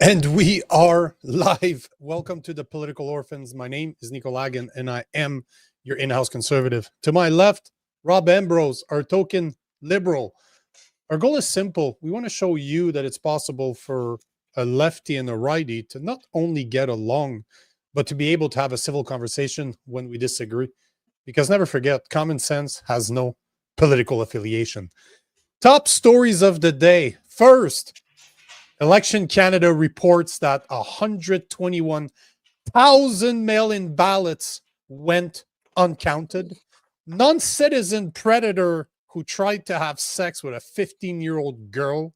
And we are live. Welcome to the Political Orphans. My name is Nico Lagan, and I am your in-house conservative. To my left, Rob Ambrose, our token liberal. Our goal is simple. We want to show you that it's possible for a lefty and a righty to not only get along, but to be able to have a civil conversation when we disagree. Because never forget, common sense has no political affiliation. Top stories of the day. First, Election Canada reports that 121,000 mail-in ballots went uncounted. Non-citizen predator who tried to have sex with a 15-year-old girl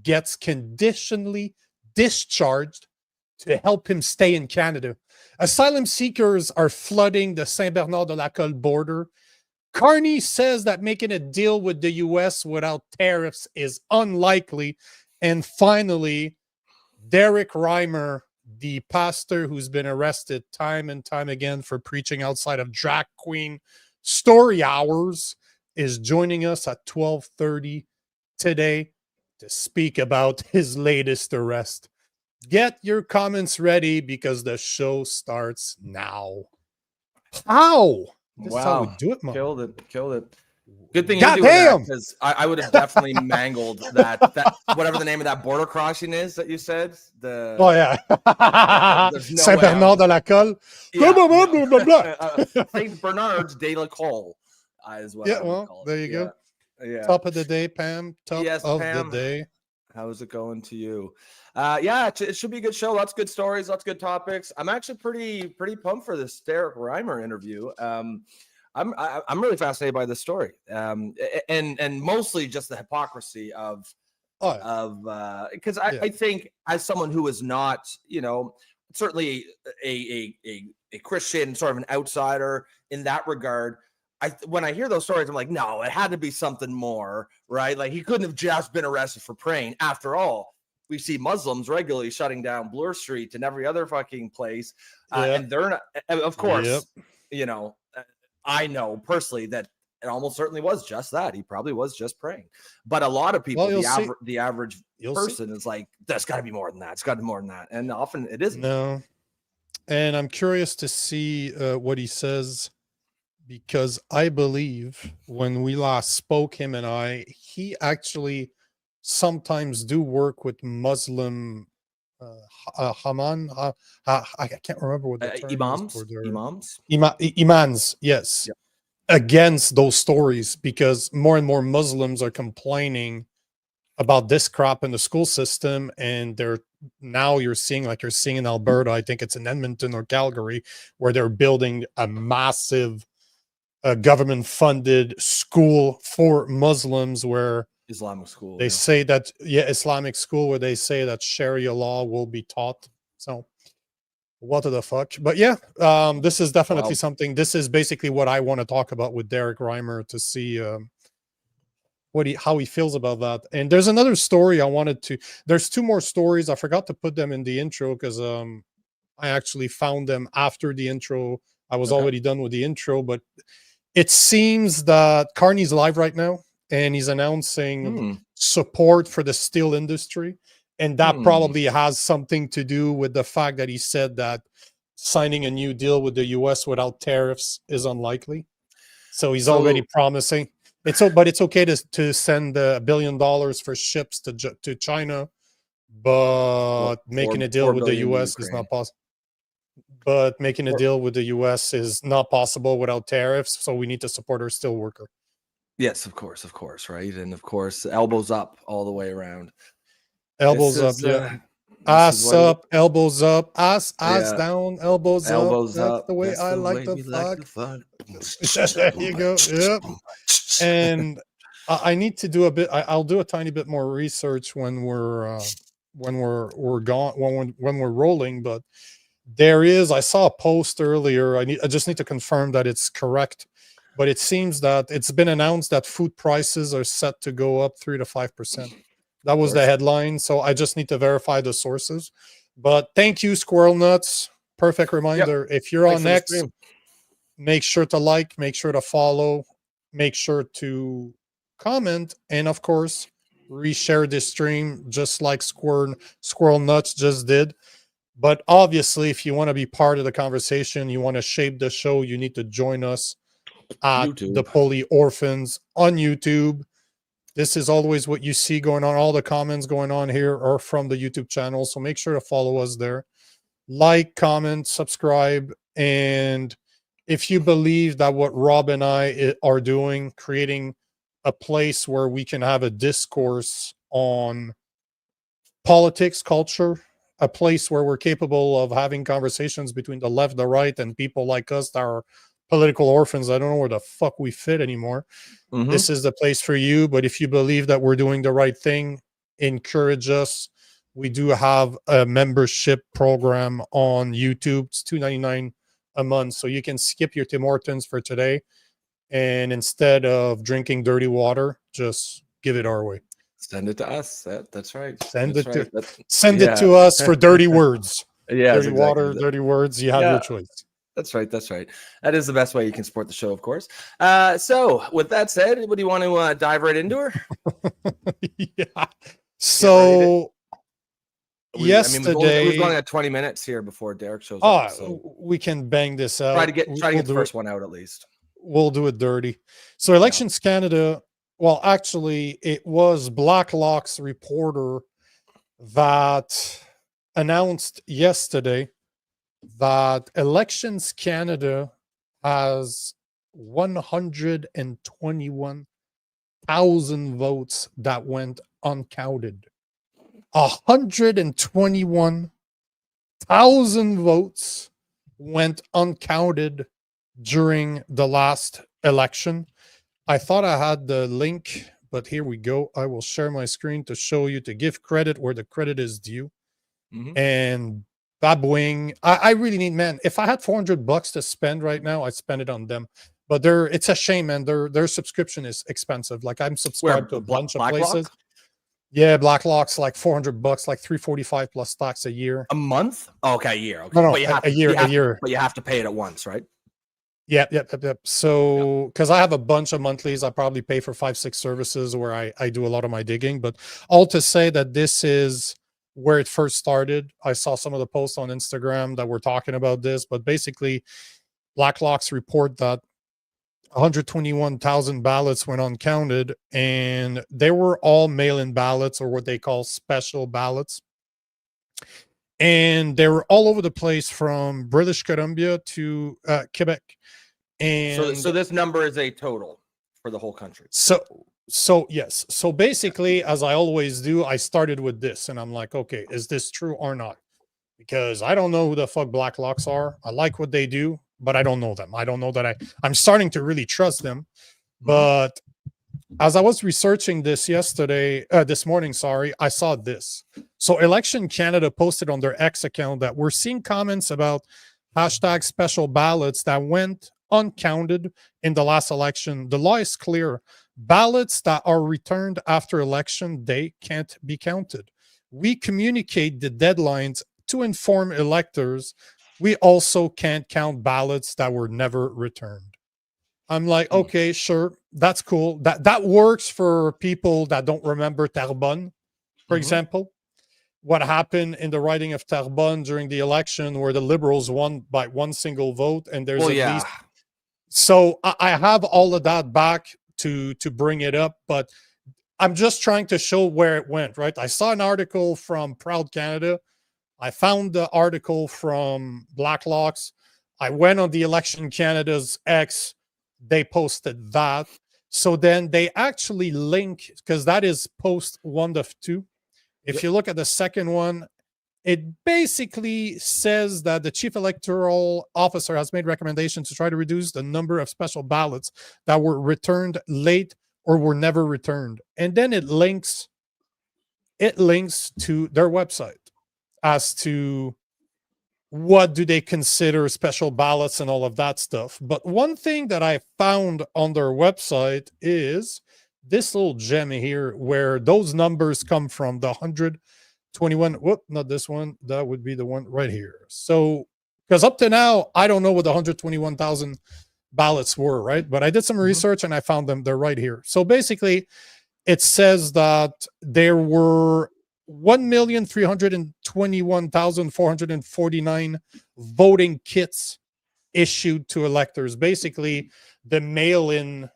gets conditionally discharged to help him stay in Canada. Asylum seekers are flooding the St-Bernard-de-Lacolle border. Carney says that making a deal with the U.S. without tariffs is unlikely. And finally, Derek Reimer, the pastor who's been arrested time and time again for preaching outside of drag queen story hours, is joining us at 12:30 today to speak about his latest arrest. Get your comments ready because the show starts now. How? This is how we do it, man. Killed it. Good thing God you're doing that, damn! because I would have definitely mangled that whatever the name of that border crossing is that you said. Oh yeah, there's no St-Bernard-de-Lacolle. Yeah, Blah, blah, blah, blah, blah. St-Bernard-de-Lacolle is what I would call it. There you go. Yeah. Top of the day, Pam. Top Yes, of Pam. the day. How's it going to you? It should be a good show. Lots of good stories, lots of good topics. I'm actually pretty pumped for this Derek Reimer interview. I'm really fascinated by this story, and mostly just the hypocrisy of because I think, as someone who is not, certainly a Christian, sort of an outsider in that regard, when I hear those stories, I'm like, no, it had to be something more, right? Like, he couldn't have just been arrested for praying. After all, we see Muslims regularly shutting down Bloor Street and every other fucking place, and they're not. Of course, I know personally that it almost certainly was just that. He probably was just praying. But a lot of people, the average person is like, there's got to be more than that. It's got to be more than that. And often it isn't. No. And I'm curious to see what he says, because I believe when we last spoke, him and I, he actually sometimes do work with Muslim Haman. I can't remember what the term imams, is for their imams. Yes, yeah. Against those stories, because more and more Muslims are complaining about this crap in the school system, and you're seeing in Alberta. I think it's in Edmonton or Calgary, where they're building a massive government-funded school for Muslims, where Islamic school. They say that, Islamic school, where they say that Sharia law will be taught. So what the fuck? But this is definitely something. This is basically what I want to talk about with Derek Reimer, to see how he feels about that. And there's another story there's two more stories. I forgot to put them in the intro because I actually found them after the intro. I was already done with the intro, but it seems that Carney's live right now, and he's announcing support for the steel industry. And that probably has something to do with the fact that he said that signing a new deal with the U.S. without tariffs is unlikely. So he's already promising. But it's okay to send $1 billion for ships to China, but making a deal with the U.S. is not possible. But making a deal with the U.S. is not possible without tariffs. So we need to support our steel worker. Yes, of course, right? And of course, elbows up all the way around. Elbows up, ass up, elbows up, ass down, elbows up. That's the way I like to fuck. There you go. Yep. And I need to do I'll do a tiny bit more research when we're rolling. But I saw a post earlier. I just need to confirm that it's correct. But it seems that it's been announced that food prices are set to go up 3 to 5%. That was the headline. So I just need to verify the sources. But thank you, Squirrel Nuts. Perfect reminder. If you're on X, make sure to make sure to follow, make sure to comment, and of course, reshare this stream just like Squirrel Nuts just did. But obviously, if you want to be part of the conversation, you want to shape the show, you need to join us at YouTube. the Poli Orphans on YouTube. This is always what you see going on. All the comments going on here are from the YouTube channel. So make sure to follow us there. Like, comment, subscribe. And if you believe that what Rob and I are doing, creating a place where we can have a discourse on politics, culture, a place where we're capable of having conversations between the left, the right, and people like us that are political orphans. I don't know where the fuck we fit anymore. This is the place for you. But if you believe that we're doing the right thing, encourage us. We do have a membership program on YouTube. It's $2.99 a month. So you can skip your Tim Hortons for today. And instead of drinking dirty water, just give it our way. Send it to us. That's right. Send That's it right. it to us for dirty words. Yeah, dirty water, dirty words. You have your choice. That's right. That's right. That is the best way you can support the show, of course. So with that said, what do you want to dive right into her? Yeah. So yesterday, we're going at 20 minutes here before Derek shows up. So we can bang this out. Try to get the first one out at least. We'll do it dirty. So Elections Canada, well, actually, it was Blacklock's reporter that announced yesterday that Elections Canada has 121,000 votes that went uncounted. 121,000 votes went uncounted during the last election. I thought I had the link, but here we go. I will share my screen to show you, to give credit where the credit is due. And Babwing, I really need, man, if I had $400 to spend right now, I'd spend it on them. But it's a shame, man. Their subscription is expensive. Like, I'm subscribed to a bunch of places. Yeah, Blacklock's like $400, like $345 plus tax a year. A month? Oh, okay, a year. Okay. No, but a year. But you have to pay it at once, right? Yep. So, because I have a bunch of monthlies, I probably pay for 5-6 services where I do a lot of my digging. But all to say that this is where it first started. I saw some of the posts on Instagram that were talking about this, but basically, Blacklock's report that 121,000 ballots went uncounted, and they were all mail-in ballots, or what they call special ballots. And they were all over the place, from British Columbia to Quebec. And so this number is a total for the whole country. So yes. So basically, as I always do, I started with this, and I'm like, okay, is this true or not? Because I don't know who the fuck Blacklocks are. I like what they do, but I don't know them. I don't know that I'm starting to really trust them. But as I was researching this this morning, I saw this. So Election Canada posted on their X account that we're seeing comments about hashtag special ballots that went uncounted in the last election. The law is clear. Ballots that are returned after election day can't be counted. We communicate the deadlines to inform electors. We also can't count ballots that were never returned. I'm like, okay, sure, that's cool. That works for people that don't remember Terrebonne, for example. What happened in the riding of Terrebonne during the election, where the Liberals won by one single vote, and there's least. So I have all of that back to bring it up, but I'm just trying to show where it went, right? I saw an article from Proud Canada. I found the article from Blacklocks. I went on the Election Canada's X. They posted that. So then they actually link, because that is post 1 of 2. If you look at the second one, it basically says that the chief electoral officer has made recommendations to try to reduce the number of special ballots that were returned late or were never returned. And then it links to their website as to what do they consider special ballots and all of that stuff. But one thing that I found on their website is this little gem here, where those numbers come from, the 121. Whoop, not this one. That would be the one right here. So, because up to now, I don't know what the 121,000 ballots were, right? But I did some research and I found them. They're right here. So basically, it says that there were 1,321,449 voting kits issued to electors. Basically, the mail-in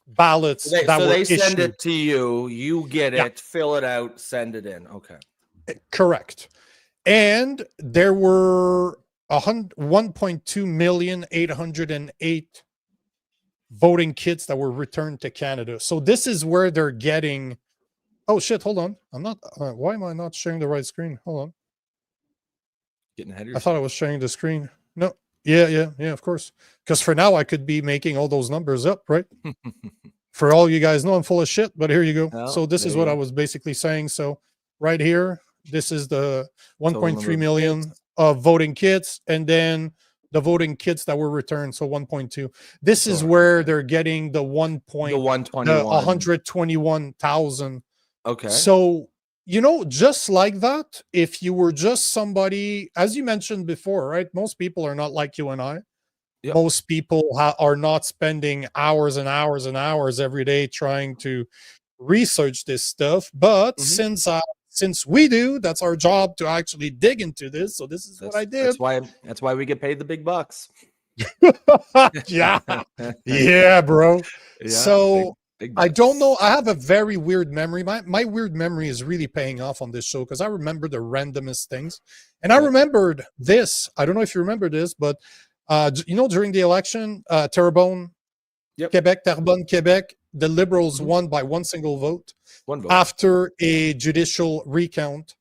ballots that So were they send issued. it to you, you get Yeah. it, fill it out, send it in. Okay. Correct. And there were 1.2,808 voting kits that were returned to Canada. So this is where they're getting. Oh shit! Hold on. I'm not. Why am I not sharing the right screen? Hold on. Getting ahead of I yourself. thought I was sharing the screen. No. Yeah. Of course. Because for now I could be making all those numbers up, right? For all you guys know, I'm full of shit. But here you go. Oh, So this is what I was basically saying. So right here, this is the 1.3 million of voting kits, and then the voting kits that were returned. So 1.2. This is where they're getting the 121,000. Okay. So, you know, just like that, if you were just somebody, as you mentioned before, right? Most people are not like you and I. Yep. Most people are not spending hours and hours and hours every day trying to research this stuff. But since we do, that's our job to actually dig into this. So this is what I did. That's why we get paid the big bucks. Yeah, bro. Yeah, So big I bucks. don't know. I have a very weird memory. My weird memory is really paying off on this show because I remember the randomest things, and I remembered this. I don't know if you remember this, but you know, during the election, Terrebonne, Quebec, Terrebonne, Quebec, the Liberals won by one single vote. After a judicial recount.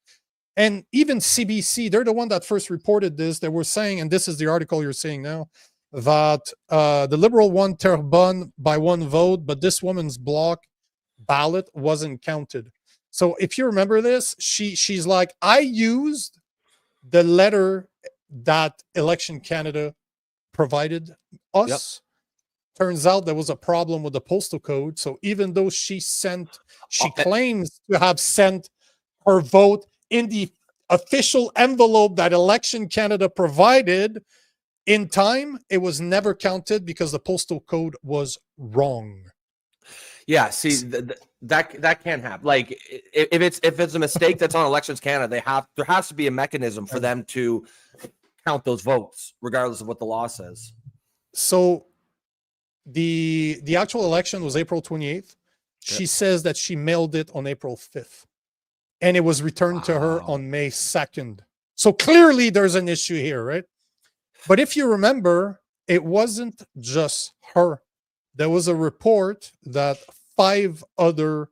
And even CBC, they're the one that first reported this. They were saying, and this is the article you're seeing now, that the Liberal won Terrebonne by one vote, but this woman's block ballot wasn't counted. So if you remember this, she's like, I used the letter that Election Canada provided us. Turns out there was a problem with the postal code. So even though she claims to have sent her vote in the official envelope that Election Canada provided in time, it was never counted because the postal code was wrong. Yeah, see, that can't happen. Like if it's a mistake that's on Elections Canada, there has to be a mechanism for them to count those votes, regardless of what the law says. So the actual election was April 28th. She says that she mailed it on April 5th. And it was returned to her on May 2nd. So clearly there's an issue here, right? But if you remember, it wasn't just her. There was a report that 5 other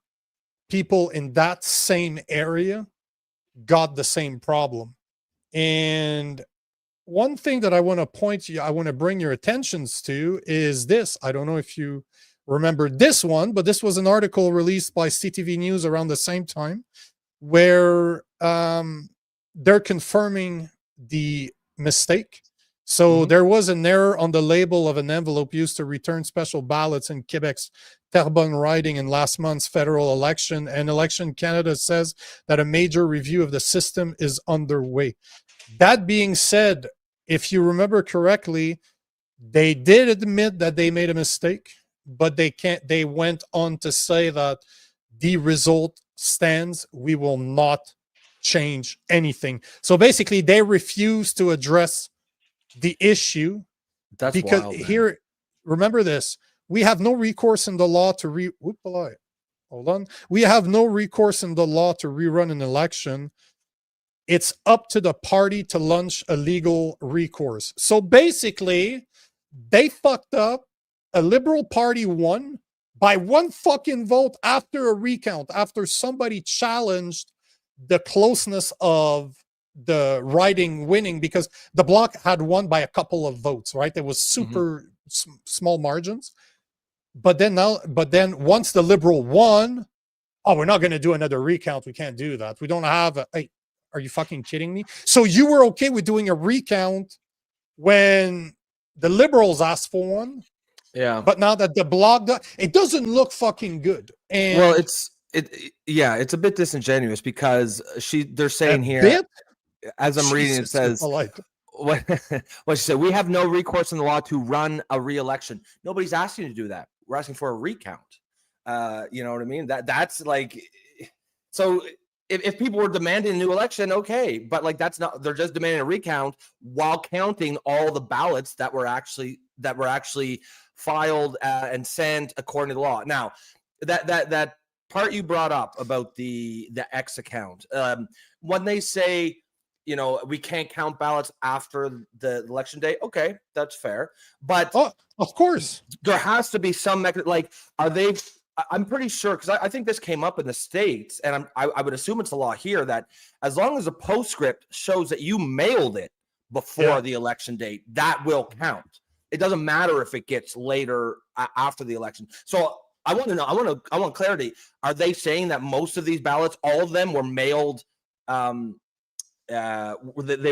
people in that same area got the same problem. And one thing that I want to bring your attentions to is this. I don't know if you remember this one, but this was an article released by CTV News around the same time where they're confirming the mistake. So there was an error on the label of an envelope used to return special ballots in Quebec's Terrebonne riding in last month's federal election, and Election Canada says that a major review of the system is underway. That being said, if you remember correctly, they did admit that they made a mistake, but they went on to say that the result stands. We will not change anything. So basically they refuse to address the issue. That's because wild, here, remember this, we have no recourse in the law to we have no recourse in the law to rerun an election. It's up to the party to launch a legal recourse. So basically, they fucked up. A Liberal Party won by one fucking vote after a recount, after somebody challenged the closeness of the riding winning, because the bloc had won by a couple of votes, right? There was super small margins. But then once the Liberal won, we're not going to do another recount. We can't do that. We don't have are you fucking kidding me? So you were okay with doing a recount when the Liberals asked for one? Yeah. But now that the bloc, it doesn't look fucking good. And well, it's a bit disingenuous because they're saying here, as I'm reading, it says, what she said, we have no recourse in the law to run a re-election. Nobody's asking you to do that. We're asking for a recount. You know what I mean? That's like, so if people were demanding a new election, okay, but like that's not, they're just demanding a recount while counting all the ballots that were actually filed and sent according to the law. Now, that part you brought up about the X account, when they say, you know, we can't count ballots after the election day, okay, that's fair, but of course there has to be some mechanism. Like, are they? I'm pretty sure, because I think this came up in the States, and I would assume it's a law here, that as long as a postscript shows that you mailed it before the election date, that will count. It doesn't matter if it gets later after the election. So I want to know, I want clarity. Are they saying that most of these ballots, all of them, were mailed? They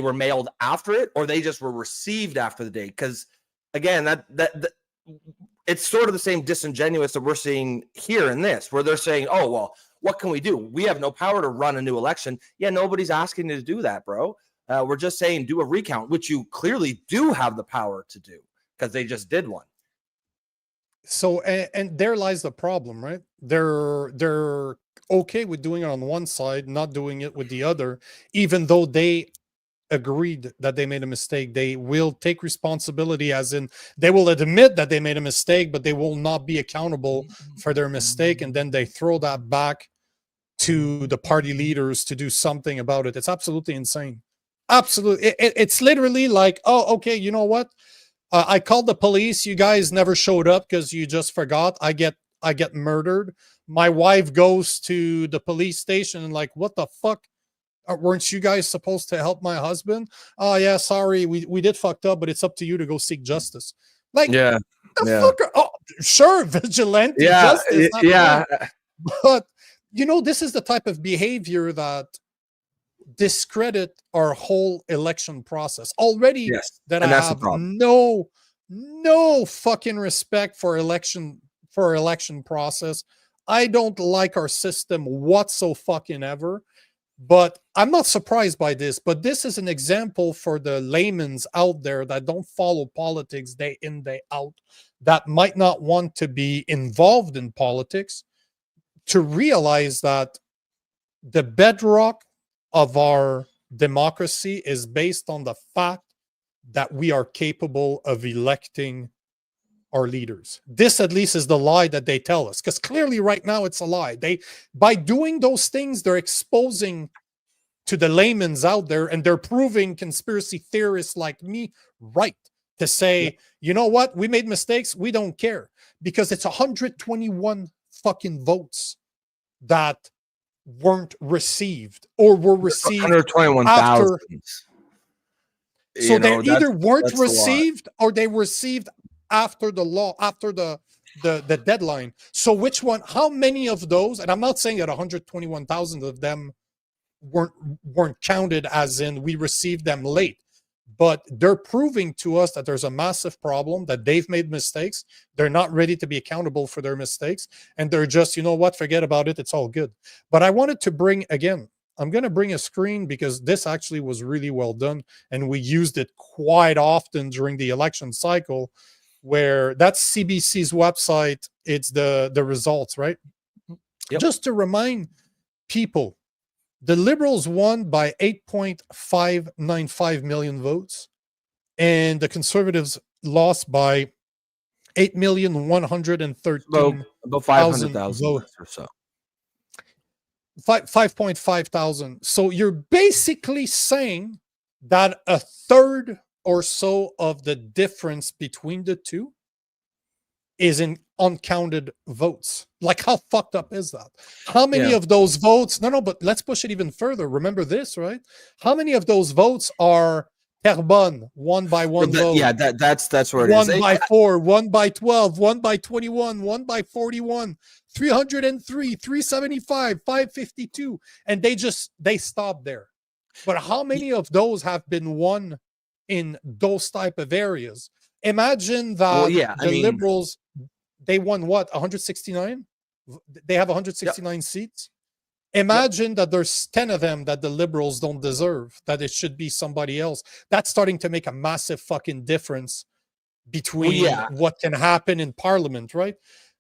were mailed after it, or they just were received after the date? Because again, that it's sort of the same disingenuous that we're seeing here in this, where they're saying, oh, well, what can we do? We have no power to run a new election. Yeah, nobody's asking you to do that, bro. We're just saying do a recount, which you clearly do have the power to do because they just did one. So, and there lies the problem, right? They're okay with doing it on one side, not doing it with the other, even though they agreed that they made a mistake. They will take responsibility, as in they will admit that they made a mistake, but they will not be accountable for their mistake. And then they throw that back to the party leaders to do something about it. It's absolutely insane. Absolutely. It's literally like, oh, okay, you know what? I called the police. You guys never showed up because you just forgot. I get murdered. My wife goes to the police station and like, what the fuck? Weren't you guys supposed to help my husband? Oh yeah, sorry, we did fucked up, but it's up to you to go seek justice. Like, the fucker. Oh, sure, vigilante justice. But you know, this is the type of behavior that discredit our whole election process already. That I have no fucking respect for election process. I don't like our system whatsoever. But I'm not surprised by this. But this is an example for the layman's out there that don't follow politics day in, day out, that might not want to be involved in politics, to realize that the bedrock of our democracy is based on the fact that we are capable of electing our leaders. This at least is the lie that they tell us, because clearly right now it's a lie. By doing those things, they're exposing to the layman's out there, and they're proving conspiracy theorists like me right to say, you know what, we made mistakes, we don't care, because it's 121 fucking votes that weren't received or were received 121,000. So they either weren't received or they received after the law, after the deadline. So which one? How many of those? And I'm not saying that 121,000 of them weren't counted, as in we received them late, but they're proving to us that there's a massive problem, that they've made mistakes. They're not ready to be accountable for their mistakes, and they're just, you know what, forget about it, it's all good. But I wanted to bring, again, I'm going to bring a screen because this actually was really well done, and we used it quite often during the election cycle, where that's CBC's website. It's the results, right? Just to remind people, the Liberals won by 8.595 million votes, and the Conservatives lost by 8,113,000 about 500,000 votes or so. 5.5 thousand. So you're basically saying that a third or so of the difference between the two is in uncounted votes. Like, how fucked up is that? How many of those votes? No, but let's push it even further. Remember this, right? How many of those votes are Terrebonne, one by one vote? Yeah, that's where it is. 1 by 4, 1 by 12, 1 by 21, 1 by 41, 303, 375, 552, and they stop there. But how many of those have been won in those type of areas? Imagine that Liberals, they won what, 169? They have 169 seats. Imagine that there's 10 of them that the Liberals don't deserve, that it should be somebody else. That's starting to make a massive fucking difference between what can happen in Parliament, right?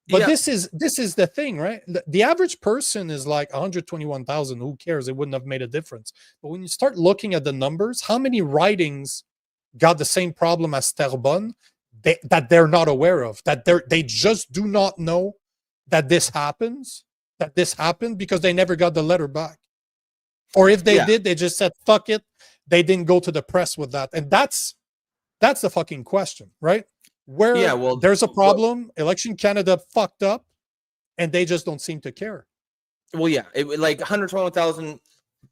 But this is the thing, right? The average person is like 121,000. Who cares? It wouldn't have made a difference. But when you start looking at the numbers, how many ridings got the same problem as Terrebonne that they're not aware of? That they just do not know that this happens. That this happened because they never got the letter back. Or if they did, they just said fuck it. They didn't go to the press with that, and that's the fucking question, right? Where there's a problem, Election Canada fucked up, and they just don't seem to care. Well, yeah, like 121,000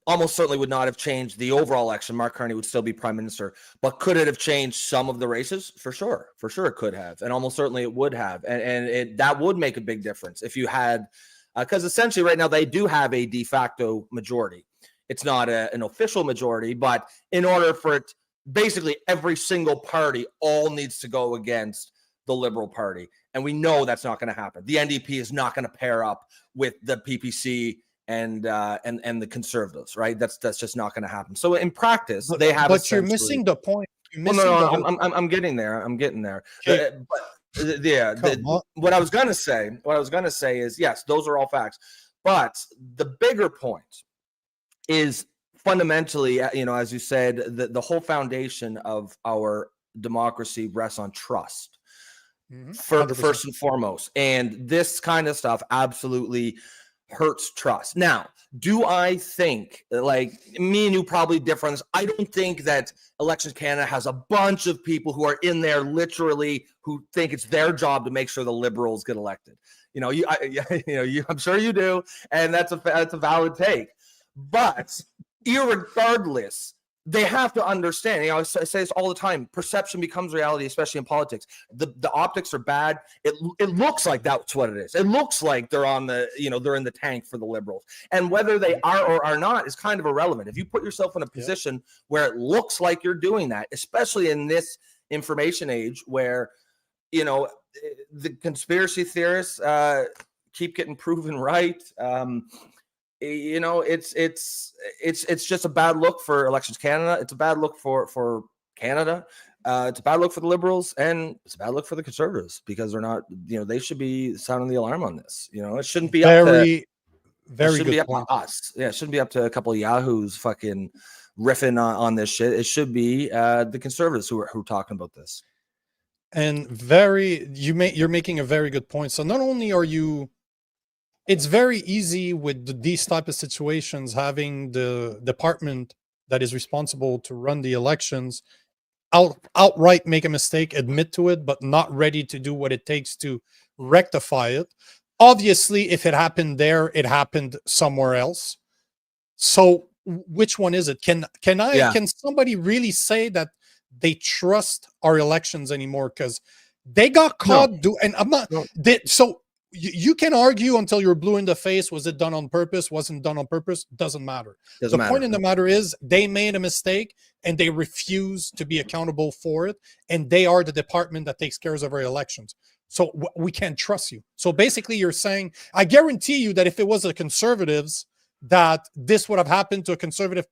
almost certainly would not have changed the overall election. Mark Carney would still be prime minister, but could it have changed some of the races? For sure it could have, and almost certainly it would have, and that would make a big difference if you had, because essentially right now they do have a de facto majority. It's not an official majority, but in order for it, basically every single party all needs to go against the Liberal Party. And we know that's not going to happen. The NDP is not going to pair up with the PPC and the Conservatives, right? That's just not going to happen. So in practice, they have. But you're missing the point. I'm getting there. I'm getting there. Okay. What I was going to say is, yes, those are all facts. But the bigger point is fundamentally, as you said, the whole foundation of our democracy rests on trust, first and foremost. And this kind of stuff absolutely hurts trust. Now, do I think, like me and you probably differ on this, I don't think that Elections Canada has a bunch of people who are in there literally who think it's their job to make sure the Liberals get elected. I'm sure you do, and that's a valid take. But irregardless, they have to understand. I say this all the time: perception becomes reality, especially in politics. The optics are bad. It looks like that's what it is. It looks like they're on the they're in the tank for the Liberals, and whether they are or are not is kind of irrelevant. If you put yourself in a position where it looks like you're doing that, especially in this information age where the conspiracy theorists keep getting proven right. It's just a bad look for Elections Canada. It's a bad look for Canada. It's a bad look for the Liberals, and it's a bad look for the Conservatives because they're not. They should be sounding the alarm on this. It shouldn't be up to us. Yeah, it shouldn't be up to a couple of yahoos fucking riffing on this shit. It should be the Conservatives who are talking about this. And you're making a very good point. So not only are you. It's very easy with these type of situations, having the department that is responsible to run the elections outright make a mistake, admit to it, but not ready to do what it takes to rectify it. Obviously, if it happened there, it happened somewhere else. So which one is it? Can somebody really say that they trust our elections anymore? Because they got caught so you can argue until you're blue in the face. Was it done on purpose? Wasn't done on purpose? Doesn't matter. The point in the matter is they made a mistake and they refuse to be accountable for it. And they are the department that takes care of our elections. So we can't trust you. So basically you're saying, I guarantee you that if it was the Conservatives, that this would have happened to a Conservative,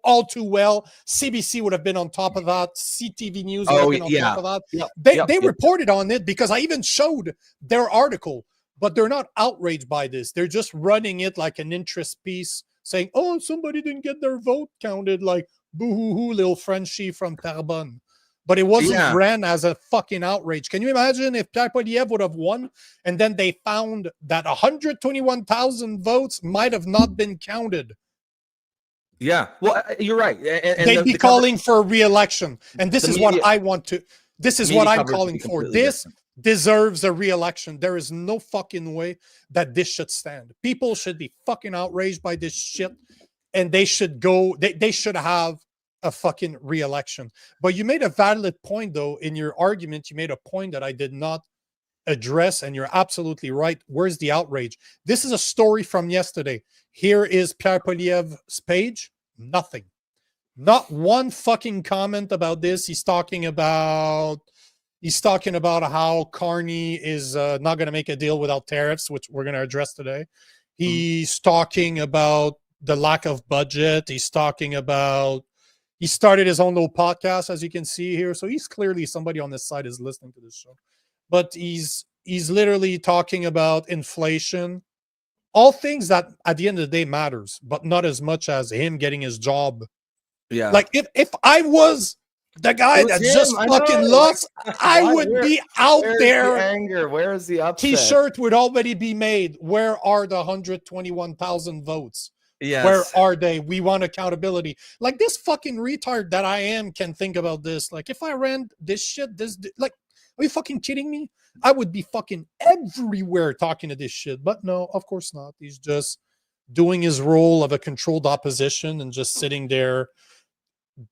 all too well, CBC would have been on top of that. CTV News would have been on top of that. They reported on it because I even showed their article, but they're not outraged by this. They're just running it like an interest piece, saying, oh, somebody didn't get their vote counted, like boo-hoo-hoo, little Frenchie from Terrebonne. But it wasn't ran as a fucking outrage. Can you imagine if Pierre Poilievre would have won and then they found that 121,000 votes might have not been counted? Yeah, well, you're right. And they'd be calling for a re-election. And this is what I want to, this is what I'm calling for. This deserves a re-election. There is no fucking way that this should stand. People should be fucking outraged by this shit. And they should go, they should have a fucking re-election. But you made a valid point, though, in your argument. You made a point that I did not address, and you're absolutely right. Where's the outrage? This is a story from yesterday. Here is Pierre Poilievre's page. Nothing. Not one fucking comment about this. He's talking about how Carney is not going to make a deal without tariffs, which we're going to address today. He's talking about the lack of budget. He's talking about, he started his own little podcast, as you can see here. So he's clearly somebody on this side is listening to this show. But he's He's literally talking about inflation, all things that at the end of the day matters, but not as much as him getting his job. Yeah. Like if I was the guy It was that him, just I fucking know, lost, like, I why- would where- be out Where's the there. anger? Where is the upset? T-shirt would already be made. Where are the 121,000 votes? Yes. Where are they? We want accountability. Like this fucking retard that I am can think about this. Like if I ran this shit, like, are you fucking kidding me? I would be fucking everywhere talking to this shit. But no, of course not. He's just doing his role of a controlled opposition and just sitting there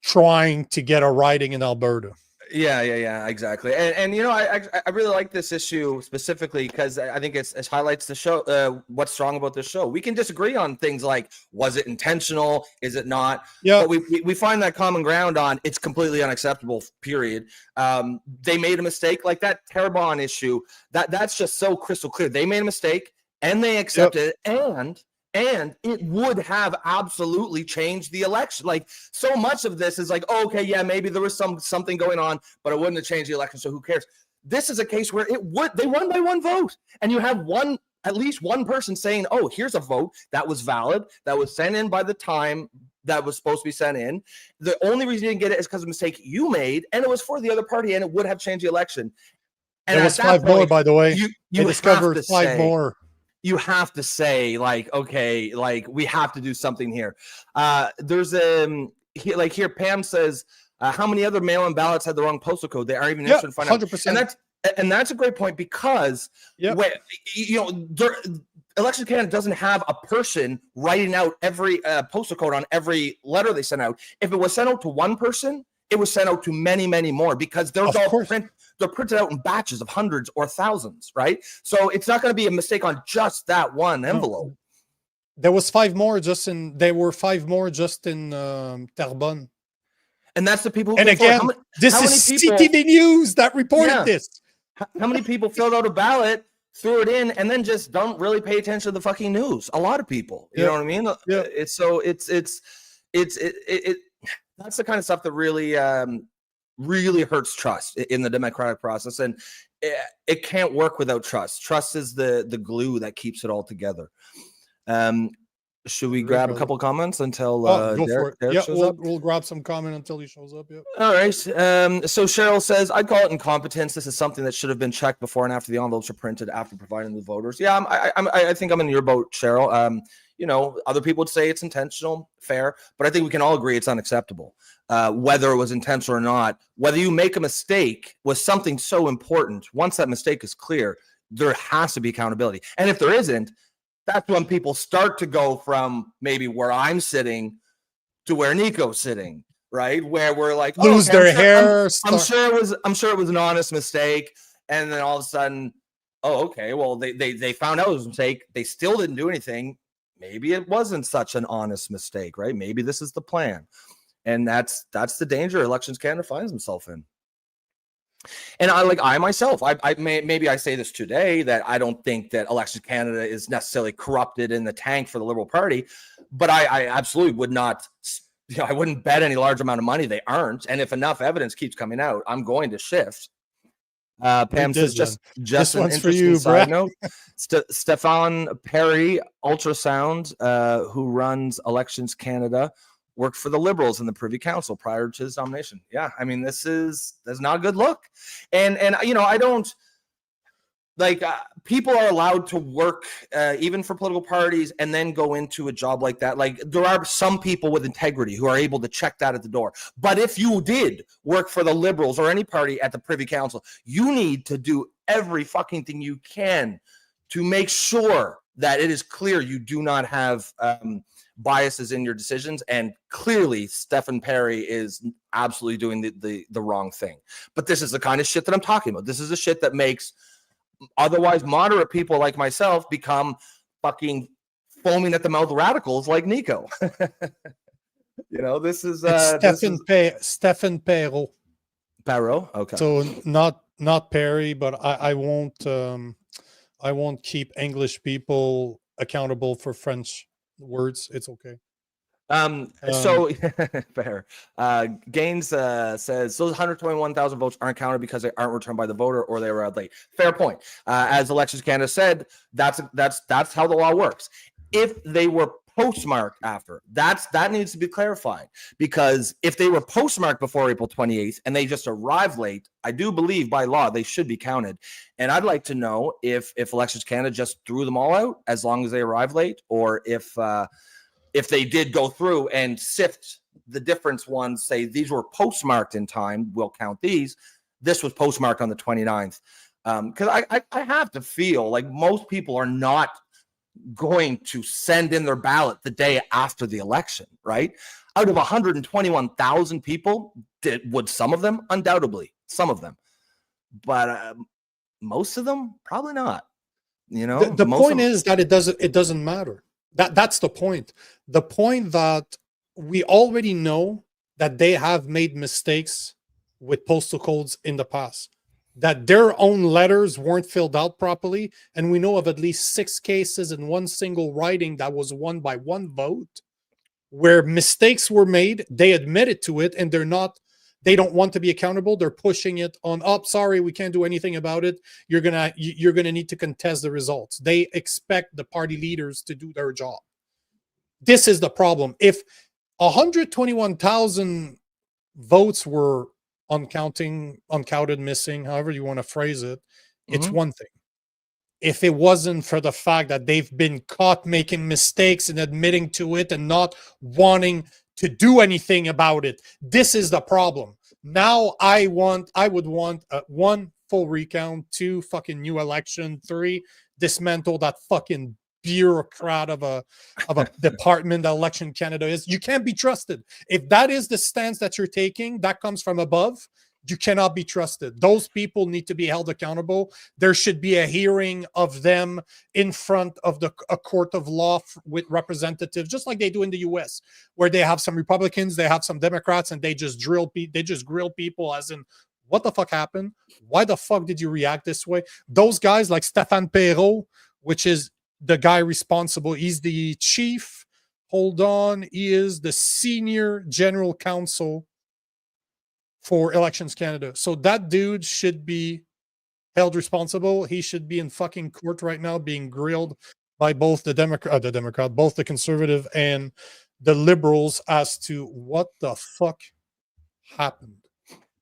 trying to get a riding in Alberta. Yeah, exactly. And you know, I really like this issue specifically because I think it highlights the show. What's strong about this show? We can disagree on things like, was it intentional? Is it not? Yeah. But we find that common ground on it's completely unacceptable. Period. They made a mistake, like that Terrebonne issue. That's just so crystal clear. They made a mistake and they accepted it, and it would have absolutely changed the election. Like so much of this is like, oh, okay, yeah, maybe there was something going on, but it wouldn't have changed the election. So who cares? This is a case where they won by one vote, and you have at least one person saying, oh, here's a vote that was valid, that was sent in by the time that was supposed to be sent in. The only reason you didn't get it is because of a mistake you made, and it was for the other party, and it would have changed the election. And there was 5 more, by the way. You discovered 5 more. You have to say, like, okay, like we have to do something here. There's like here, Pam says, how many other mail-in ballots had the wrong postal code? They aren't even interested in finding 100%. out. And that's a great point because, you know, Election Canada doesn't have a person writing out every postal code on every letter they send out. If it was sent out to one person, it was sent out to many, many more because they're printed out in batches of hundreds or thousands, right? So it's not going to be a mistake on just that one envelope. No. There was 5 more just in Terrebonne. And that's the people who and again, this is CTV News that reported this. How many people filled out a ballot, threw it in, and then just don't really pay attention to the fucking news? A lot of people, you know what I mean? Yeah. That's the kind of stuff that really really hurts trust in the democratic process, and it can't work without trust. Trust is the glue that keeps it all together. Should we grab a couple comments until Derek shows up? We'll grab some comment until he shows up. Yeah. All right. So Cheryl says, I'd call it incompetence. This is something that should have been checked before and after the envelopes are printed after providing the voters. Yeah, I think I'm in your boat, Cheryl. You know, other people would say it's intentional, fair, but I think we can all agree it's unacceptable. Whether it was intentional or not, whether you make a mistake was something so important. Once that mistake is clear, there has to be accountability. And if there isn't, that's when people start to go from maybe where I'm sitting to where Nico's sitting, right? Where we're like, lose their hair. I'm sure it was an honest mistake. And then all of a sudden, oh, okay, well, they found out it was a mistake. They still didn't do anything. Maybe it wasn't such an honest mistake, right? Maybe this is the plan. And that's the danger Elections Canada finds himself in. And I myself, maybe I say this today that I don't think that Elections Canada is necessarily corrupted in the tank for the Liberal Party, but I absolutely would not, you know, I wouldn't bet any large amount of money they aren't. And if enough evidence keeps coming out, I'm going to shift. Pam says, just this an one's for interesting you, side Brad. note. Stefan Perry, Ultrasound, who runs Elections Canada, worked for the Liberals in the Privy Council prior to his nomination. Yeah, I mean, that's not a good look. And you know, I don't like people are allowed to work even for political parties and then go into a job like that. Like there are some people with integrity who are able to check that at the door. But if you did work for the Liberals or any party at the Privy Council, you need to do every fucking thing you can to make sure that it is clear you do not have biases in your decisions. And clearly Stephen Perry is absolutely doing the wrong thing. But this is the kind of shit that I'm talking about. This is the shit that makes otherwise moderate people like myself become fucking foaming at the mouth radicals like Nico. You know, this is Stephen Perrault. Perrault? Okay. So not Perry, but I won't keep English people accountable for French words. It's okay. So fair. Gaines says those 121,000 votes aren't counted because they aren't returned by the voter or they were out late. Fair point. As Elections Canada said, that's how the law works. If they were postmarked after, that needs to be clarified, because if they were postmarked before April 28th and they just arrived late, I do believe by law they should be counted. And I'd like to know if Elections Canada just threw them all out as long as they arrived late, or if they did go through and sift the difference ones, say these were postmarked in time, we'll count these. This was postmarked on the 29th. Because I have to feel like most people are not going to send in their ballot the day after the election, right? Out of 121,000 people, would some of them? Undoubtedly, some of them. But most of them, probably not. You know, the point is that it doesn't matter. That's the point. The point that we already know that they have made mistakes with postal codes in the past, that their own letters weren't filled out properly. And we know of at least 6 cases in one single writing that was won by one vote where mistakes were made. They admitted to it and they don't want to be accountable. They're pushing it on up. Sorry, we can't do anything about it. You're gonna need to contest the results. They expect the party leaders to do their job. This is the problem. If 121,000 votes were uncounted, missing, however you want to phrase it, it's one thing. If it wasn't for the fact that they've been caught making mistakes and admitting to it and not wanting to do anything about it, this is the problem. Now I would want 1, full recount, 2, fucking new election, 3, dismantle that fucking bureaucrat of a department that Election Canada is. You can't be trusted. If that is the stance that you're taking, that comes from above, you cannot be trusted. Those people need to be held accountable. There should be a hearing of them in front of a court of law with representatives, just like they do in the US, where they have some Republicans, they have some Democrats, and they just grill people as in, what the fuck happened? Why the fuck did you react this way? Those guys like Stéphane Perrault, which is the guy responsible, he's the chief, he is the senior general counsel for Elections Canada. So that dude should be held responsible. He should be in fucking court right now being grilled by both both the Conservative and the Liberals as to what the fuck happened.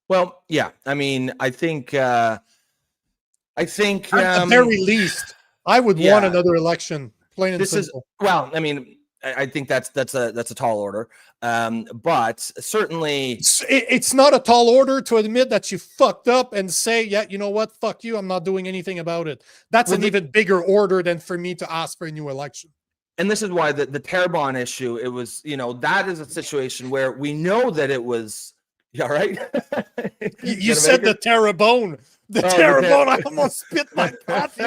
Well, yeah. I mean, I think at the very least, I would want another election. Plain and simple. I mean, I think that's a tall order, but certainly it's not a tall order to admit that you fucked up and say, yeah, you know what, fuck you, I'm not doing anything about it. That's an even bigger order than for me to ask for a new election. And this is why the Terrebonne issue, it was, that is a situation where we know that it was, all right. You said the Terrebonne. Terrebonne, I almost spit my coffee.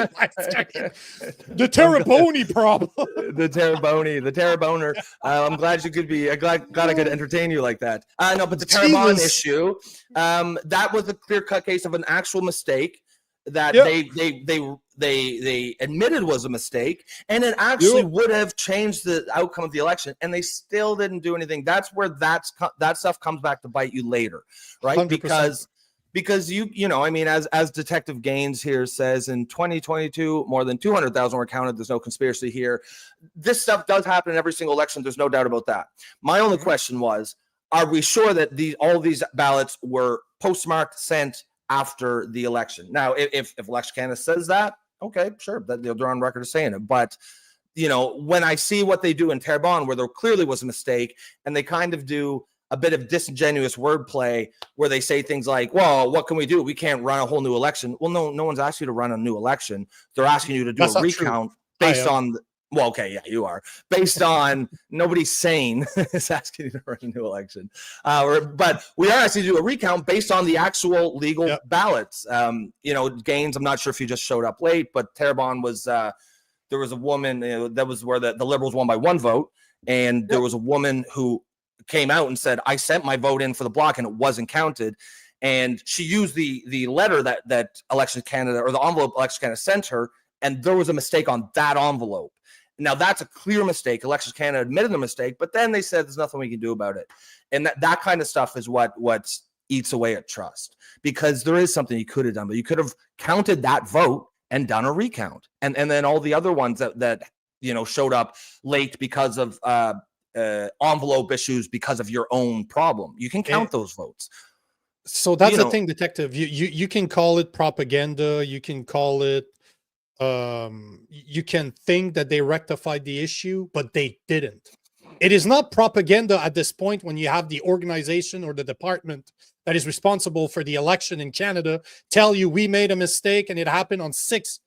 The Terrebonne problem. The Terrebonner. I'm glad you could be. Glad I could entertain you like that. No, but the Terrebonne issue, that was a clear-cut case of an actual mistake that they admitted was a mistake, and it actually would have changed the outcome of the election, and they still didn't do anything. That's where that stuff comes back to bite you later, right? 100%. Because I mean, as Detective Gaines here says, in 2022, more than 200,000 were counted. There's no conspiracy here. This stuff does happen in every single election. There's no doubt about that. My only question was, are we sure that all these ballots were postmarked, sent after the election? Now, if Election Canada says that, okay, sure, they're on record as saying it. But when I see what they do in Terrebonne, where there clearly was a mistake, and they kind of do a bit of disingenuous wordplay where they say things like, well, what can we do? We can't run a whole new election. Well, no one's asked you to run a new election. They're asking you to do a recount based on well, okay, yeah, you are. Based on nobody's sane is asking you to run a new election. But we are asking you to do a recount based on the actual legal ballots. Gaines, I'm not sure if you just showed up late, but Terrebonne was there was a woman, that was where the Liberals won by 1 vote. And there was a woman who came out and said, I sent my vote in for the block and it wasn't counted. And she used the letter that Election Canada, or the envelope Election Canada sent her, and there was a mistake on that envelope. Now that's a clear mistake. Elections Canada admitted the mistake, but then they said there's nothing we can do about it. And that kind of stuff is what eats away at trust, because there is something you could have done, but you could have counted that vote and done a recount. And then all the other ones that showed up late because of envelope issues because of your own problem, you can count those votes. So that's the thing, detective. You can call it propaganda. You can call it you can think that they rectified the issue, but they didn't. It is not propaganda at this point when you have the organization or the department that is responsible for the election in Canada tell you we made a mistake and it happened on six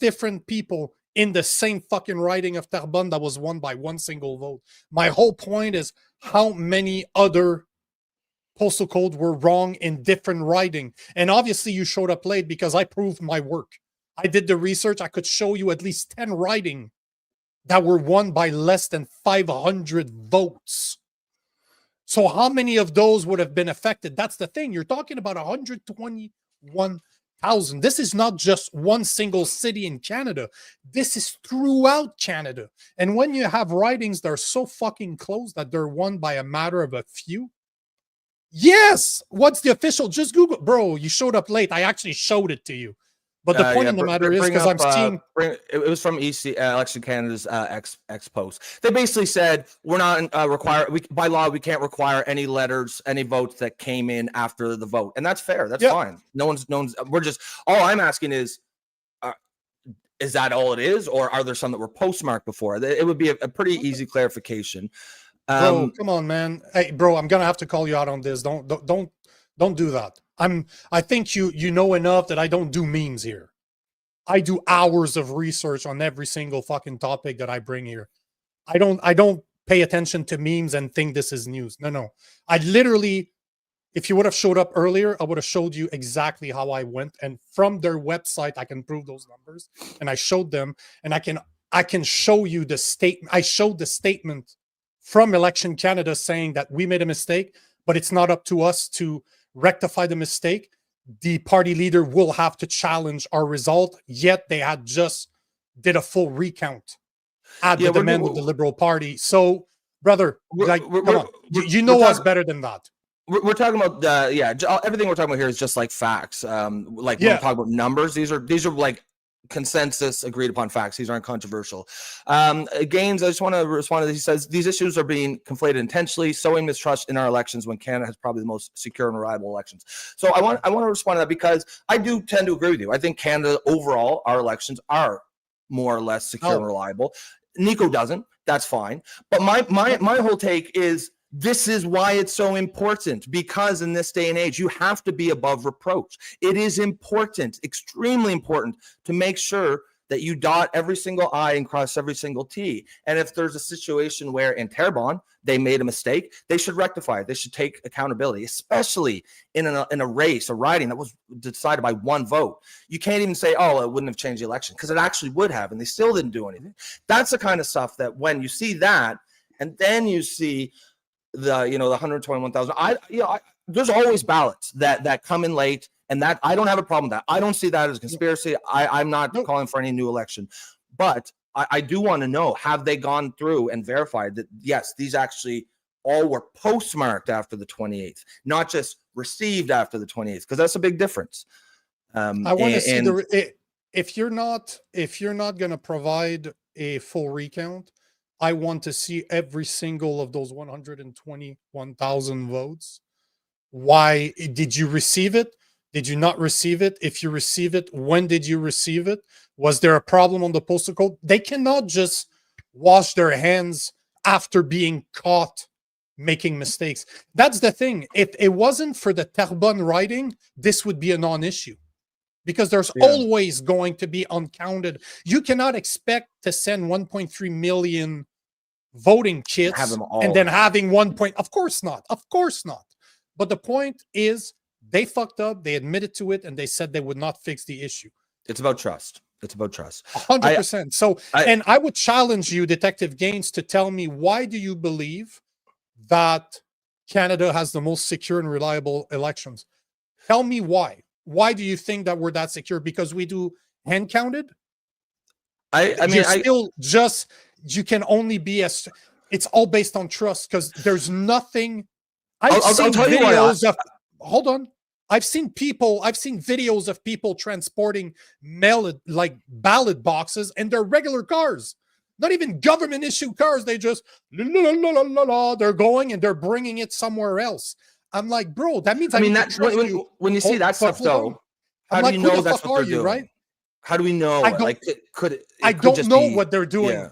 different people in the same fucking riding of Terrebonne that was won by one single vote. My whole point is how many other postal codes were wrong in different riding. And obviously you showed up late because I proved my work. I did the research. I could show you at least 10 riding that were won by less than 500 votes. So how many of those would have been affected? That's the thing. You're talking about 121,000. This is not just one single city in Canada. This is throughout Canada. And when you have ridings that are so fucking close that they're won by a matter of a few, yes, what's the official? Just Google. Bro, you showed up late. I actually showed it to you. But the point of the matter is, because I'm seeing... it was from Election Canada's ex post. They basically said, we're not by law, we can't require any letters, any votes that came in after the vote. And that's fair. That's fine. No one's, we're just, all I'm asking is that all it is? Or are there some that were postmarked before? It would be a pretty easy clarification. Bro, come on, man. Hey, bro, I'm going to have to call you out on this. Don't do that. I think you know enough that I don't do memes here. I do hours of research on every single fucking topic that I bring here. I don't pay attention to memes and think this is news. No. I literally, if you would have showed up earlier, I would have showed you exactly how I went. And from their website, I can prove those numbers. And I showed them, and I can show you the statement. I showed the statement from Election Canada saying that we made a mistake, but it's not up to us to rectify the mistake. The party leader will have to challenge our result, yet they had just did a full recount at the demand of the Liberal Party. So, brother, come on. You know us better than that. We're talking about everything we're talking about here is just like facts. When we talk about numbers, these are like consensus agreed upon facts. These aren't controversial. Gaines, I just want to respond to this. He says these issues are being conflated intentionally, sowing mistrust in our elections when Canada has probably the most secure and reliable elections. So I want to respond to that because I do tend to agree with you. I think Canada overall, our elections are more or less secure and reliable. Nico doesn't. That's fine. But my whole take is, this is why it's so important, because in this day and age, you have to be above reproach. It is important, extremely important, to make sure that you dot every single I and cross every single T. And if there's a situation where in Terrebonne they made a mistake, they should rectify it. They should take accountability, especially in a race, a riding that was decided by one vote. You can't even say, oh, it wouldn't have changed the election, because it actually would have, and they still didn't do anything. That's the kind of stuff that when you see that, and then you see the 121,000. There's always ballots that come in late, and that I don't have a problem with that. I don't see that as a conspiracy. I'm not calling for any new election, but I do want to know, have they gone through and verified that yes, these actually all were postmarked after the 28th, not just received after the 28th, because that's a big difference. I want to see if you're not going to provide a full recount, I want to see every single of those 121,000 votes. Why did you receive it? Did you not receive it? If you receive it, when did you receive it? Was there a problem on the postal code? They cannot just wash their hands after being caught making mistakes. That's the thing. If it wasn't for the Terrebonne riding, this would be a non-issue, because there's always going to be uncounted. You cannot expect to send 1.3 million voting kits and then having of course not. But the point is, they fucked up, they admitted to it, and they said they would not fix the issue. It's about trust. 100%. So, and I would challenge you, Detective Gaines, to tell me, why do you believe that Canada has the most secure and reliable elections? Tell me why. Why do you think that we're that secure? Because we do hand counted? You can only be as, it's all based on trust, because there's nothing. I've seen videos of, hold on. I've seen videos of people transporting like ballot boxes, and they're regular cars, not even government issued cars. They just, they're going and they're bringing it somewhere else. I'm like, bro, that means that's when you see that stuff though. How do you know that's what they're doing? Right? How do we know? I don't know what they're doing. Yeah.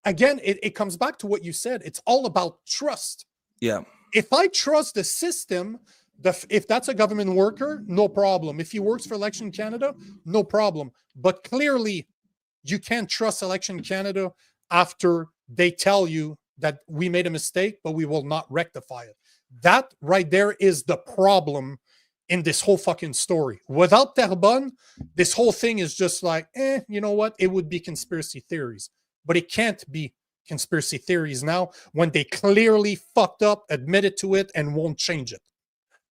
Again, it comes back to what you said. It's all about trust. Yeah. If I trust the system, if that's a government worker, no problem. If he works for Election Canada, no problem. But clearly, you can't trust Election Canada after they tell you that we made a mistake, but we will not rectify it. That right there is the problem in this whole fucking story. Without Terrebonne, this whole thing is just like, you know what? It would be conspiracy theories. But it can't be conspiracy theories now when they clearly fucked up, admitted to it, and won't change it.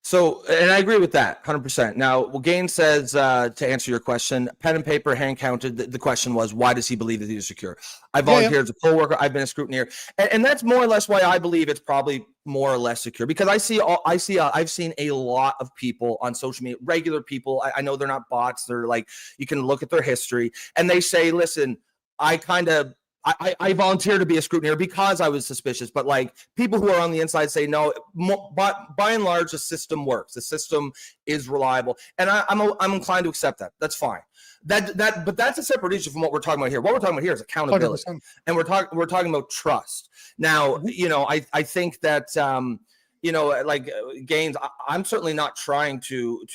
So, and I agree with that 100%. Now, Gain says, to answer your question, pen and paper, hand counted. The question was, why does he believe that he is secure? I volunteered as a poll worker. I've been a scrutineer, and that's more or less why I believe it's probably more or less secure, because I've seen a lot of people on social media, regular people. I know they're not bots. They're like, you can look at their history, and they say, listen, I volunteer to be a scrutineer because I was suspicious, but like people who are on the inside say no. But by and large, the system works. The system is reliable, and I'm inclined to accept that. That's fine. But that's a separate issue from what we're talking about here. What we're talking about here is accountability, 100%. And we're talking about trust. Now, I think that like Gaines, I'm certainly not trying to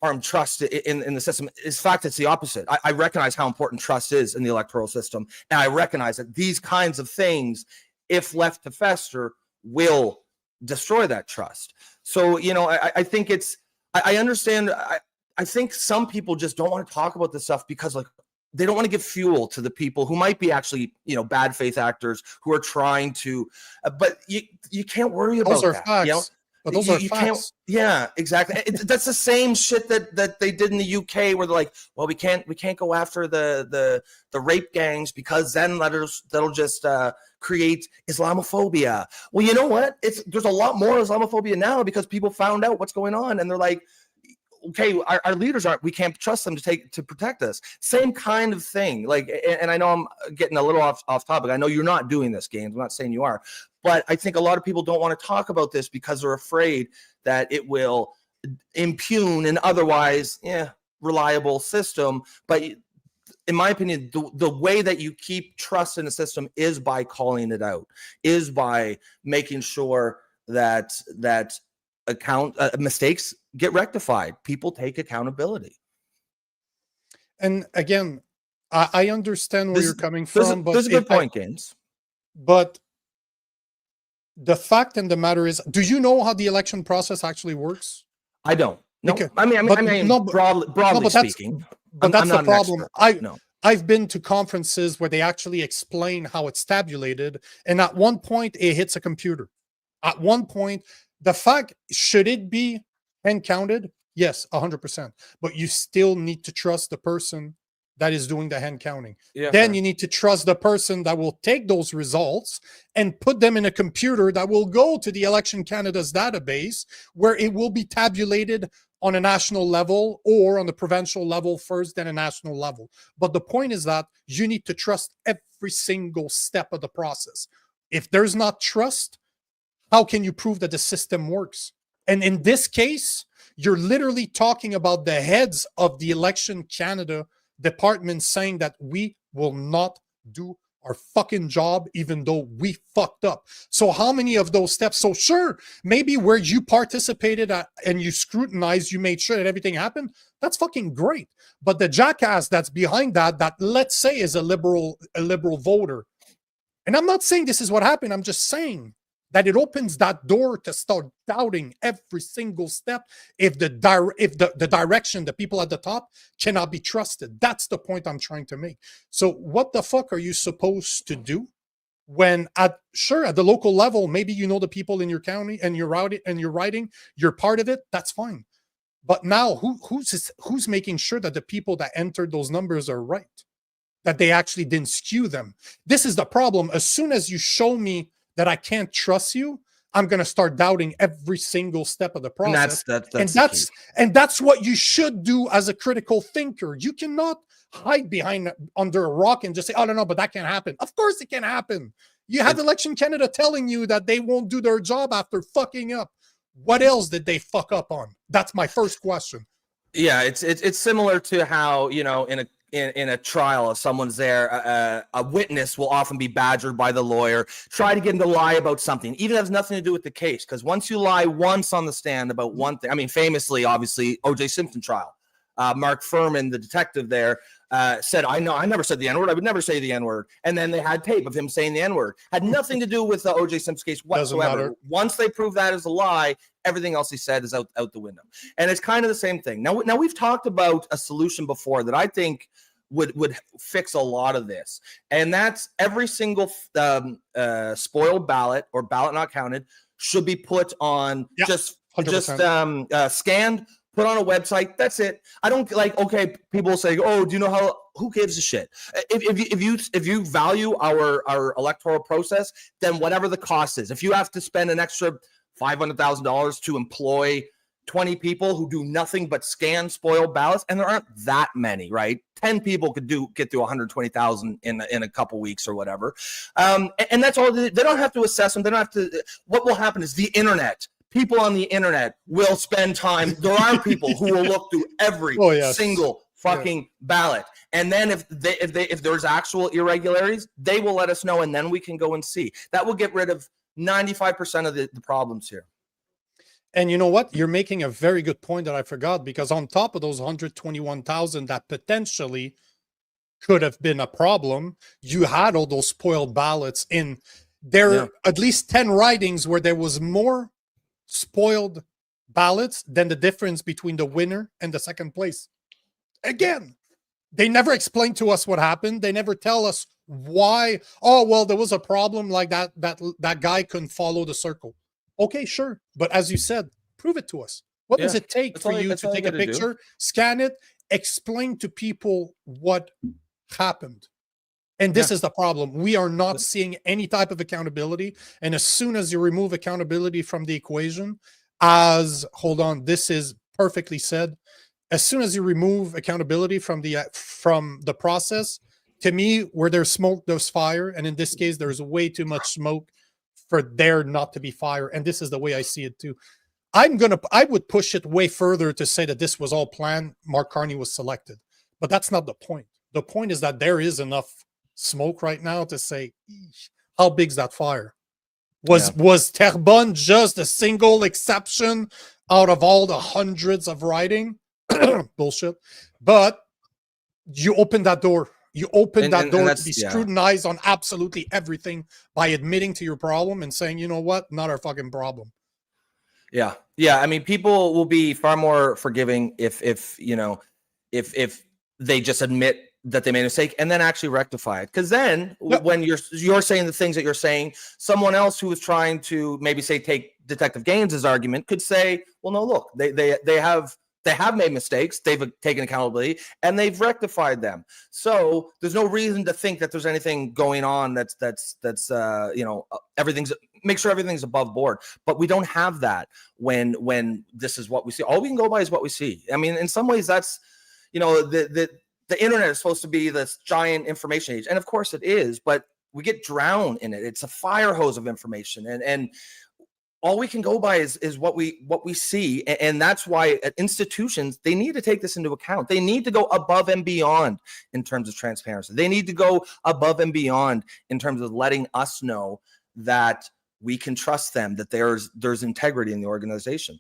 harm trust in the system. In fact, it's the opposite. I recognize how important trust is in the electoral system, and I recognize that these kinds of things, if left to fester, will destroy that trust. So, I think I understand. I think some people just don't want to talk about this stuff because, like, they don't want to give fuel to the people who might be actually, bad faith actors who are trying to. But you can't worry about that. Facts. But those are facts. Yeah, exactly. That's the same shit that they did in the UK, where they're like, well, we can't go after the rape gangs because then that'll just create Islamophobia. Well, you know what? There's a lot more Islamophobia now because people found out what's going on, and they're like, okay, our leaders we can't trust them to protect us. Same kind of thing. Like, and I know I'm getting a little off topic. I know you're not doing this, Gaines. I'm not saying you are, but I think a lot of people don't want to talk about this because they're afraid that it will impugn an otherwise reliable system. But in my opinion, the way that you keep trust in the system is by calling it out, is by making sure that mistakes get rectified. People take accountability. And again, I understand where you're coming from. But there's a good point, Gaines. But the fact and the matter is, do you know how the election process actually works? I don't. No, broadly speaking. But that's the problem. I've been to conferences where they actually explain how it's tabulated, and at one point it hits a computer. At one point, the fact, should it be hand counted? Yes, 100%. But you still need to trust the person that is doing the hand counting. Then you need to trust the person that will take those results and put them in a computer that will go to the Election Canada's database, where it will be tabulated on a national level or on the provincial level first, then a national level. But the point is that you need to trust every single step of the process. If there's not trust, how can you prove that the system works? And in this case, you're literally talking about the heads of the Election Canada department saying that we will not do our fucking job even though we fucked up. So how many of those steps? So sure, maybe where you participated and you scrutinized, you made sure that everything happened. That's fucking great. But the jackass that's behind that let's say is a liberal voter. And I'm not saying this is what happened. I'm just saying that it opens that door to start doubting every single step if the direction, the people at the top cannot be trusted. That's the point I'm trying to make. So what the fuck are you supposed to do when at the local level, maybe you know the people in your county and you're riding, you're part of it, that's fine. But now who's making sure that the people that entered those numbers are right? That they actually didn't skew them. This is the problem. As soon as you show me that I can't trust you, I'm going to start doubting every single step of the process. And that's what you should do as a critical thinker. You cannot hide under a rock and just say, oh, no, but that can't happen. Of course it can happen. You have Election Canada telling you that they won't do their job after fucking up. What else did they fuck up on? That's my first question. Yeah, it's similar to how, you know, in a trial, if someone's there, a witness will often be badgered by the lawyer, try to get him to lie about something, even if it has nothing to do with the case. Because once you lie once on the stand about one thing, I mean, famously, obviously, O.J. Simpson trial, Mark Furman, the detective there, said, I never said the N-word. I would never say the N-word. And then they had tape of him saying the N-word. Had nothing to do with the O.J. Simpson case whatsoever. Once they prove that as a lie, everything else he said is out the window. And it's kind of the same thing. Now we've talked about a solution before that I think would fix a lot of this. And that's every single spoiled ballot or ballot not counted should be put on scanned, put on a website. That's it. I don't like, okay, people say, oh, do you know who gives a shit? If you value our electoral process, then whatever the cost is, if you have to spend an extra $500,000 to employ 20 people who do nothing but scan spoiled ballots, and there aren't that many, right? 10 people could get through 120,000 in a couple weeks or whatever. And that's all. They don't have to assess them. They don't have to. What will happen is the internet. People on the internet will spend time. There are people who will look through every single fucking ballot. And then if there's actual irregularities, they will let us know, and then we can go and see. That will get rid of 95% of the problems here. And you know what? You're making a very good point that I forgot, because on top of those 121,000 that potentially could have been a problem, you had all those spoiled ballots in there. Yeah. At least 10 ridings where there was more spoiled ballots than the difference between the winner and the second place. Again, they never explain to us what happened. They never tell us why. Oh, well, there was a problem like that guy couldn't follow the circle. Okay, sure. But as you said, prove it to us. What does it take for you to take a picture, scan it, explain to people what happened? And this is the problem. We are not seeing any type of accountability. And as soon as you remove accountability from the equation, this is perfectly said. As soon as you remove accountability from the process, to me, where there's smoke, there's fire. And in this case, there's way too much smoke for there not to be fire. And this is the way I see it too. I would push it way further to say that this was all planned. Mark Carney was selected, but that's not the point. The point is that there is enough smoke right now to say, how big's that fire? Was Terrebonne just a single exception out of all the hundreds of writing? Bullshit. But you open that door. You open that door to be scrutinized on absolutely everything by admitting to your problem and saying, you know what, not our fucking problem. Yeah. I mean, people will be far more forgiving if they just admit that they made a mistake and then actually rectify it. Because then when you're saying the things that you're saying, someone else who is trying to maybe take Detective Gaines's argument could say, well, no, look, they have made mistakes, they've taken accountability, and they've rectified them. So there's no reason to think that there's anything going on that's make sure everything's above board. But we don't have that when this is what we see. All we can go by is what we see. I mean, in some ways, that's the internet is supposed to be this giant information age, and of course it is, but we get drowned in it. It's a fire hose of information, and all we can go by is what we see. And that's why institutions, they need to take this into account. They need to go above and beyond in terms of transparency. They need to go above and beyond in terms of letting us know that we can trust them, that there's integrity in the organization.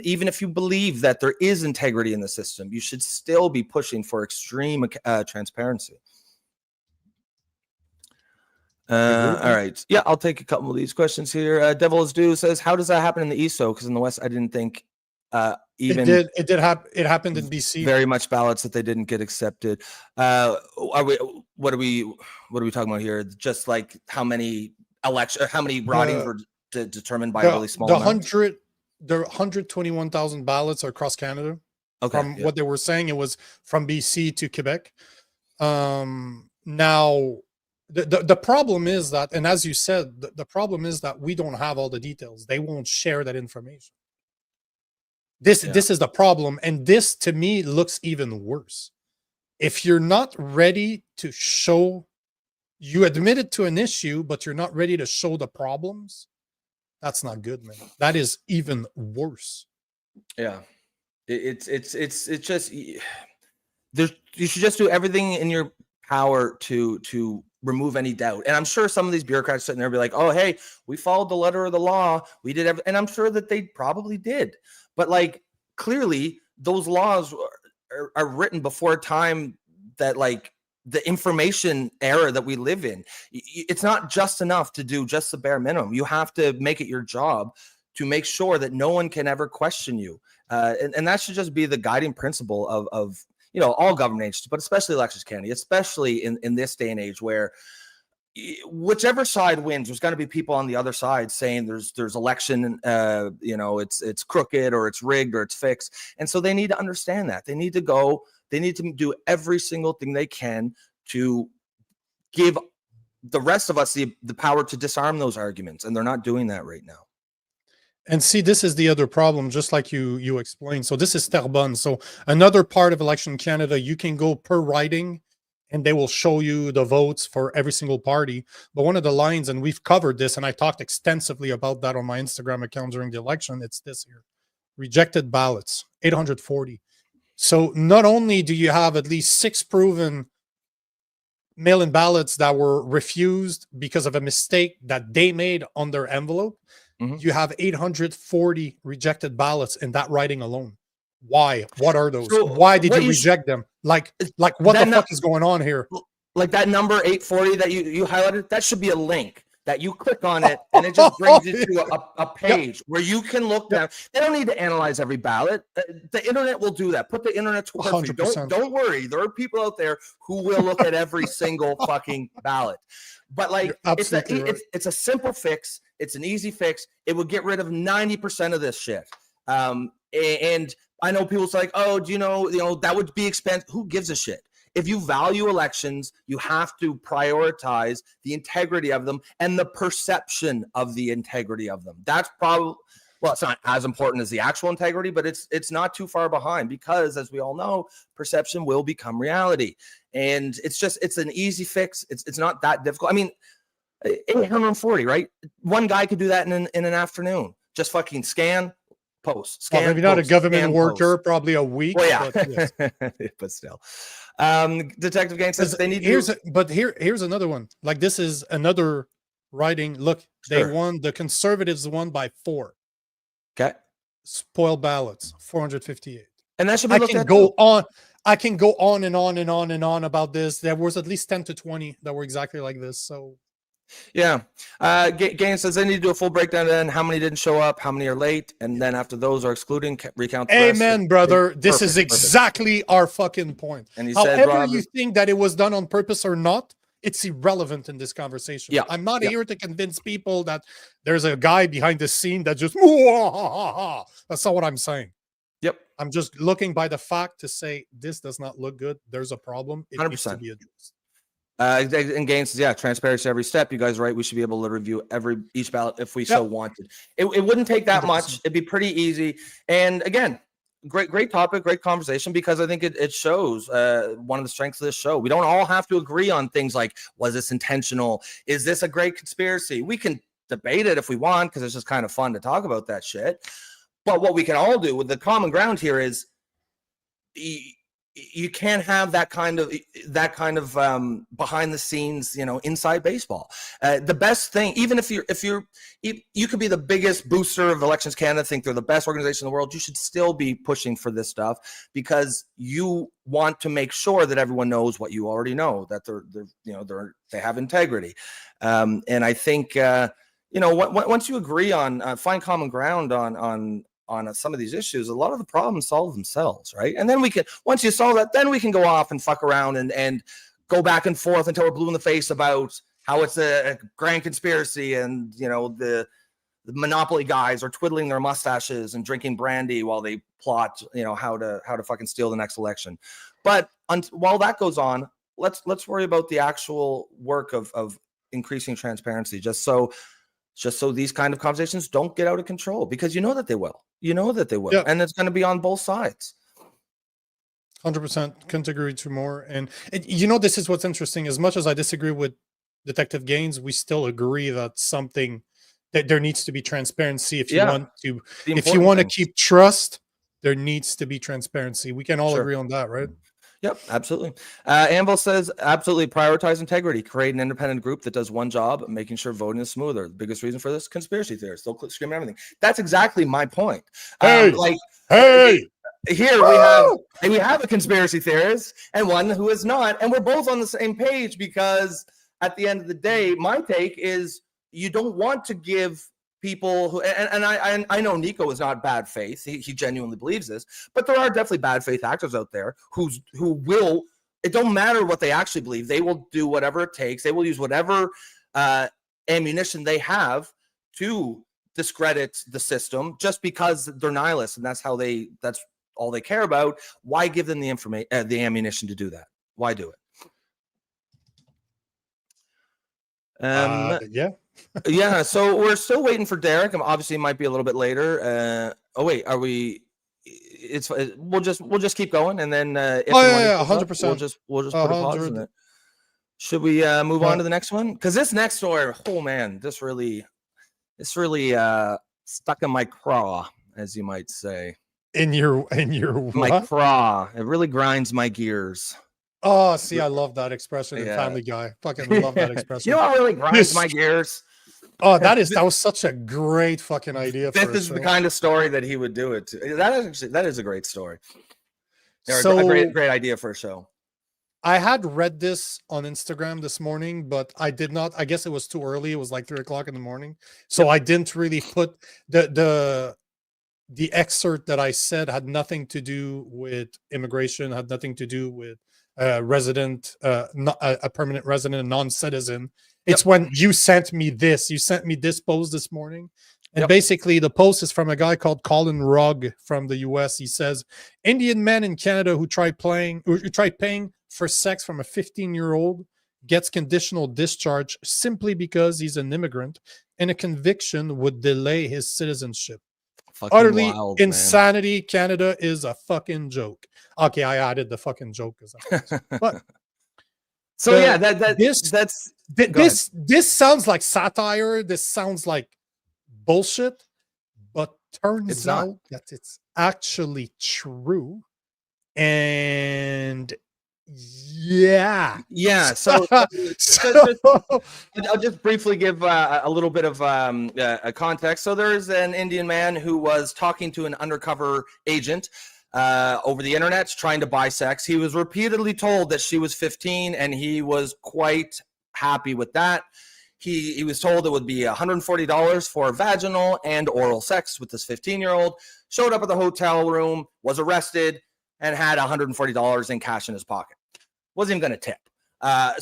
Even if you believe that there is integrity in the system, you should still be pushing for extreme transparency. All right. Yeah, I'll take a couple of these questions here. Devil is Due says, how does that happen in the East though? Because in the West, I didn't think it did happen. It happened in BC. Very much ballots that they didn't get accepted. What are we talking about here? Just like how many ridings were determined by a really small amount? there are 121,000 ballots across Canada. Okay. From what they were saying, it was from BC to Quebec. Now, the problem is that, and as you said, the problem is that we don't have all the details. They won't share that information. This is the problem, and this to me looks even worse. If you're not ready to show, you admitted to an issue, but you're not ready to show the problems, that's not good, man. That is even worse. Yeah. It's just, you should just do everything in your power to remove any doubt. And I'm sure some of these bureaucrats sitting there be like, oh, hey, we followed the letter of the law. We did everything. And I'm sure that they probably did. But like, clearly those laws are written before a time that, like, the information era that we live in. It's not just enough to do just the bare minimum. You have to make it your job to make sure that no one can ever question you. And that should just be the guiding principle of all government agencies, but especially Elections Canada, especially in this day and age where whichever side wins, there's going to be people on the other side saying there's election, it's crooked or it's rigged or it's fixed. And so they need to understand that. They need to do every single thing they can to give the rest of us the power to disarm those arguments. And they're not doing that right now. And see, this is the other problem, just like you explained. So this is Terrebonne. So another part of Election Canada, you can go per riding and they will show you the votes for every single party. But one of the lines, and we've covered this, and I talked extensively about that on my Instagram account during the election, it's this here. Rejected ballots, 840. So not only do you have at least 6 proven mail-in ballots that were refused because of a mistake that they made on their envelope, you have 840 rejected ballots in that riding alone. Why? What are those? So why did you reject them? Like what the fuck is going on here? Like that number 840 that you highlighted, that should be a link that you click on it and it just brings you to a page where you can look down. They don't need to analyze every ballot. The internet will do that. Put the internet to work. Don't worry. There are people out there who will look at every single fucking ballot. But like, it's a simple fix. It's an easy fix. It would get rid of 90% of this shit. And I know people say like, oh, do you know, that would be expensive. Who gives a shit? If you value elections, you have to prioritize the integrity of them and the perception of the integrity of them. That's probably, well, it's not as important as the actual integrity, but it's not too far behind because, as we all know, perception will become reality. And it's an easy fix. It's not that difficult. I mean, 840, right? One guy could do that in an afternoon. Just fucking scan, post, scan. Well, maybe not a government worker, probably a week. Well, yeah, but, yes. but still. Detective Gang says they need here's another one. Like, this is another writing. Look, they won. The Conservatives won by 4. Okay. Spoiled ballots, 458. And that should be I can go on and on and on and on about this. There was at least 10 to 20 that were exactly like this. So yeah. Gain says they need to do a full breakdown then how many didn't show up, how many are late, and then after those are excluding, recount the rest. Amen, brother. This is exactly our fucking point. And however you think that it was done on purpose or not, it's irrelevant in this conversation. Yeah. I'm not here to convince people that there's a guy behind the scene that just that's not what I'm saying. Yep. I'm just looking by the fact to say this does not look good. There's a problem. It 100%. needs to be addressed. And Gaines says, yeah, transparency every step. You guys are right. We should be able to review each ballot if we so wanted. It wouldn't take that 100%. Much. It'd be pretty easy. And again, great topic, great conversation, because I think it shows one of the strengths of this show. We don't all have to agree on things like, was this intentional? Is this a great conspiracy? We can debate it if we want, because it's just kind of fun to talk about that shit. But what we can all do with the common ground here is you can't have that kind of behind the scenes, inside baseball. The best thing, even if you could be the biggest booster of Elections Canada, think they're the best organization in the world, you should still be pushing for this stuff because you want to make sure that everyone knows what you already know, that they have integrity. And I think once you agree on find common ground on some of these issues, a lot of the problems solve themselves, right? And then once you solve that, then we can go off and fuck around and go back and forth until we're blue in the face about how it's a grand conspiracy and the Monopoly guys are twiddling their mustaches and drinking brandy while they plot, how to fucking steal the next election. But while that goes on, let's worry about the actual work of increasing transparency, just so these kind of conversations don't get out of control, because you know that they will. Yeah. And it's going to be on both sides. 100%. Couldn't agree to more. And this is what's interesting. As much as I disagree with Detective Gaines, we still agree that there needs to be transparency. If you want to keep trust, there needs to be transparency. We can all agree on that, right? Yep, absolutely. Anvil says, absolutely prioritize integrity. Create an independent group that does one job, making sure voting is smoother. The biggest reason for this, conspiracy theorists. They'll scream everything. That's exactly my point. Hey! Here we have a conspiracy theorist and one who is not, and we're both on the same page, because at the end of the day, my take is you don't want to give people who, and I know Nico is not bad faith. He genuinely believes this, but there are definitely bad faith actors out there who will. It don't matter what they actually believe. They will do whatever it takes. They will use whatever ammunition they have to discredit the system, just because they're nihilists and that's all they care about. Why give them the information, the ammunition to do that? Why do it? Yeah. So we're still waiting for Derek. Obviously, it might be a little bit later. Are we? We'll just keep going, and then 100%. We'll just put a pause in it. Should we move on to the next one? Because this next story, oh man, this really stuck in my craw, as you might say. In your my craw. It really grinds my gears. Oh, see, I love that expression in Family Guy. Fucking love that expression. You know what really grinds my gears? Oh, that was such a great fucking idea. This is the kind of story that he would do it to. That is a great story. So, a great idea for a show. I had read this on Instagram this morning, but I did not. I guess it was too early. It was like 3:00 in the morning, so I didn't really put the excerpt that I said had nothing to do with immigration, had nothing to do with resident, not a permanent resident, a non-citizen. It's when you sent me this. You sent me this post this morning, and basically the post is from a guy called Colin Rugg from the U.S. He says, Indian man in Canada who tried paying for sex from a 15-year-old gets conditional discharge simply because he's an immigrant, and a conviction would delay his citizenship. Fucking Utterly wild, insanity. Man. Canada is a fucking joke. Okay, I added the fucking joke, but so this sounds like satire. This sounds like bullshit, but turns out that it's actually true. And yeah. So I'll just briefly give a little bit of a context. So there's an Indian man who was talking to an undercover agent over the internet, trying to buy sex. He was repeatedly told that she was 15, and he was quite happy with that. He was told it would be $140 for vaginal and oral sex with this 15-year-old. Showed up at the hotel room, was arrested, and had $140 in cash in his pocket. Wasn't even going to tip.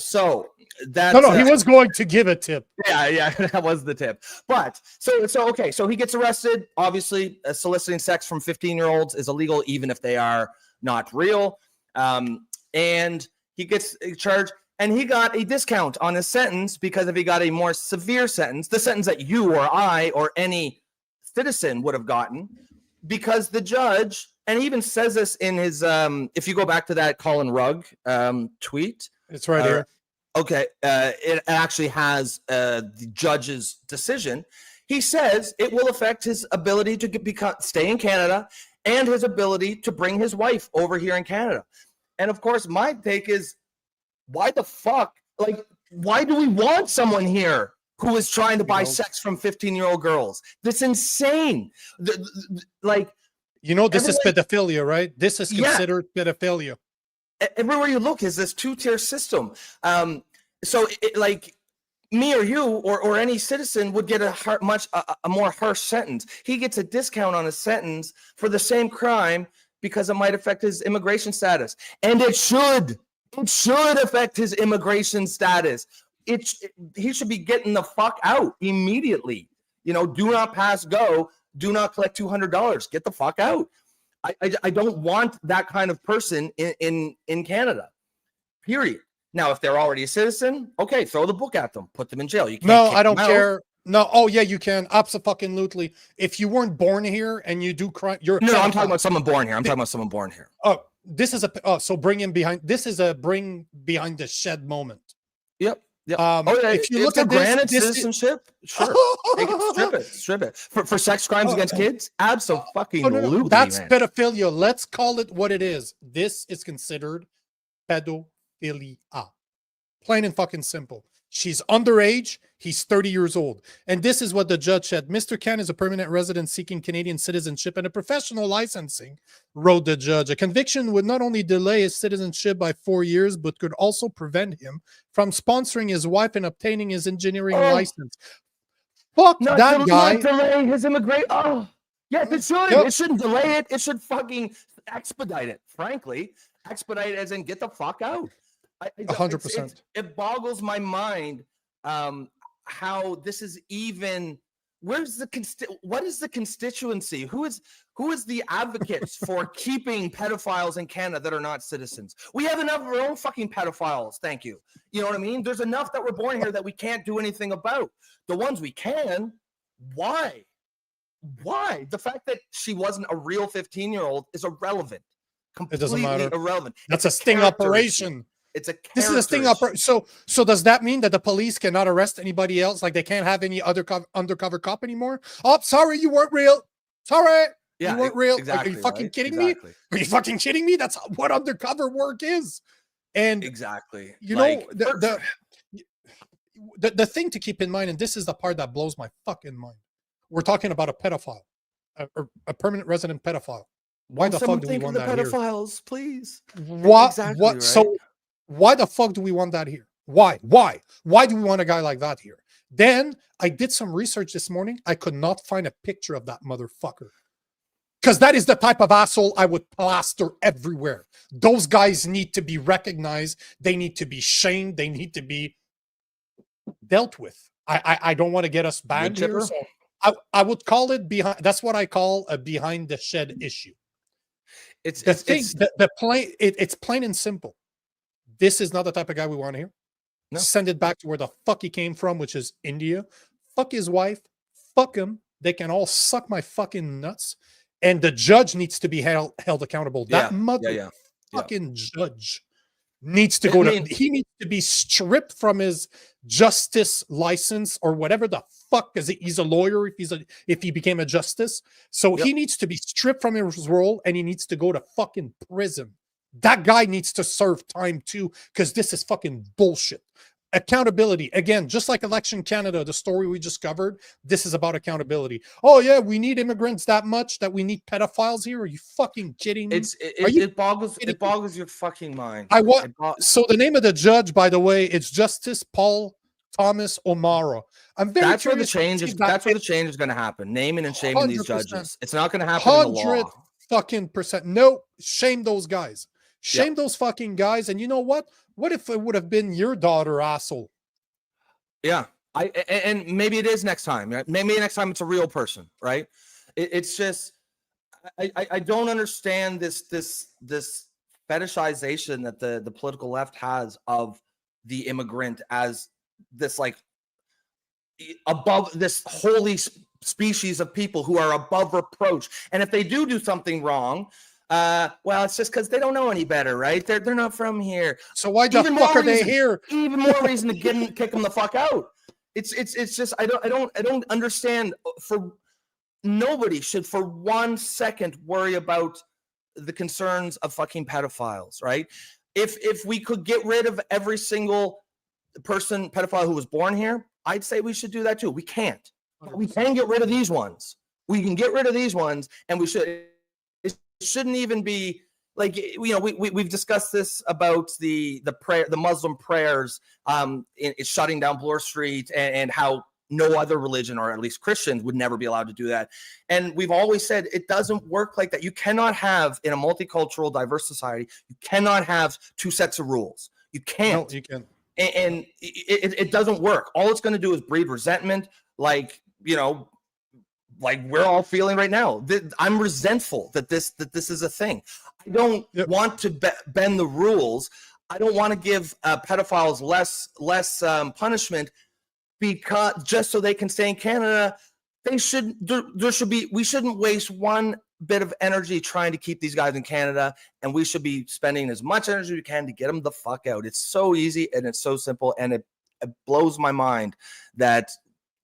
So that's he was going to give a tip. Yeah, that was the tip. But so he gets arrested. Obviously, soliciting sex from 15-year-olds is illegal, even if they are not real. And he gets charged, and he got a discount on his sentence, because if he got a more severe sentence, the sentence that you or I or any citizen would have gotten, because the judge, and he even says this in his, if you go back to that Colin Rugg tweet. It's right here. Okay. It actually has the judge's decision. He says it will affect his ability to stay in Canada and his ability to bring his wife over here in Canada. And of course, my take is, why the fuck? Like, why do we want someone here who is trying to buy sex from 15-year-old girls? That's insane. Like, this is pedophilia, right? This is considered pedophilia. Everywhere you look is this two-tier system. So like me or you or any citizen would get a more harsh sentence. He gets a discount on a sentence for the same crime because it might affect his immigration status. And it should affect his immigration status. He should be getting the fuck out immediately. Do not pass go. Do not collect $200. Get the fuck out. I don't want that kind of person in Canada, period. Now, if they're already a citizen, okay, throw the book at them, put them in jail. You can't. No, I don't care. No, oh yeah, you can. Absolutely. If you weren't born here and you do crime, you're no. I'm talking about someone born here. I'm talking about someone born here. Oh, this is so bring him behind. This is a bring behind the shed moment. Yep. Yeah. If you look at granted citizenship, sure, strip it for sex crimes against kids. Absolutely, no. That's pedophilia. Let's call it what it is. This is considered pedophilia, plain and fucking simple. She's underage. He's 30 years old. And this is what the judge said. Mr. Khan is a permanent resident seeking Canadian citizenship and a professional licensing, wrote the judge. A conviction would not only delay his citizenship by 4 years, but could also prevent him from sponsoring his wife and obtaining his engineering license. Fuck that guy. Not delay his immigration. Oh, yes, it should. Yep. It shouldn't delay it. It should fucking expedite it, frankly. Expedite it as in get the fuck out. 100%. It boggles my mind how this is even. What is the constituency? Who is the advocates for keeping pedophiles in Canada that are not citizens? We have enough of our own fucking pedophiles. Thank you. You know what I mean? There's enough that were born here that we can't do anything about. The ones we can, why? The fact that she wasn't a real 15-year-old is irrelevant. Completely it doesn't matter. Irrelevant. That's a sting operation. This is a sting operation. So does that mean that the police cannot arrest anybody else? Like they can't have any other undercover cop anymore? Oh, sorry, you weren't real. Sorry, you weren't real. Exactly, are you fucking kidding me? Are you fucking kidding me? That's what undercover work is. And exactly, you know, the thing to keep in mind, and this is the part that blows my fucking mind. We're talking about a pedophile, a permanent resident pedophile. Why the fuck do we want that here? Pedophiles, please. What? Exactly what? Right. So. Why the fuck do we want that here? Why do we want a guy like that here? Then I did some research this morning. I could not find a picture of that motherfucker. Because that is the type of asshole I would plaster everywhere. Those guys need to be recognized. They need to be shamed. They need to be dealt with. I don't want to get us banned here. So I would call it behind. That's what I call a behind the shed issue. It's plain and simple. This is not the type of guy we want here. No. Send it back to where the fuck he came from, which is India. Fuck his wife. Fuck him. They can all suck my fucking nuts. And the judge needs to be held accountable. That fucking judge needs to he needs to be stripped from his justice license or whatever the fuck, because he's a lawyer if he became a justice. So he needs to be stripped from his role and he needs to go to fucking prison. That guy needs to serve time too, because this is fucking bullshit. Accountability. Again, just like Election Canada, the story we just covered, this is about accountability. Oh yeah, we need immigrants that much that we need pedophiles here? Are you fucking kidding me? It boggles your fucking mind. So the name of the judge, by the way, it's Justice Paul Thomas O'Mara. That's where the change is going to happen. Naming and shaming these judges. It's not going to happen in the law. Fucking percent. No, shame those guys. Shame those fucking guys. And you know what? What if it would have been your daughter, asshole? Yeah. And maybe it is next time. Right? Maybe next time it's a real person, right? It's just I don't understand this fetishization that the political left has of the immigrant as this like above this holy species of people who are above reproach. And if they do something wrong, well, it's just because they don't know any better, right? They're not from here. So why the fuck are they here? Even more reason to kick them the fuck out. It's just I don't understand. For nobody should for 1 second worry about the concerns of fucking pedophiles, right? If we could get rid of every single pedophile who was born here, I'd say we should do that too. We can't. But we can get rid of these ones. We can get rid of these ones, and we should. It shouldn't even be like, you know, we've discussed this about the Muslim prayers in shutting down Bloor Street and how no other religion, or at least Christians, would never be allowed to do that. And we've always said it doesn't work like that. You cannot have, in a multicultural, diverse society, you cannot have two sets of rules. You can't. No, you can't. And it doesn't work. All it's going to do is breed resentment. Like, you know, like we're all feeling right now. I'm resentful that this is a thing. I don't want to bend the rules. I don't want to give pedophiles less punishment because just so they can stay in Canada. We shouldn't waste one bit of energy trying to keep these guys in Canada, and we should be spending as much energy as we can to get them the fuck out. It's so easy and it's so simple, and it blows my mind that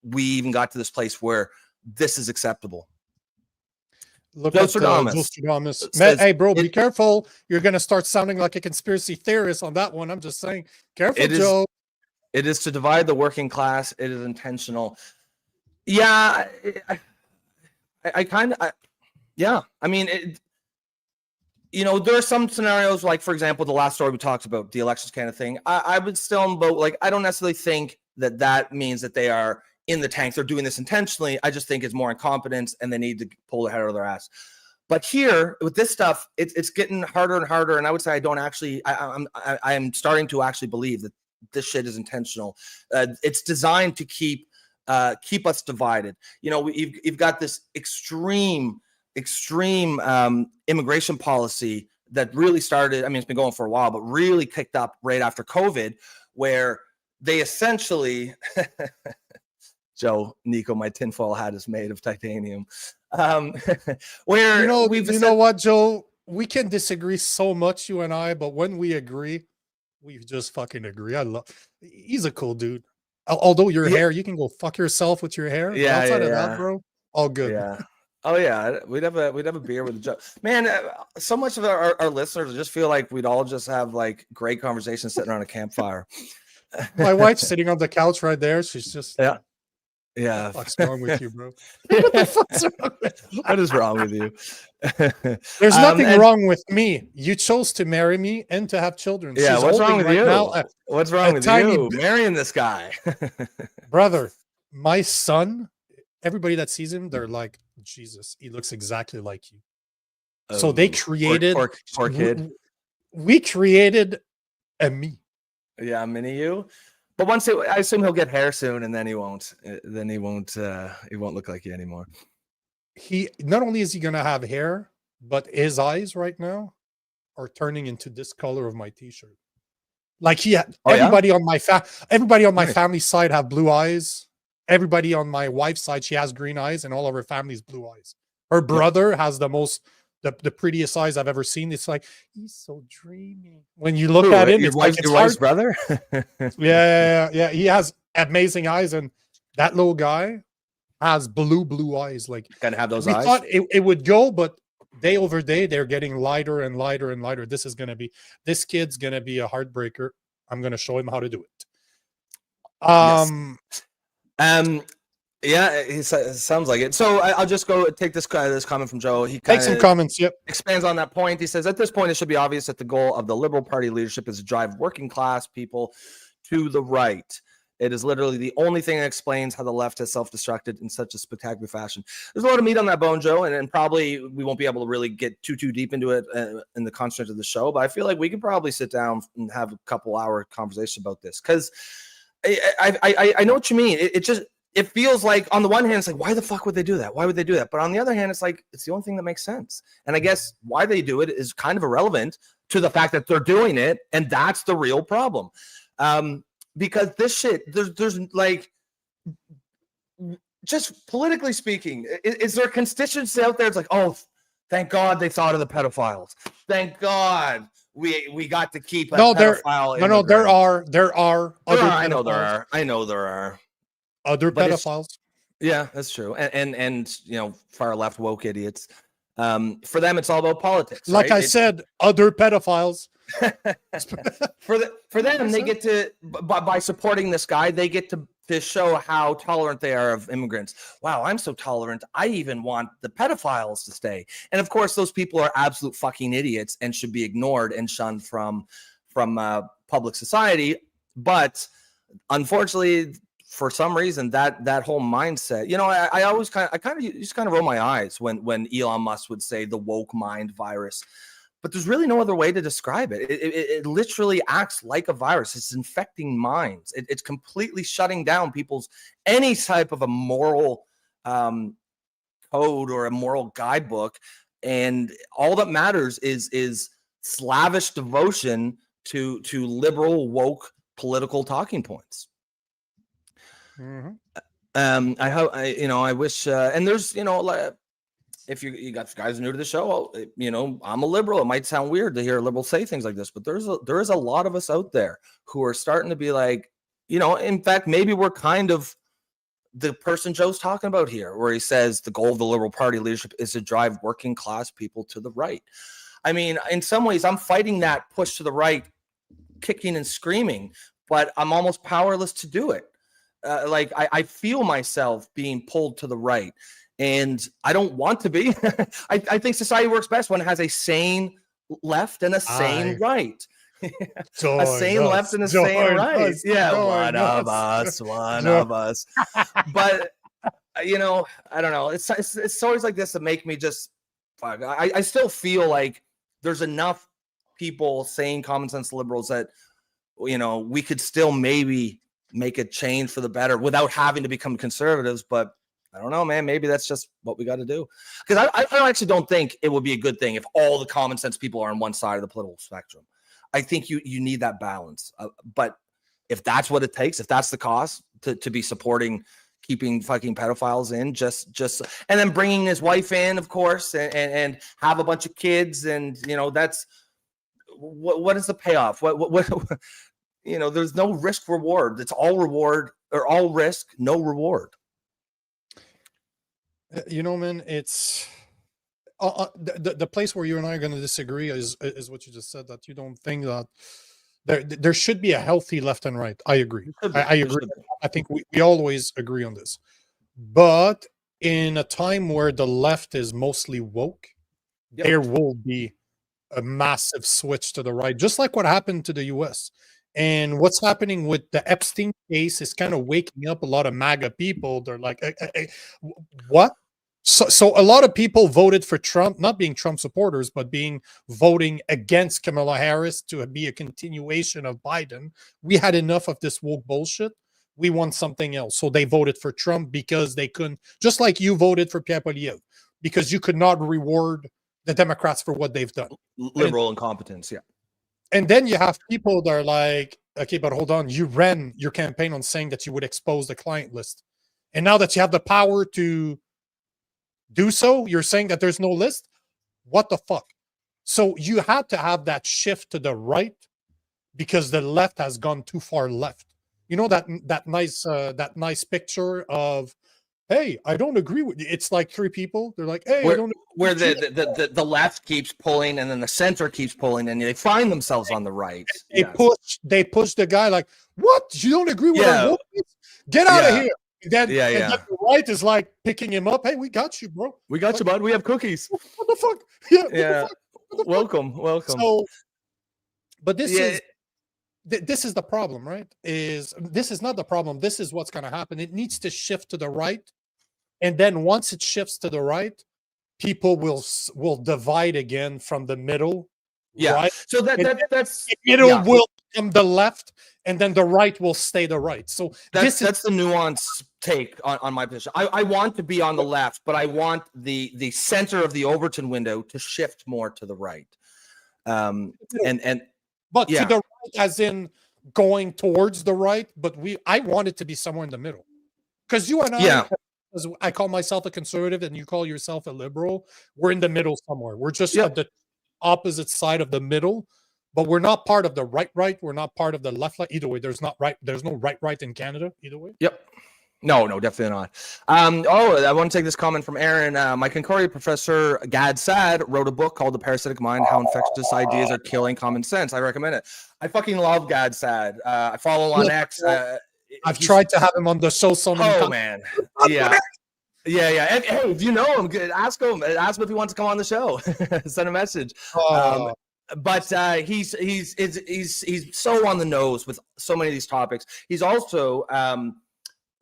we even got to this place where this is acceptable. Look at Joe. Hey, bro, be careful. You're going to start sounding like a conspiracy theorist on that one. I'm just saying, careful, Joe. It is to divide the working class. It is intentional. Yeah, I mean, there are some scenarios, like, for example, the last story we talked about, the elections kind of thing. I would still vote. Like, I don't necessarily think that means that they are in the tank. They're doing this intentionally. I just think it's more incompetence and they need to pull the head out of their ass. But here with this stuff, it's getting harder and harder. And I would say I am starting to actually believe that this shit is intentional. It's designed to keep us divided. You've got this extreme immigration policy that really started. I mean, it's been going for a while, but really kicked up right after COVID, where they essentially, Nico, my tinfoil hat is made of titanium. Where what, Joe? We can disagree so much, you and I, but when we agree, we just fucking agree. He's a cool dude. Although your hair, you can go fuck yourself with your hair. Yeah, outside of that, bro, all good. Yeah. Oh yeah, we'd have a beer with Joe. Man, so much of our listeners just feel like we'd all just have like great conversations sitting around a campfire. My wife's sitting on the couch right there. She's just yeah. What's wrong with you, bro? What the fuck's wrong with you? What is wrong with you? There's nothing wrong with me. You chose to marry me and to have children. Yeah, She's what's wrong with you? What's wrong with you? Marrying this guy, brother. My son. Everybody that sees him, they're like, Jesus, he looks exactly like you. So they created poor kid. We created a me. Yeah, mini you. But I assume he'll get hair soon, and then he won't. He won't look like you anymore. He not only is he gonna have hair, but his eyes right now are turning into this color of my t-shirt. Like everybody on my family side have blue eyes. Everybody on my wife's side, she has green eyes, and all of her family's blue eyes. Her brother has the prettiest eyes I've ever seen. It's like, he's so dreamy. When you look at him, your wife's brother? Yeah. He has amazing eyes, and that little guy has blue eyes. Like, kind of have those we eyes. thought it would go, but day over day, they're getting lighter and lighter and lighter. This kid's gonna be a heartbreaker. I'm gonna show him how to do it. Yeah, it sounds like it. So I'll just go take this comment from Joe. He take some comments. Yep. Expands on that point. He says, at this point, it should be obvious that the goal of the Liberal Party leadership is to drive working class people to the right. It is literally the only thing that explains how the left has self-destructed in such a spectacular fashion. There's a lot of meat on that bone, Joe, and probably we won't be able to really get too deep into it in the construct of the show, but I feel like we could probably sit down and have a couple-hour conversation about this, because I know what you mean. It feels like, on the one hand, it's like, why the fuck would they do that? Why would they do that? But on the other hand, it's like, it's the only thing that makes sense. And I guess why they do it is kind of irrelevant to the fact that they're doing it, and that's the real problem. Because this shit, there's like, just politically speaking, is there a constituency out there? It's like, oh, thank God they thought of the pedophiles. Thank God we got to keep a pedophile. There are. I know there are. Other pedophiles. Yeah, that's true. And far left woke idiots. For them, it's all about politics. Like I said, other pedophiles. For them, they get to, by supporting this guy, they get to show how tolerant they are of immigrants. Wow, I'm so tolerant. I even want the pedophiles to stay. And of course, those people are absolute fucking idiots and should be ignored and shunned from public society. But unfortunately, for some reason, that whole mindset, I always kind of roll my eyes when Elon Musk would say the woke mind virus, but there's really no other way to describe it. It literally acts like a virus. It's infecting minds. It's completely shutting down any type of a moral code or a moral guidebook, and all that matters is slavish devotion to liberal woke political talking points. I hope I wish and there's if you got guys new to the show, I'm a liberal. It might sound weird to hear a liberal say things like this, but there is a lot of us out there who are starting to be like, in fact, maybe we're kind of the person Joe's talking about here, where he says the goal of the Liberal Party leadership is to drive working class people to the right. I mean, in some ways, I'm fighting that push to the right, kicking and screaming, but I'm almost powerless to do it. I feel myself being pulled to the right, and I don't want to be. I think society works best when it has a sane left and a sane right. A sane left and a sane right. Yeah, one of us. But I don't know. It's stories like this that make me just fuck. I still feel like there's enough people saying common sense liberals that we could still maybe make a change for the better without having to become conservatives. But I don't know, man. Maybe that's just what we got to do. Because I actually don't think it would be a good thing if all the common sense people are on one side of the political spectrum. I think you need that balance. But if that's what it takes, if that's the cost to be supporting keeping fucking pedophiles in, just and then bringing his wife in, of course, and have a bunch of kids, and that's what is the payoff? What there's no risk reward. It's all reward or all risk, no reward. Man, it's the place where you and I are going to disagree is what you just said, that you don't think that there should be a healthy left and right. I agree. I agree. I think we always agree on this. But in a time where the left is mostly woke, there will be a massive switch to the right, just like what happened to the US. And what's happening with the Epstein case is kind of waking up a lot of MAGA people. They're like, what? So a lot of people voted for Trump, not being Trump supporters, but voting against Kamala Harris to be a continuation of Biden. We had enough of this woke bullshit. We want something else. So they voted for Trump because they couldn't, just like you voted for Pierre Poilievre, because you could not reward the Democrats for what they've done. Liberal incompetence, yeah. And then you have people that are like, okay, but hold on, you ran your campaign on saying that you would expose the client list. And now that you have the power to do so, you're saying that there's no list? What the fuck? So you had to have that shift to the right because the left has gone too far left. That nice picture of, hey, I don't agree with you. It's like three people. They're like, hey, I don't agree where the left keeps pulling and then the center keeps pulling and they find themselves on the right. They push the guy like, what? You don't agree with our votes? Get out of here. And then the right is like picking him up. Hey, we got you, bro. We got you, bud. We have cookies. What the fuck? Yeah. Welcome. So, but this is the problem, right? This is not the problem. This is what's going to happen. It needs to shift to the right. And then once it shifts to the right, people will divide again from the middle. Yeah. Right? So that's the middle will become the left, and then the right will stay the right. So that's the nuanced take on my position. I want to be on the left, but I want the center of the Overton window to shift more to the right. To the right, as in going towards the right. But I want it to be somewhere in the middle, because you and I call myself a conservative and you call yourself a liberal. We're in the middle somewhere. We're just at the opposite side of the middle, but we're not part of the right. We're not part of the left. Either way, there's no right in Canada. Either way. Yep. No, definitely not. I want to take this comment from Aaron. My Concordia professor, Gad Saad, wrote a book called The Parasitic Mind, How Infectious Ideas Are Killing Common Sense. I recommend it. I fucking love Gad Saad. I follow on X. I've tried to have him on the show so many times. Oh, man. Yeah. And, hey, if you know him, ask him if he wants to come on the show. Send a message. But he's so on the nose with so many of these topics. He's also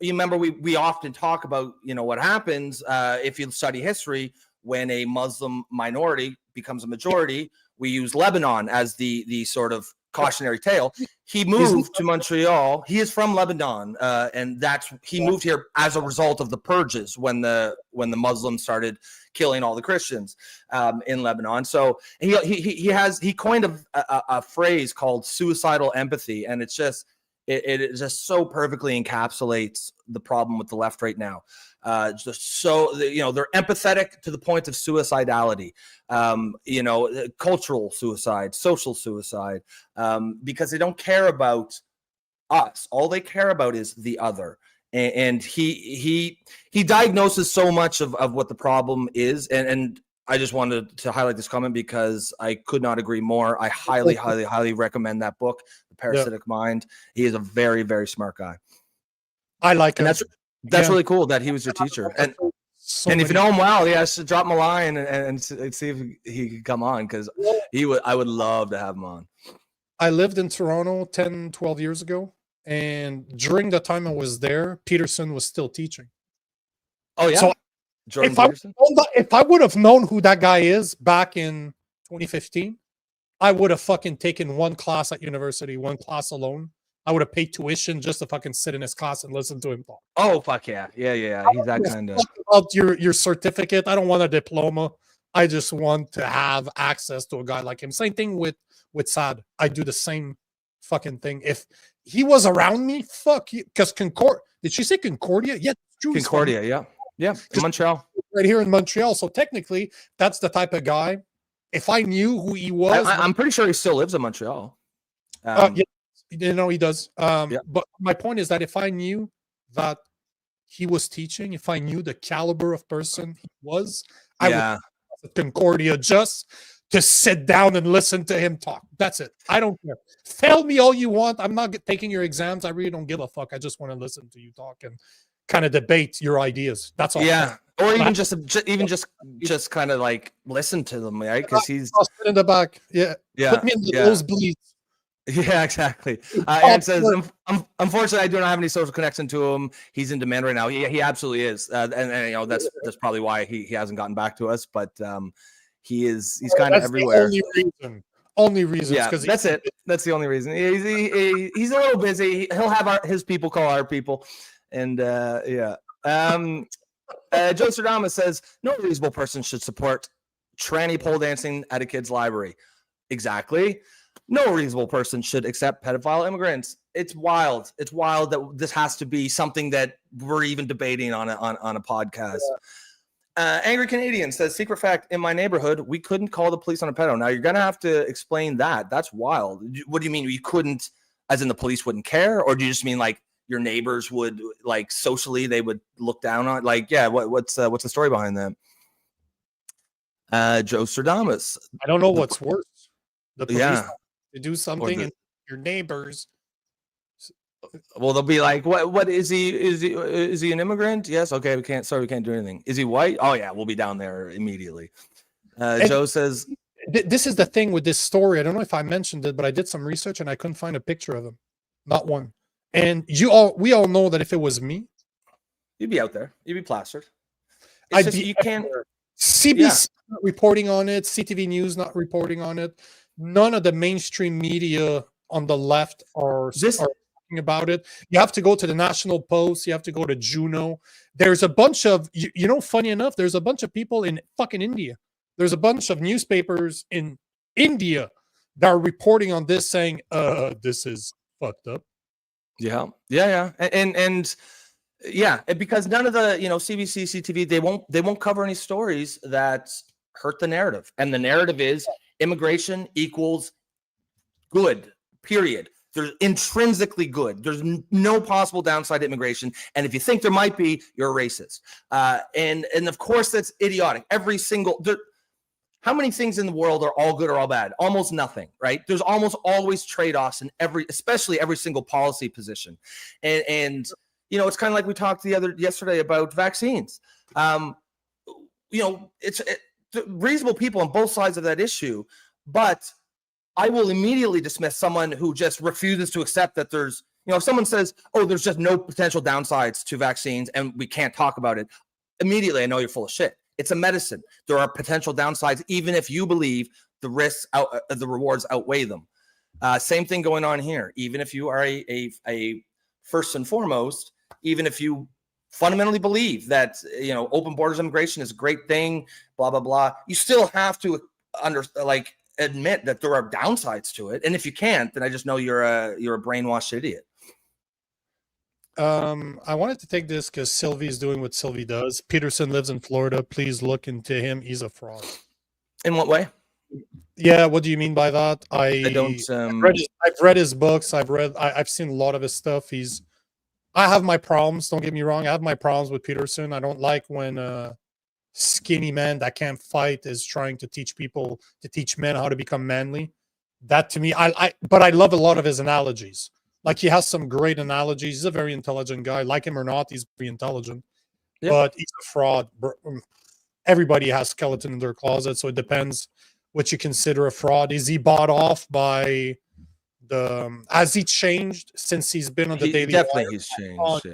you remember we often talk about what happens if you study history when a Muslim minority becomes a majority. We use Lebanon as the sort of cautionary tale. He moved to Montreal. He is from Lebanon, and he moved here as a result of the purges when the Muslims started killing all the Christians in Lebanon. So he coined a phrase called suicidal empathy, and it's just it just so perfectly encapsulates the problem with the left right now. Just so they're empathetic to the point of suicidality, cultural suicide, social suicide, because they don't care about us. All they care about is the other. And he diagnoses so much of what the problem is. And I just wanted to highlight this comment because I could not agree more. I highly, highly, highly recommend that book, The Parasitic Mind. He is a very, very smart guy. I like him. That's really cool that he was your teacher. And if you know him well, yeah, just drop him a line and see if he could come on, because I would love to have him on. I lived in Toronto 10, 12 years ago, and during the time I was there, Peterson was still teaching. Oh, yeah? So Jordan Peterson? If I would have known who that guy is back in 2015, I would have fucking taken one class at university, one class alone. I would have paid tuition just to fucking sit in his class and listen to him talk. Oh, fuck yeah. Yeah. He's that kind of. About your certificate. I don't want a diploma. I just want to have access to a guy like him. Same thing with Sad. I do the same fucking thing. If he was around me, fuck you. Because did she say Concordia? Yeah, Concordia, yeah. Yeah, in Montreal. Right here in Montreal. So technically, that's the type of guy. If I knew who he was. I'm pretty sure he still lives in Montreal. Yeah. He does. But my point is that if I knew that he was teaching, if I knew the caliber of person he was, I would Concordia just to sit down and listen to him talk. That's it. I don't care. Fail me all you want. I'm not taking your exams. I really don't give a fuck. I just want to listen to you talk and kind of debate your ideas. That's all. Yeah. Or even just kind of like listen to them, right? Because he's in the back. Yeah. Put me in the nosebleeds. Yeah, exactly. Aaron says, unfortunately, I do not have any social connection to him. He's in demand right now. He absolutely is, and that's probably why he hasn't gotten back to us. But he's kind of everywhere. Only reason. Yeah, that's it. That's the only reason. He's a little busy. He'll have his people call our people, and Joe Stradamus says no reasonable person should support tranny pole dancing at a kid's library. Exactly. No reasonable person should accept pedophile immigrants. It's wild. It's wild that this has to be something that we're even debating on a podcast. Angry Canadian says, secret fact, in my neighborhood, we couldn't call the police on a pedo. Now, you're going to have to explain that. That's wild. What do you mean you couldn't, as in the police wouldn't care? Or do you just mean like your neighbors would, like socially, they would look down on it? Like, yeah, what's the story behind that? Joe Stradamus. I don't know what's worse. The police to do something and your neighbors. Well, they'll be like, what is he? Is he an immigrant? Yes. Okay. We can't do anything. Is he white? Oh yeah. We'll be down there immediately. Joe says, this is the thing with this story. I don't know if I mentioned it, but I did some research and I couldn't find a picture of him. Not one. And we all know that if it was me, you'd be out there. You'd be plastered. You can't. CBC not reporting on it. CTV News not reporting on it. None of the mainstream media on the left are talking about it. You have to go to the National Post. You have to go to Juno. There's a bunch of, funny enough, there's a bunch of people in fucking India. There's a bunch of newspapers in India that are reporting on this saying, this is fucked up. Yeah. And because none of the, CBC, CTV, they won't cover any stories that hurt the narrative. And the narrative is immigration equals good, period. They're intrinsically good. There's no possible downside to immigration. And if you think there might be, you're a racist. And of course, that's idiotic. How many things in the world are all good or all bad? Almost nothing, right? There's almost always trade-offs in especially every single policy position. And it's kind of like we talked yesterday about vaccines. It's reasonable people on both sides of that issue, but I will immediately dismiss someone who just refuses to accept that there's, if someone says, oh, there's just no potential downsides to vaccines and we can't talk about it, immediately I know you're full of shit. It's a medicine. There are potential downsides, even if you believe the risks the rewards outweigh them. Same thing going on here. Even if you are a first and foremost, even if you fundamentally believe that, you know, open borders immigration is a great thing, blah, blah, blah, you still have to admit that there are downsides to it. And if you can't, then I just know you're a brainwashed idiot. I wanted to take this because Sylvie's doing what Sylvie does. Peterson lives in Florida. Please look into him. He's a fraud. In what way? Yeah, what do you mean by that? I don't. I've read his books. I've seen a lot of his stuff. I have my problems. Don't get me wrong. I have my problems with Peterson. I don't like when a skinny man that can't fight is trying to teach men how to become manly. That to me, but I love a lot of his analogies. Like, he has some great analogies. He's a very intelligent guy. Like him or not, he's very intelligent. Yep. But he's a fraud. Everybody has skeleton in their closet, so it depends what you consider a fraud. Is he bought off by has he changed since he's been on the Daily Definitely Wire? He's changed.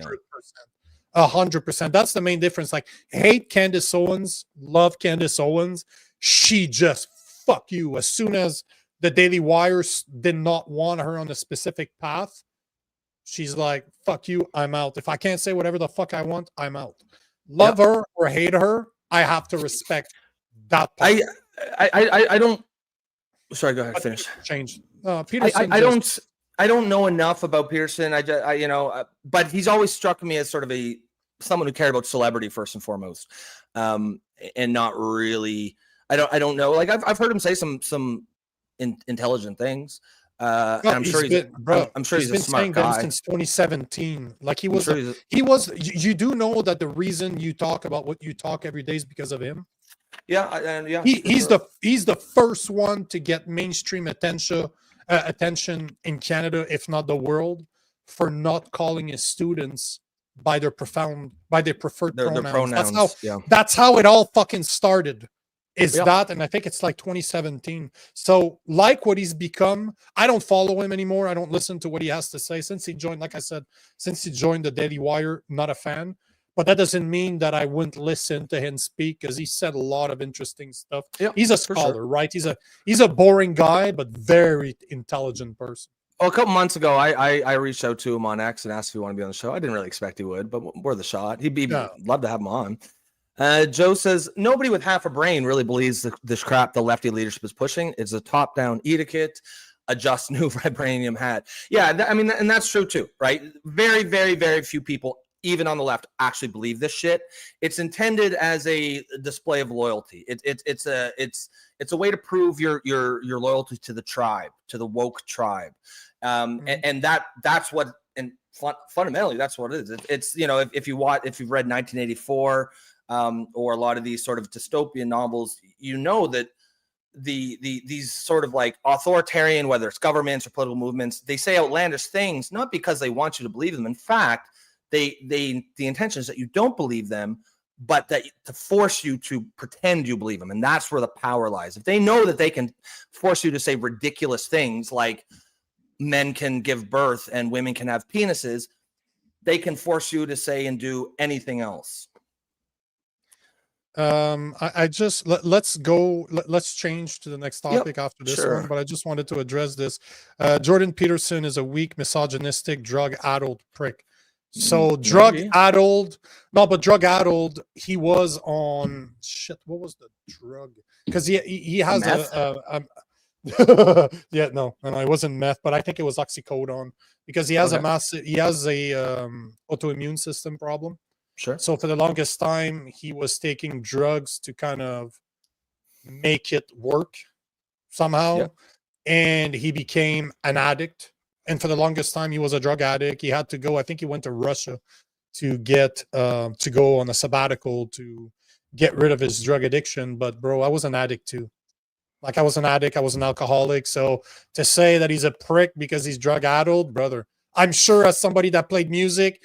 100%. That's the main difference. Like, hate Candace Owens, love Candace Owens. She just fuck you. As soon as the Daily Wire did not want her on a specific path, she's like, fuck you, I'm out. If I can't say whatever the fuck I want, I'm out. Love her or hate her, I have to respect that part. I don't. Sorry, go ahead. Finish. Change. Peterson. I don't know enough about Peterson. But he's always struck me as sort of someone who cared about celebrity first and foremost, and not really. I don't know. Like, I've heard him say some intelligent things. I'm sure he's a smart guy since 2017. Like, he was. You do know that the reason you talk about what you talk every day is because of him. Yeah. He's the first one to get mainstream attention in Canada, if not the world, for not calling his students by their preferred pronouns. That's how it all fucking started. That, and I think it's like 2017. So, like, what he's become, I don't follow him anymore. I don't listen to what he has to say since he joined. Like I said, since he joined the Daily Wire, not a fan. But that doesn't mean that I wouldn't listen to him speak, because he said a lot of interesting stuff. He's a scholar, right? He's a boring guy, but very intelligent person. Well, a couple months ago, I reached out to him on X and asked if he wanted to be on the show. I didn't really expect he would, but worth a shot. He'd love to have him on. Joe says, nobody with half a brain really believes this crap the lefty leadership is pushing. It's a top-down etiquette, a just new vibranium hat. Yeah, and that's true too, right? Very, very, very few people, even on the left, actually believe this shit. It's intended as a display of loyalty. It's a way to prove your loyalty to the tribe, to the woke tribe, and that's what. And fundamentally, that's what it is. It's if you've read 1984. Or a lot of these sort of dystopian novels, that these sort of like authoritarian, whether it's governments or political movements, they say outlandish things, not because they want you to believe them. In fact, the intention is that you don't believe them, but that to force you to pretend you believe them. And that's where the power lies. If they know that they can force you to say ridiculous things like men can give birth and women can have penises, they can force you to say and do anything else. Let's change to the next topic after this one, but I just wanted to address this. Jordan Peterson is a weak, misogynistic, drug-addled prick. So drug-addled, he was on shit. What was the drug? Because he has it wasn't meth, but I think it was oxycodone, because he has a autoimmune system problem. Sure. So for the longest time, he was taking drugs to kind of make it work somehow. And he became an addict. And for the longest time, he was a drug addict. He had to go, I think he went to Russia to get, to go on a sabbatical to get rid of his drug addiction. But bro, I was an addict too. Like, I was an addict. I was an alcoholic. So to say that he's a prick because he's drug addled, brother, I'm sure as somebody that played music,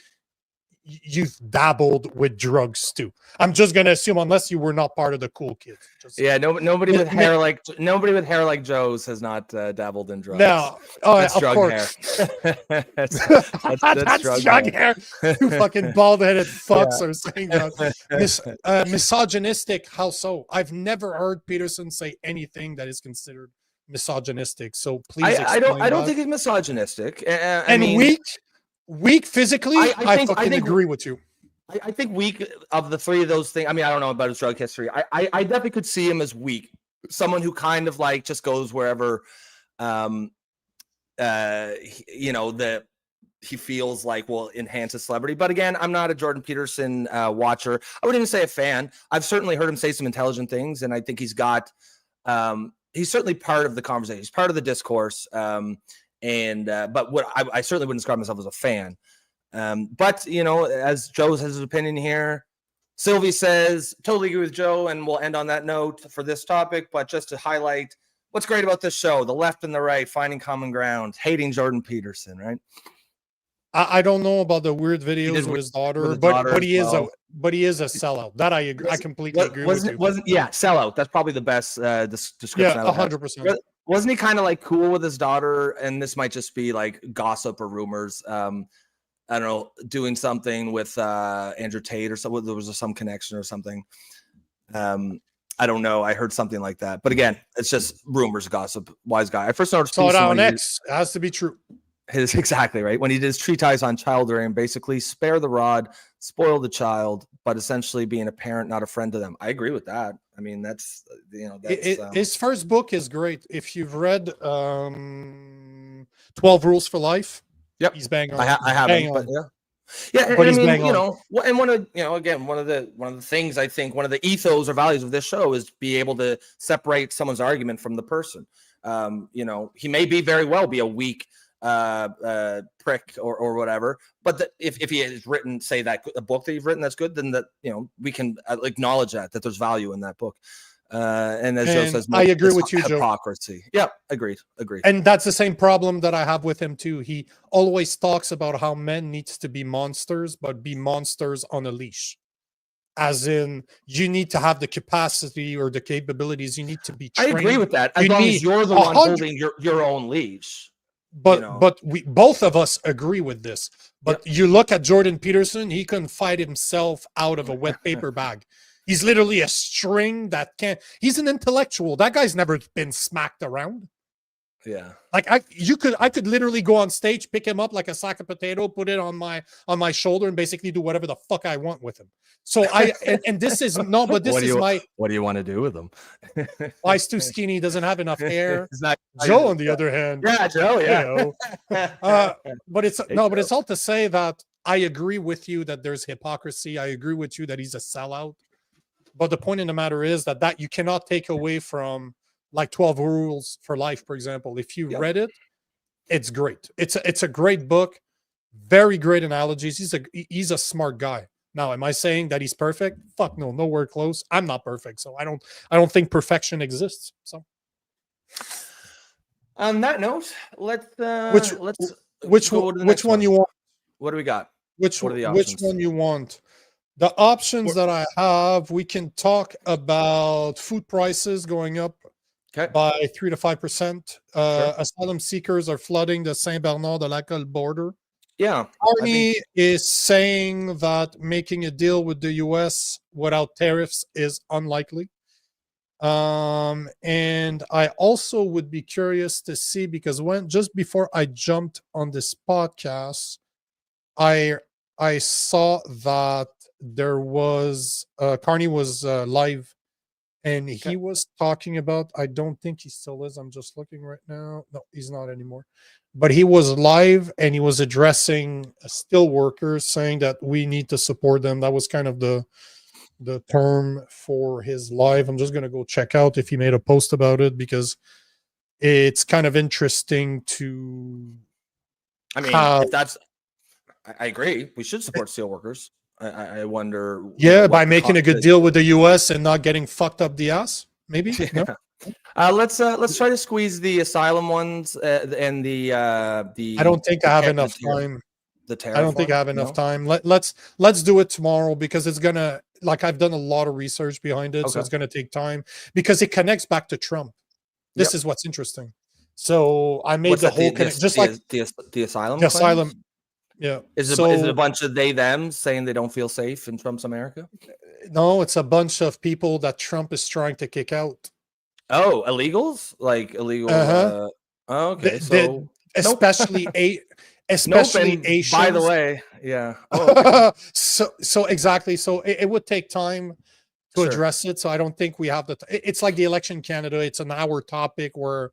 you've dabbled with drugs too. I'm just gonna assume, unless you were not part of the cool kids. Nobody with hair like Joe's has not dabbled in drugs. No, that's of drug course. Hair. that's drug hair. You fucking bald-headed fucks are saying that. Misogynistic. How so? I've never heard Peterson say anything that is considered misogynistic. So please I don't explain that. think he's misogynistic. I And mean, weak physically, I fucking agree with you. I think weak of the three of those things. I mean, I don't know about his drug history. I definitely could see him as weak. Someone who kind of like just goes wherever, you know, that he feels like will enhance his celebrity. But again, I'm not a Jordan Peterson watcher. I wouldn't even say a fan. I've certainly heard him say some intelligent things, and I think he's got. He's certainly part of the conversation. He's part of the discourse. But what I certainly wouldn't describe myself as a fan. But you know, as Joe has his opinion here, Sylvie says totally agree with Joe, and we'll end on that note for this topic. But just to highlight what's great about this show, the left and the right finding common ground, hating Jordan Peterson, right? I don't know about the weird videos with his daughter, but he is a sellout. That I agree. I completely agree with you. Sellout. That's probably the best description. Yeah, 100%. Wasn't he kind of like cool with his daughter? And this might just be like gossip or rumors. I don't know, doing something with Andrew Tate or something. There was some connection or something. I don't know. I heard something like that. But again, it's just rumors, gossip. Wise guy. I first noticed. Saw it on X. It has to be true. Exactly right. When he did his treatise on child rearing, basically spare the rod, spoil the child, but essentially being a parent, not a friend to them. I agree with that. I mean, that's, you know, that's, his first book is great. If you've read 12 Rules for Life, yep, he's bang on. I haven't, but yeah, but I mean, you know, and one of the things I think one of the ethos or values of this show is be able to separate someone's argument from the person. You know, he may be very well be a weak prick or whatever, but if he has written, say, that a book that you've written that's good, then that, you know, we can acknowledge that there's value in that book. And as Joe says, I agree with you, hypocrisy. Joe. Yeah, agreed. And that's the same problem that I have with him too. He always talks about how men needs to be monsters, but be monsters on a leash. As in, you need to have the capacity or the capabilities. You need to be trained. I agree with that. As long as you're the one holding your own leash. But we both of us agree with this. But you look at Jordan Peterson, he couldn't fight himself out of a wet paper bag. He's literally a string that can't. He's an intellectual. That guy's never been smacked around. Yeah. Like I could literally go on stage, pick him up like a sack of potato, put it on my shoulder, and basically do whatever the fuck I want with him. So and this is no, but this is my. What do you want to do with him? Why he's too skinny, he doesn't have enough hair. Exactly. Joe, on the other hand, Joe, you know, but it's but it's all to say that I agree with you that there's hypocrisy. I agree with you that he's a sellout. But the point in the matter is that you cannot take away from, like, 12 Rules for Life, for example. If you read it, it's great. It's a great book. Very great analogies. He's a smart guy. Now, am I saying that he's perfect? Fuck no, nowhere close. I'm not perfect, so I don't think perfection exists. So, on that note, let's which one you want? What do we got? What are the options? Which one you want? The options that I have, we can talk about food prices going up by 3 to 5%. Asylum seekers are flooding the St-Bernard-de-Lacolle border. Yeah. Carney is saying that making a deal with the US without tariffs is unlikely. And I also would be curious to see, because just before I jumped on this podcast, I saw that there was Carney was live, and he was talking about, I don't think he still is, I'm just looking right now. No, he's not anymore. But he was live and he was addressing steel workers, saying that we need to support them. That was kind of the term for his live. I'm just going to go check out if he made a post about it, because it's kind of interesting to. I mean, if that's, I agree. We should support steel workers. I wonder. Yeah, by making a good deal with the US and not getting fucked up the ass, maybe. Yeah. No? Let's try to squeeze the asylum ones and the. I don't think I have enough time. The tariff. I don't think I have enough time. Let's do it tomorrow, because it's gonna, like, I've done a lot of research behind it, so it's gonna take time, because it connects back to Trump. This is what's interesting. So I made the whole just like the asylum. The asylum. Yeah. Is it a bunch of them saying they don't feel safe in Trump's America? No, it's a bunch of people that Trump is trying to kick out. Oh, illegals? Like illegal okay. The So nope. especially Nope. especially And by the Asians. way, yeah. Oh, okay. So exactly. So it would take time to Sure. address it. So I don't think we have it's like the election in Canada. It's an hour topic where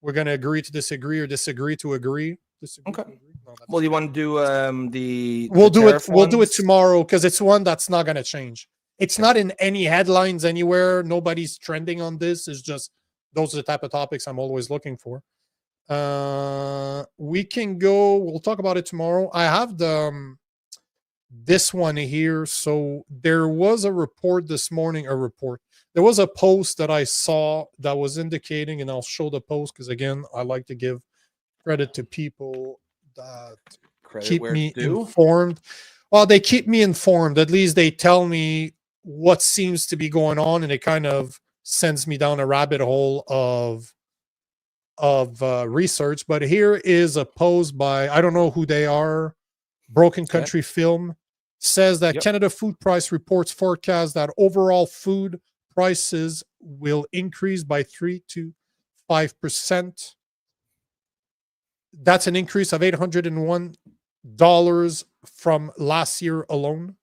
we're going to agree to disagree or disagree to agree. Disagree Okay. to agree. No, Well, you want to do we'll the do it. tariff We'll do it ones? tomorrow because it's one that's not going to change. It's Okay. not in any headlines anywhere. Nobody's trending on this. It's just those are the type of topics I'm always looking for. We can go. We'll talk about it tomorrow. I have the this one here. So there was a report this morning. There was a post that I saw that was indicating, and I'll show the post because again, I like to give credit to people that Credit keep where me it's due. informed. Well, they keep me informed. At least they tell me what seems to be going on, and it kind of sends me down a rabbit hole of research. But here is a post by I don't know who they are. Broken Okay. Country Film says that Yep. Canada Food Price Reports forecast that overall food prices will increase by 3 to 5%. That's an increase of $801 from last year alone.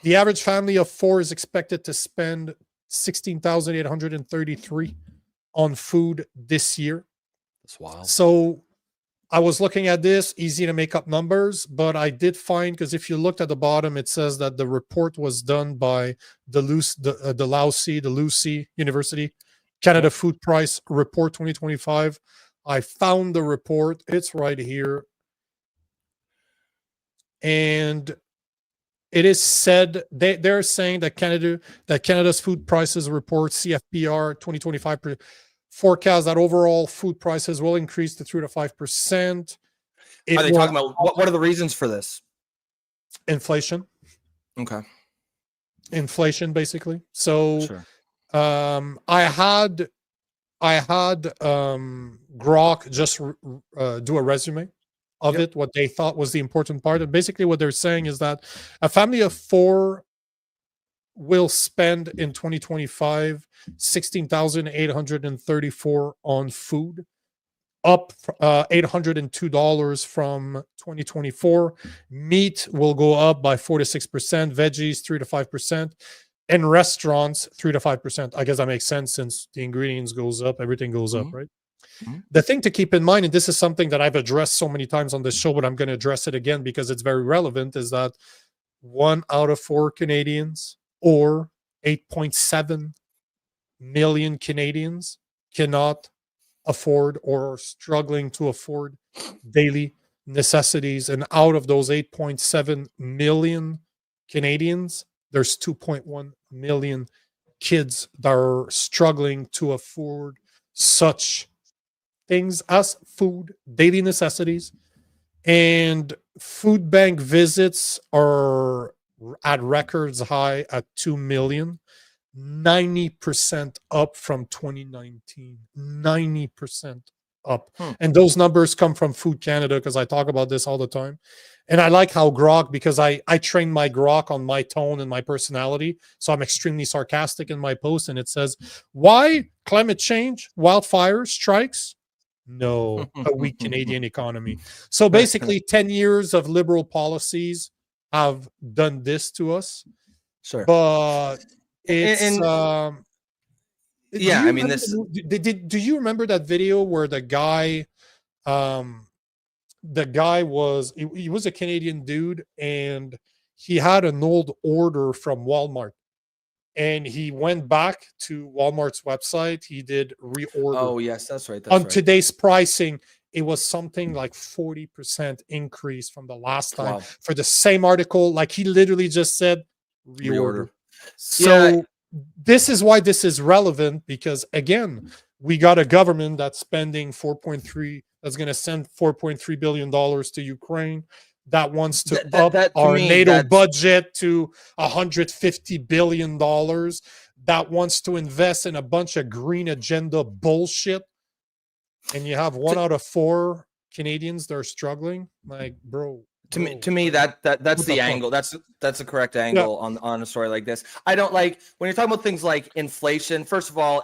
The average family of four is expected to spend $16,833 on food this year. That's wild. So I was looking at this, easy to make up numbers, but I did find, because if you looked at the bottom, it says that the report was done by the Lucy University, Canada Yep. Food Price Report 2025. I found the report. It's right here. And it is said, they're saying that Canada's food prices report, CFPR 2025, forecast that overall food prices will increase to 3 to 5%. Are they talking about what are the reasons for this? Inflation. Okay. Inflation, basically. So Sure. I had Grok just do a resume of Yep. it, what they thought was the important part. And basically what they're saying is that a family of four will spend in 2025 $16,834 on food, up $802 from 2024. Meat will go up by 4 to 6%, veggies 3 to 5%, and restaurants 3 to 5%. I guess that makes sense since the ingredients goes up, everything goes up, right? The thing to keep in mind, and this is something that I've addressed so many times on this show, but I'm going to address it again because it's very relevant, is that 1 out of 4 Canadians, or 8.7 million Canadians, cannot afford or are struggling to afford daily necessities. And out of those 8.7 million Canadians, there's 2.1 million kids that are struggling to afford such things as food, daily necessities. And food bank visits are at records high at 2 million, 90% up from 2019, 90% up. And those numbers come from Food Canada because I talk about this all the time. And I like how Grok, because I train my Grok on my tone and my personality. So I'm extremely sarcastic in my post. And it says, why climate change, wildfires, strikes? No, a weak Canadian economy. So basically 10 years of liberal policies have done this to us. Sure. But it's yeah, I mean this do you remember that video where the guy was he was a Canadian dude and he had an old order from Walmart and he went back to Walmart's website, he did reorder. Oh yes, that's right. On today's pricing, it was something like 40% increase from the last time. Wow. For the same article. Like he literally just said reorder. So yeah. This is why this is relevant, because again, we got a government that's spending that's going to send $4.3 billion to Ukraine, that wants to up our NATO budget to $150 billion, that wants to invest in a bunch of green agenda bullshit. And you have 1 out of 4 Canadians that are struggling. Like, bro. To me, that's the angle. That's the correct angle on a story like this. I don't like when you're talking about things like inflation. First of all,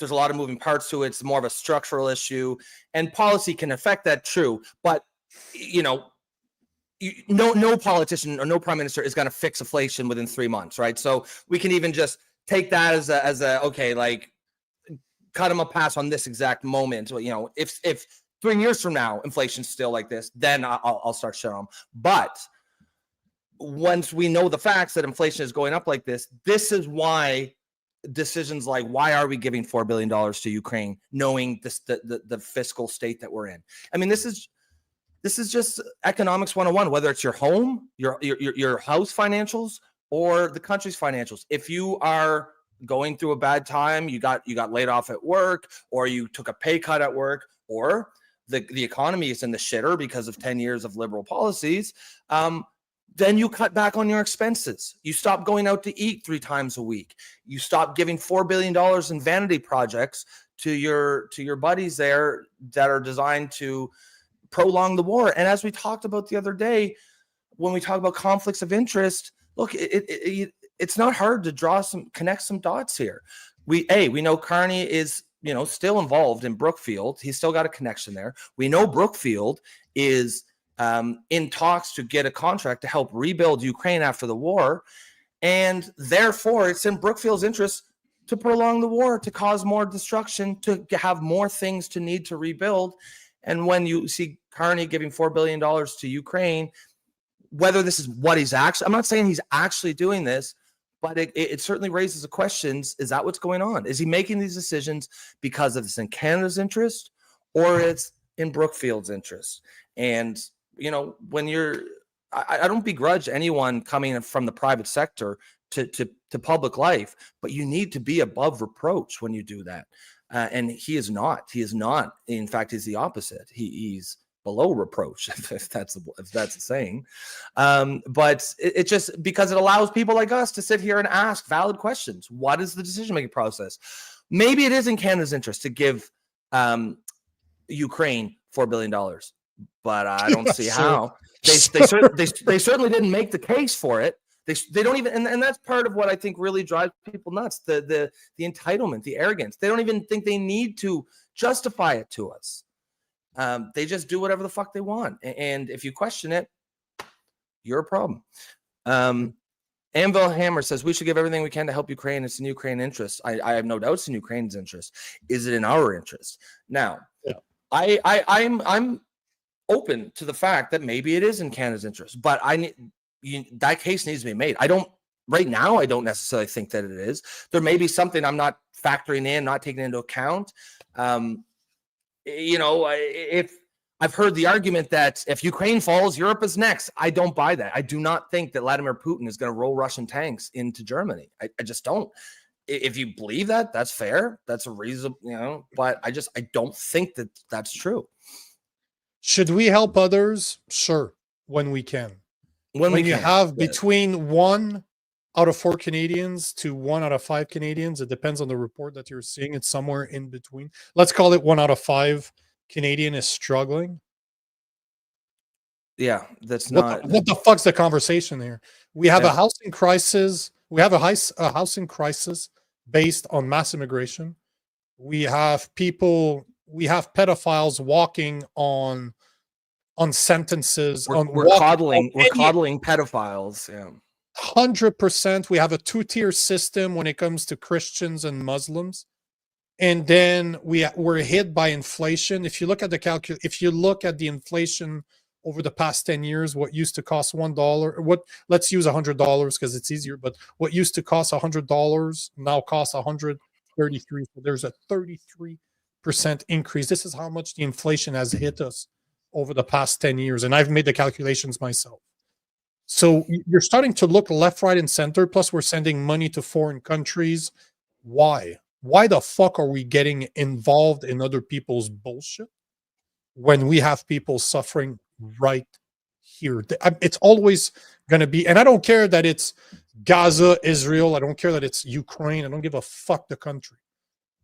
there's a lot of moving parts to it. It's more of a structural issue, and policy can affect that. True, but no politician or no prime minister is going to fix inflation within 3 months, right? So we can even just take that as a okay, like cut him a pass on this exact moment. If 3 years from now inflation's still like this, then I'll start showing them. But once we know the facts that inflation is going up like this is why decisions like why are we giving $4 billion to Ukraine, knowing the fiscal state that we're in. I mean, this is just economics 101, whether it's your home, your house financials, or the country's financials. If you are going through a bad time, you got laid off at work, or you took a pay cut at work, or the economy is in the shitter because of 10 years of liberal policies, then you cut back on your expenses. You stop going out to eat 3 times a week. You stop giving $4 billion in vanity projects to your buddies there that are designed to prolong the war. And as we talked about the other day, when we talk about conflicts of interest, look, it's not hard to connect some dots here. We know Carney is still involved in Brookfield. He's still got a connection there. We know Brookfield is in talks to get a contract to help rebuild Ukraine after the war, and therefore it's in Brookfield's interest to prolong the war, to cause more destruction, to have more things to need to rebuild. And when you see Carney giving $4 billion to Ukraine, whether this is what he's actually, I'm not saying he's actually doing this, but it certainly raises the questions. Is that what's going on? Is he making these decisions because it's in Canada's interest, or it's in Brookfield's interest? And, when I don't begrudge anyone coming from the private sector to public life, but you need to be above reproach when you do that. And he is not. He is not. In fact, he's the opposite. He's below reproach, if that's the saying. But it just, because it allows people like us to sit here and ask valid questions. What is the decision-making process? Maybe it is in Canada's interest to give Ukraine $4 billion, but I don't see how. They certainly didn't make the case for it. They don't even, and that's part of what I think really drives people nuts, the entitlement, the arrogance. They don't even think they need to justify it to us. They just do whatever the fuck they want. And if you question it, you're a problem. Anvil Hammer says we should give everything we can to help Ukraine. It's in Ukraine's interest. I have no doubts in Ukraine's interest. Is it in our interest? Now, yeah. I'm open to the fact that maybe it is in Canada's interest, but that case needs to be made. Right now, I don't necessarily think that it is. There may be something I'm not factoring in, not taking into account. If I've heard the argument that if Ukraine falls, Europe is next. I don't buy that. I do not think that Vladimir Putin is going to roll Russian tanks into Germany. I just don't. If you believe that, that's fair. That's a reason, but I don't think that that's true. Should we help others? Sure, when we can. When you have between 1 out of 4 Canadians to 1 out of 5 Canadians, it depends on the report that you're seeing. It's somewhere in between. Let's call it 1 out of 5 Canadian is struggling. Yeah, that's not. What the fuck's the conversation here? We have a housing crisis. We have a housing crisis based on mass immigration. We have pedophiles walking on sentences. We're coddling pedophiles. Yeah. 100%. We have a 2-tier system when it comes to Christians and Muslims. And then we're hit by inflation. If you look at the inflation over the past 10 years, what used to cost $1, let's use $100 because it's easier, but what used to cost $100 now costs $133. So there's a 33% increase. This is how much the inflation has hit us over the past 10 years. And I've made the calculations myself. So you're starting to look left, right, and center. Plus, we're sending money to foreign countries. Why? Why the fuck are we getting involved in other people's bullshit when we have people suffering right here? It's always going to be, and I don't care that it's Gaza, Israel. I don't care that it's Ukraine. I don't give a fuck the country.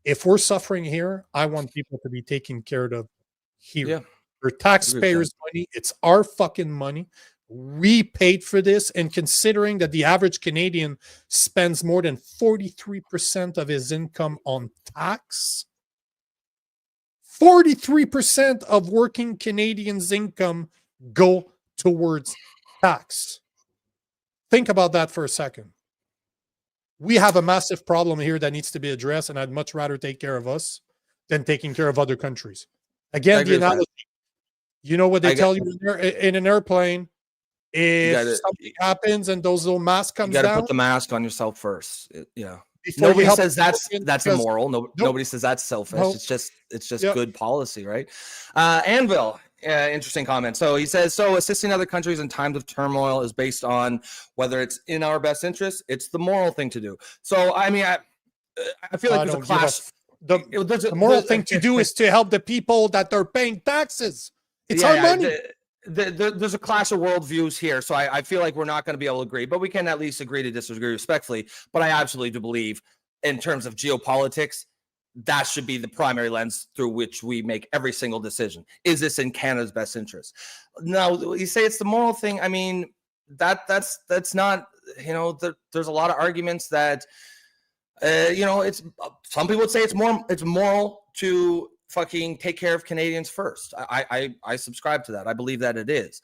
If we're suffering here, I want people to be taken care of here. Yeah. Your taxpayers' money. It's our fucking money. We paid for this, and considering that the average Canadian spends more than 43% of his income on tax, 43% of working Canadians' income go towards tax. Think about that for a second. We have a massive problem here that needs to be addressed, and I'd much rather take care of us than taking care of other countries. Again, the analogy, you know what they tell you in an airplane, if something happens and those little masks comes down, you got to put the mask on yourself first. Yeah. Nobody says that's immoral. Nobody says that's selfish. Nope. It's just good policy, right? Anvil, interesting comment. So he says, assisting other countries in times of turmoil is based on whether it's in our best interest. It's the moral thing to do. So I mean, I feel like there's a clash. The moral thing to do is to help the people that are paying taxes. It's our money. There's a clash of worldviews here, so I feel like we're not going to be able to agree, but we can at least agree to disagree respectfully. But I absolutely do believe, in terms of geopolitics, that should be the primary lens through which we make every single decision. Is this in Canada's best interest? Now, you say it's the moral thing. I mean, that's not, there's a lot of arguments that, it's, some people would say it's moral to fucking take care of Canadians first. I subscribe to that. I believe that it is.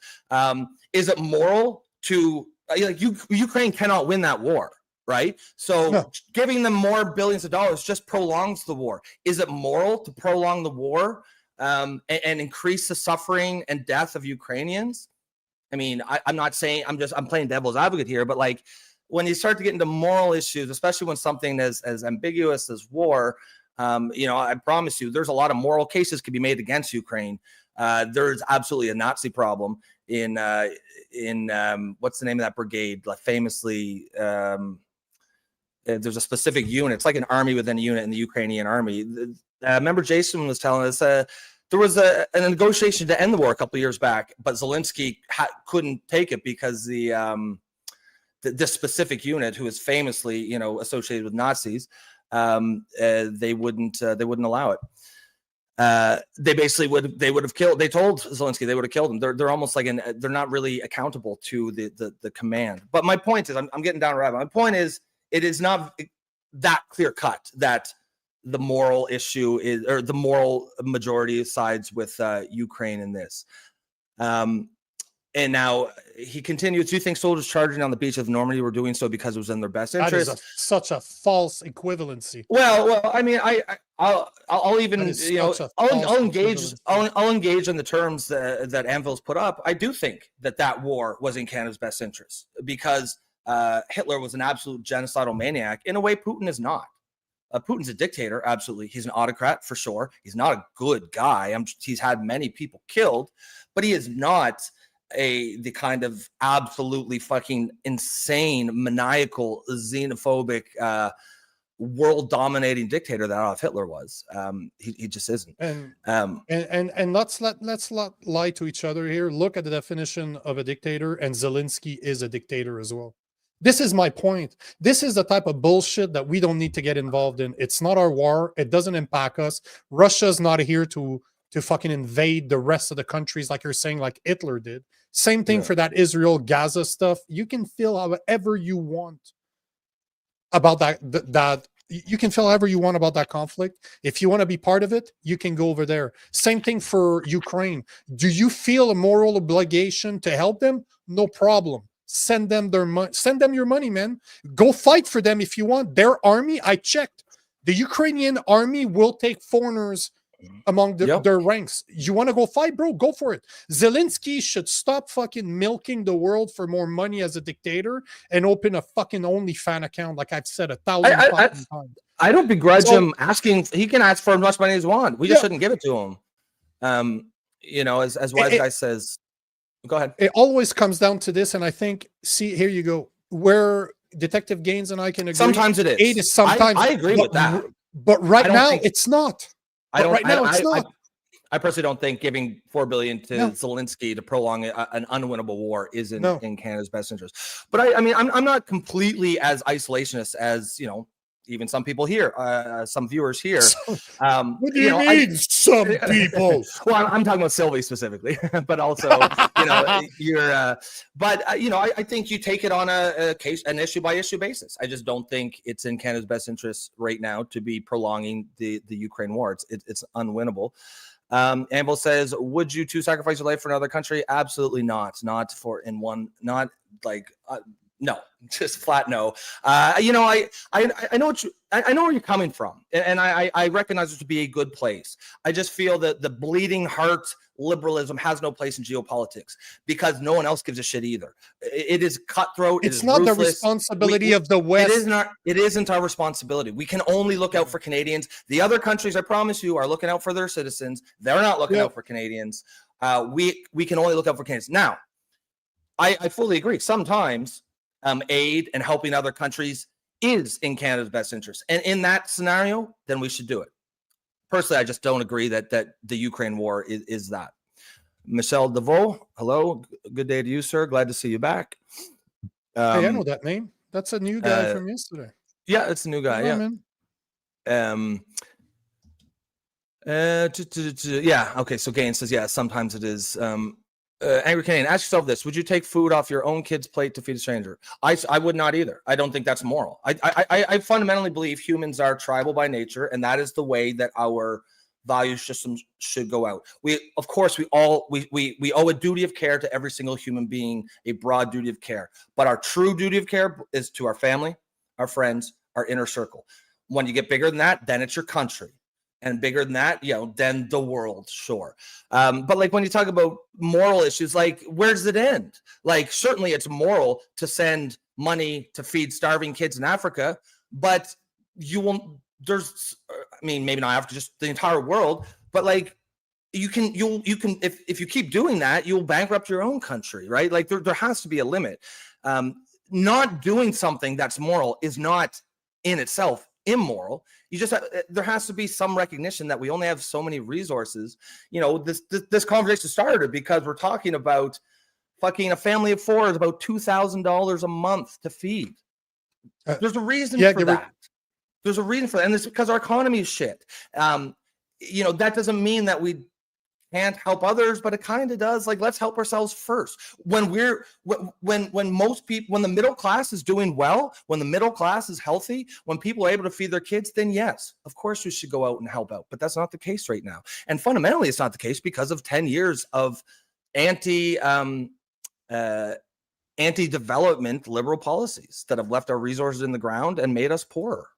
Is it moral to Ukraine cannot win that war, right? So giving them more billions of dollars just prolongs the war. Is it moral to prolong the war and increase the suffering and death of Ukrainians? I mean, I'm not saying, I'm playing devil's advocate here, but like when you start to get into moral issues, especially when something as ambiguous as war, I promise you, there's a lot of moral cases could be made against Ukraine. There's absolutely a Nazi problem in what's the name of that brigade? Like famously, there's a specific unit. It's like an army within a unit in the Ukrainian army. Remember, Jason was telling us there was a negotiation to end the war a couple of years back, but Zelensky couldn't take it because this specific unit, who is famously associated with Nazis, they wouldn't allow it. They basically would have killed. They told Zelensky they would have killed him. They're almost like they're not really accountable to the command. But my point is, I'm getting down a rabbit. My point is, it is not that clear cut that the moral issue is, or the moral majority sides with Ukraine in this. And now he continues. Do you think soldiers charging on the beach of Normandy were doing so because it was in their best interest? That is such a false equivalency. Well, I mean, I'll even I'll engage in the terms that Anvil's put up. I do think that war was in Canada's best interest because Hitler was an absolute genocidal maniac. In a way, Putin is not. Putin's a dictator, absolutely. He's an autocrat for sure. He's not a good guy. He's had many people killed, but he is not the kind of absolutely fucking insane, maniacal, xenophobic, world-dominating dictator that Adolf Hitler was. He just isn't. And let's not lie to each other here. Look at the definition of a dictator, and Zelensky is a dictator as well. This is my point. This is the type of bullshit that we don't need to get involved in. It's not our war. It doesn't impact us. Russia's not here to fucking invade the rest of the countries like you're saying, like Hitler did. Same thing for that Israel-Gaza stuff. You can feel however you want about that. You can feel however you want about that conflict. If you want to be part of it, you can go over there. Same thing for Ukraine. Do you feel a moral obligation to help them? No problem. Send them their money. Send them your money, man. Go fight for them if you want. Their army, I checked. The Ukrainian army will take foreigners among their ranks. You want to go fight, bro? Go for it. Zelensky should stop fucking milking the world for more money as a dictator and open a fucking OnlyFans account, like I've said 1,000 times. I don't begrudge him asking. He can ask for as much money as he wants. We just shouldn't give it to him. As Wise Guy says. Go ahead. It always comes down to this, and I think, see, here you go. Where Detective Gaines and I can agree. Sometimes it is. It is sometimes. I agree with that. But right now, it's not. I personally don't think giving $4 billion to Zelensky to prolong an unwinnable war is in Canada's best interest. But I'm not completely as isolationist as even some people here, some viewers here. What do you mean, some people? Well, I'm talking about Sylvie specifically, but also, you're. But I think you take it on an issue by issue basis. I just don't think it's in Canada's best interest right now to be prolonging the Ukraine war. It's unwinnable. Anvil says, would you two sacrifice your life for another country? Absolutely not. Not for in one. Not like. No, just flat no. I know I know where you're coming from, and I recognize it to be a good place. I just feel that the bleeding heart liberalism has no place in geopolitics because no one else gives a shit either. It is cutthroat. It's not ruthless. The responsibility of the West. It isn't our responsibility. We can only look out for Canadians. The other countries, I promise you, are looking out for their citizens. They're not looking out for Canadians. We can only look out for Canadians. Now, I fully agree. Sometimes aid and helping other countries is in Canada's best interest. And in that scenario, then we should do it. Personally, I just don't agree that the Ukraine war is that. Michel Deveau, hello. Good day to you, sir. Glad to see you back. Hey, I know that name. That's a new guy from yesterday. Yeah, it's a new guy. Yeah. Okay, so Gain says, yeah, sometimes it is. Angry Canadian, ask yourself this: would you take food off your own kid's plate to feed a stranger? I would not either. I don't think that's moral. I fundamentally believe humans are tribal by nature, and that is the way that our value systems should go out. We owe a duty of care to every single human being, a broad duty of care. But our true duty of care is to our family, our friends, our inner circle. When you get bigger than that, then it's your country. And bigger than that, then the world, sure. But like when you talk about moral issues, like where does it end? Like certainly it's moral to send money to feed starving kids in Africa, but you won't. Maybe not Africa, just the entire world. But like you can if you keep doing that, you'll bankrupt your own country, right? Like there has to be a limit. Not doing something that's moral is not in itself immoral. You just there has to be some recognition that we only have so many resources. This conversation started because we're talking about fucking a family of four is about $2,000 a month to feed. There's a reason for that. There's a reason for that, and it's because our economy is shit. That doesn't mean that we can't help others, but it kind of does. Like, let's help ourselves first. When most people, when the middle class is doing well, when the middle class is healthy, when people are able to feed their kids, then yes, of course we should go out and help out. But that's not the case right now. And fundamentally, it's not the case because of 10 years of anti-development liberal policies that have left our resources in the ground and made us poorer.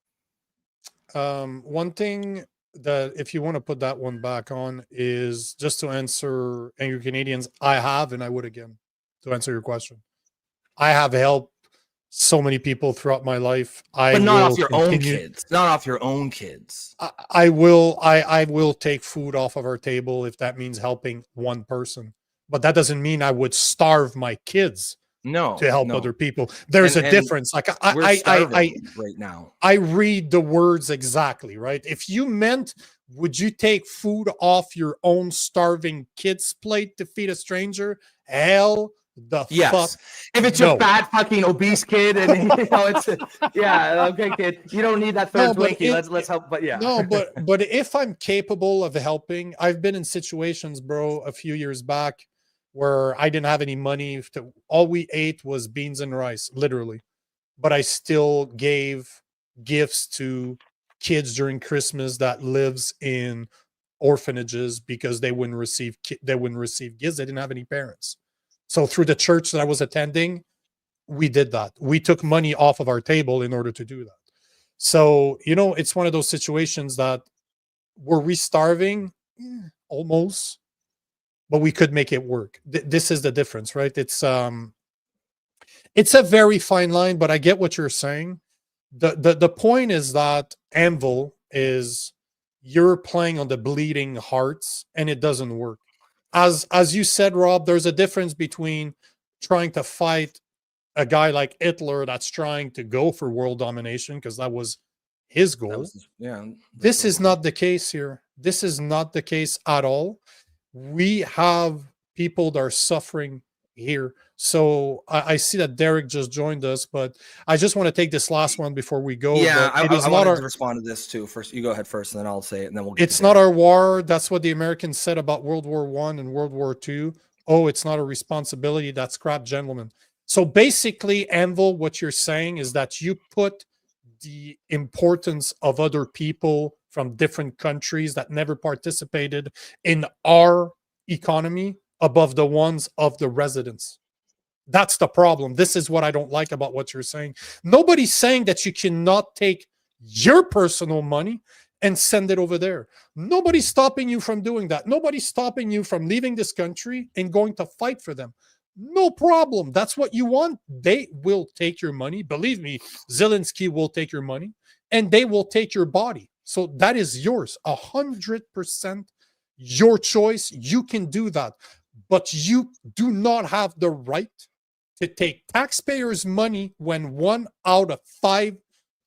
One thing that, if you want to put that one back on, is just to answer Angry Canadians, I have, and I would again, to answer your question. I have helped so many people throughout my life. But not off your own kids. Not off your own kids. I will take food off of our table if that means helping one person. But that doesn't mean I would starve my kids. To help other people. There's a difference. Like I right now. I read the words exactly, right? If you meant, would you take food off your own starving kid's plate to feed a stranger? Hell the fuck. If it's your fat fucking obese kid and it's okay, kid. You don't need that third Twinkie. Let's help. But yeah. No, but if I'm capable of helping, I've been in situations, bro, a few years back where I didn't have any money. All we ate was beans and rice, literally. But I still gave gifts to kids during Christmas that lives in orphanages because they wouldn't receive gifts. They didn't have any parents. So through the church that I was attending, we did that. We took money off of our table in order to do that. So, it's one of those situations that, were we starving? Almost. But we could make it work. This is the difference, right? It's a very fine line, but I get what you're saying. The point is that Anvil is, you're playing on the bleeding hearts, and it doesn't work. As you said, Rob, there's a difference between trying to fight a guy like Hitler that's trying to go for world domination, because that was his goal. This is not the case here. This is not the case at all. We have people that are suffering here. So I see that Derek just joined us, but I just want to take this last one before we go. Yeah, but I wanted to respond to this too. First, you go ahead first, and then I'll say it, and then we'll get it's to not Derek. our war. That's what the Americans said about World War I and World War II. Oh, it's not a responsibility. That's crap, gentlemen. So basically, Anvil, what you're saying is that you put the importance of other people from different countries that never participated in our economy above the ones of the residents. That's the problem. This is what I don't like about what you're saying. Nobody's saying that you cannot take your personal money and send it over there. Nobody's stopping you from doing that. Nobody's stopping you from leaving this country and going to fight for them. No problem. That's what you want. They will take your money. Believe me, Zelensky will take your money and they will take your body. So that is yours, 100% your choice. You can do that, but you do not have the right to take taxpayers' money when 1 out of 5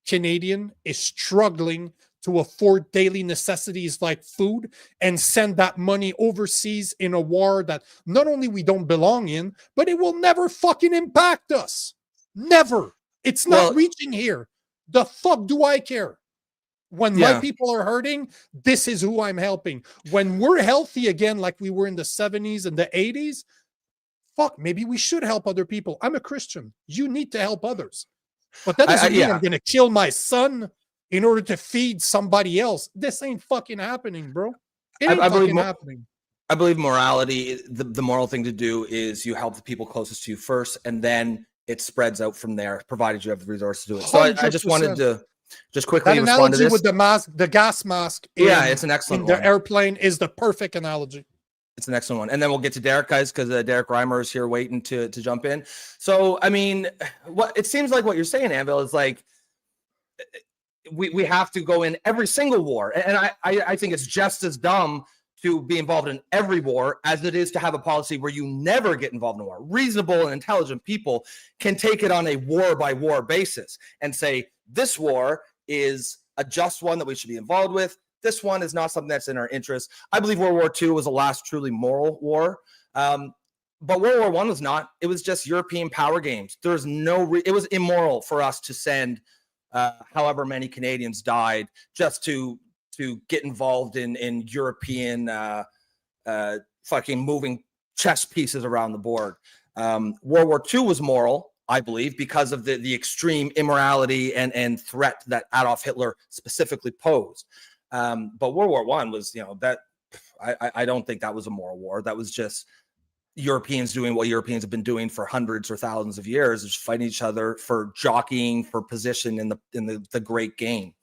Canadian is struggling to afford daily necessities like food and send that money overseas in a war that not only we don't belong in, but it will never fucking impact us. Never. It's not reaching here. The fuck do I care? When my people are hurting, this is who I'm helping. When we're healthy again, like we were in the 70s and the 80s, fuck, maybe we should help other people. I'm a Christian. You need to help others. But that doesn't mean I'm going to kill my son in order to feed somebody else. This ain't fucking happening, bro. It ain't fucking happening. I believe morality, the moral thing to do is you help the people closest to you first, and then it spreads out from there, provided you have the resources to do it. So I just wanted to just quickly respond to this. With the mask, the gas mask. It's an excellent one. The airplane is the perfect analogy. It's an excellent one. And then we'll get to Derek, guys, because Derek Reimer is here waiting to jump in. So, I mean, what it seems like what you're saying, Anvil, is like we have to go in every single war. And I think it's just as dumb to be involved in every war as it is to have a policy where you never get involved in a war. Reasonable and intelligent people can take it on a war by war basis and say, this war is a just one that we should be involved with. This one is not something that's in our interest. I believe World War II was the last truly moral war. But World War I was not. It was just European power games. There's it was immoral for us to send however many Canadians died just to get involved in European fucking moving chess pieces around the board. World War II was moral, I believe, because of the extreme immorality and threat that Adolf Hitler specifically posed. But World War I was, that I don't think that was a moral war. That was just Europeans doing what Europeans have been doing for hundreds or thousands of years, is fighting each other for jockeying for position in the great game.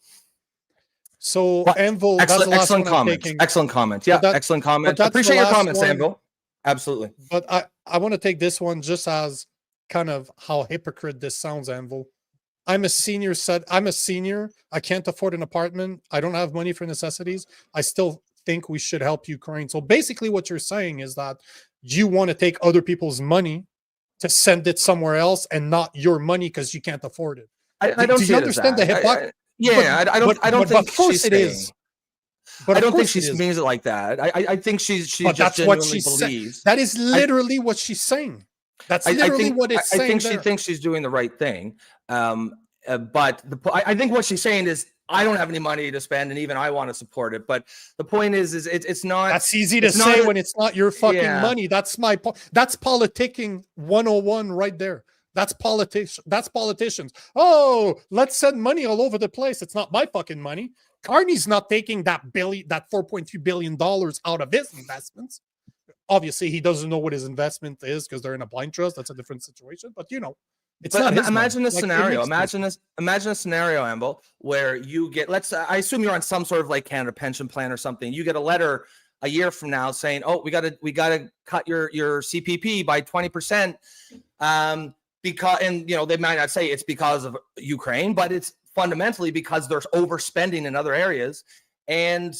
So, Anvil, excellent comments. Excellent comments. Yeah, excellent comments. Appreciate your comments, Anvil. Absolutely. But I want to take this one just as kind of how hypocrite this sounds, Anvil. I'm a senior. I can't afford an apartment. I don't have money for necessities. I still think we should help Ukraine. So basically what you're saying is that you want to take other people's money to send it somewhere else and not your money because you can't afford it. I don't. Do you understand the hypocrisy? I don't think. Of course it is. But I don't think she means it like that. I think she just that's genuinely what she believes. That is literally what she's saying. That's literally what it's saying. I think she thinks she's doing the right thing. But I think what she's saying is, I don't have any money to spend, and even I want to support it. But the point is it's not. That's easy to say when it's not your fucking money. That's my point. That's politicking 101 right there. That's politics. That's politicians. Oh, let's send money all over the place. It's not my fucking money. Carney's not taking that $4.3 billion out of his investments. Obviously, he doesn't know what his investment is because they're in a blind trust. That's a different situation. But it's not. Imagine a scenario. Imagine a scenario, Amble, where you get. I assume you're on some sort of like Canada pension plan or something. You get a letter a year from now saying, "Oh, we got to cut your CPP by 20%." Because they might not say it's because of Ukraine, but it's fundamentally because there's overspending in other areas, and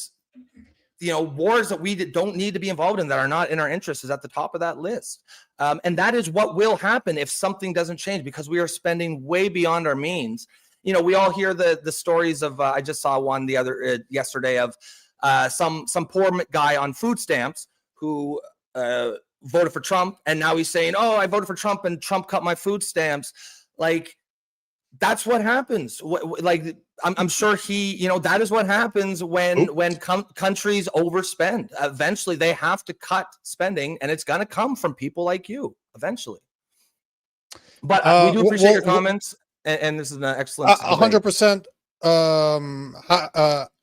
wars that we don't need to be involved in that are not in our interest is at the top of that list. And that is what will happen if something doesn't change, because we are spending way beyond our means. We all hear the stories of, I just saw one yesterday of some poor guy on food stamps who voted for Trump, and now he's saying, oh, I voted for Trump and Trump cut my food stamps. Like, that's what happens. Like, I'm sure that is what happens when countries overspend. Eventually they have to cut spending, and it's going to come from people like you eventually. But we do appreciate your comments, and this is an excellent 100%.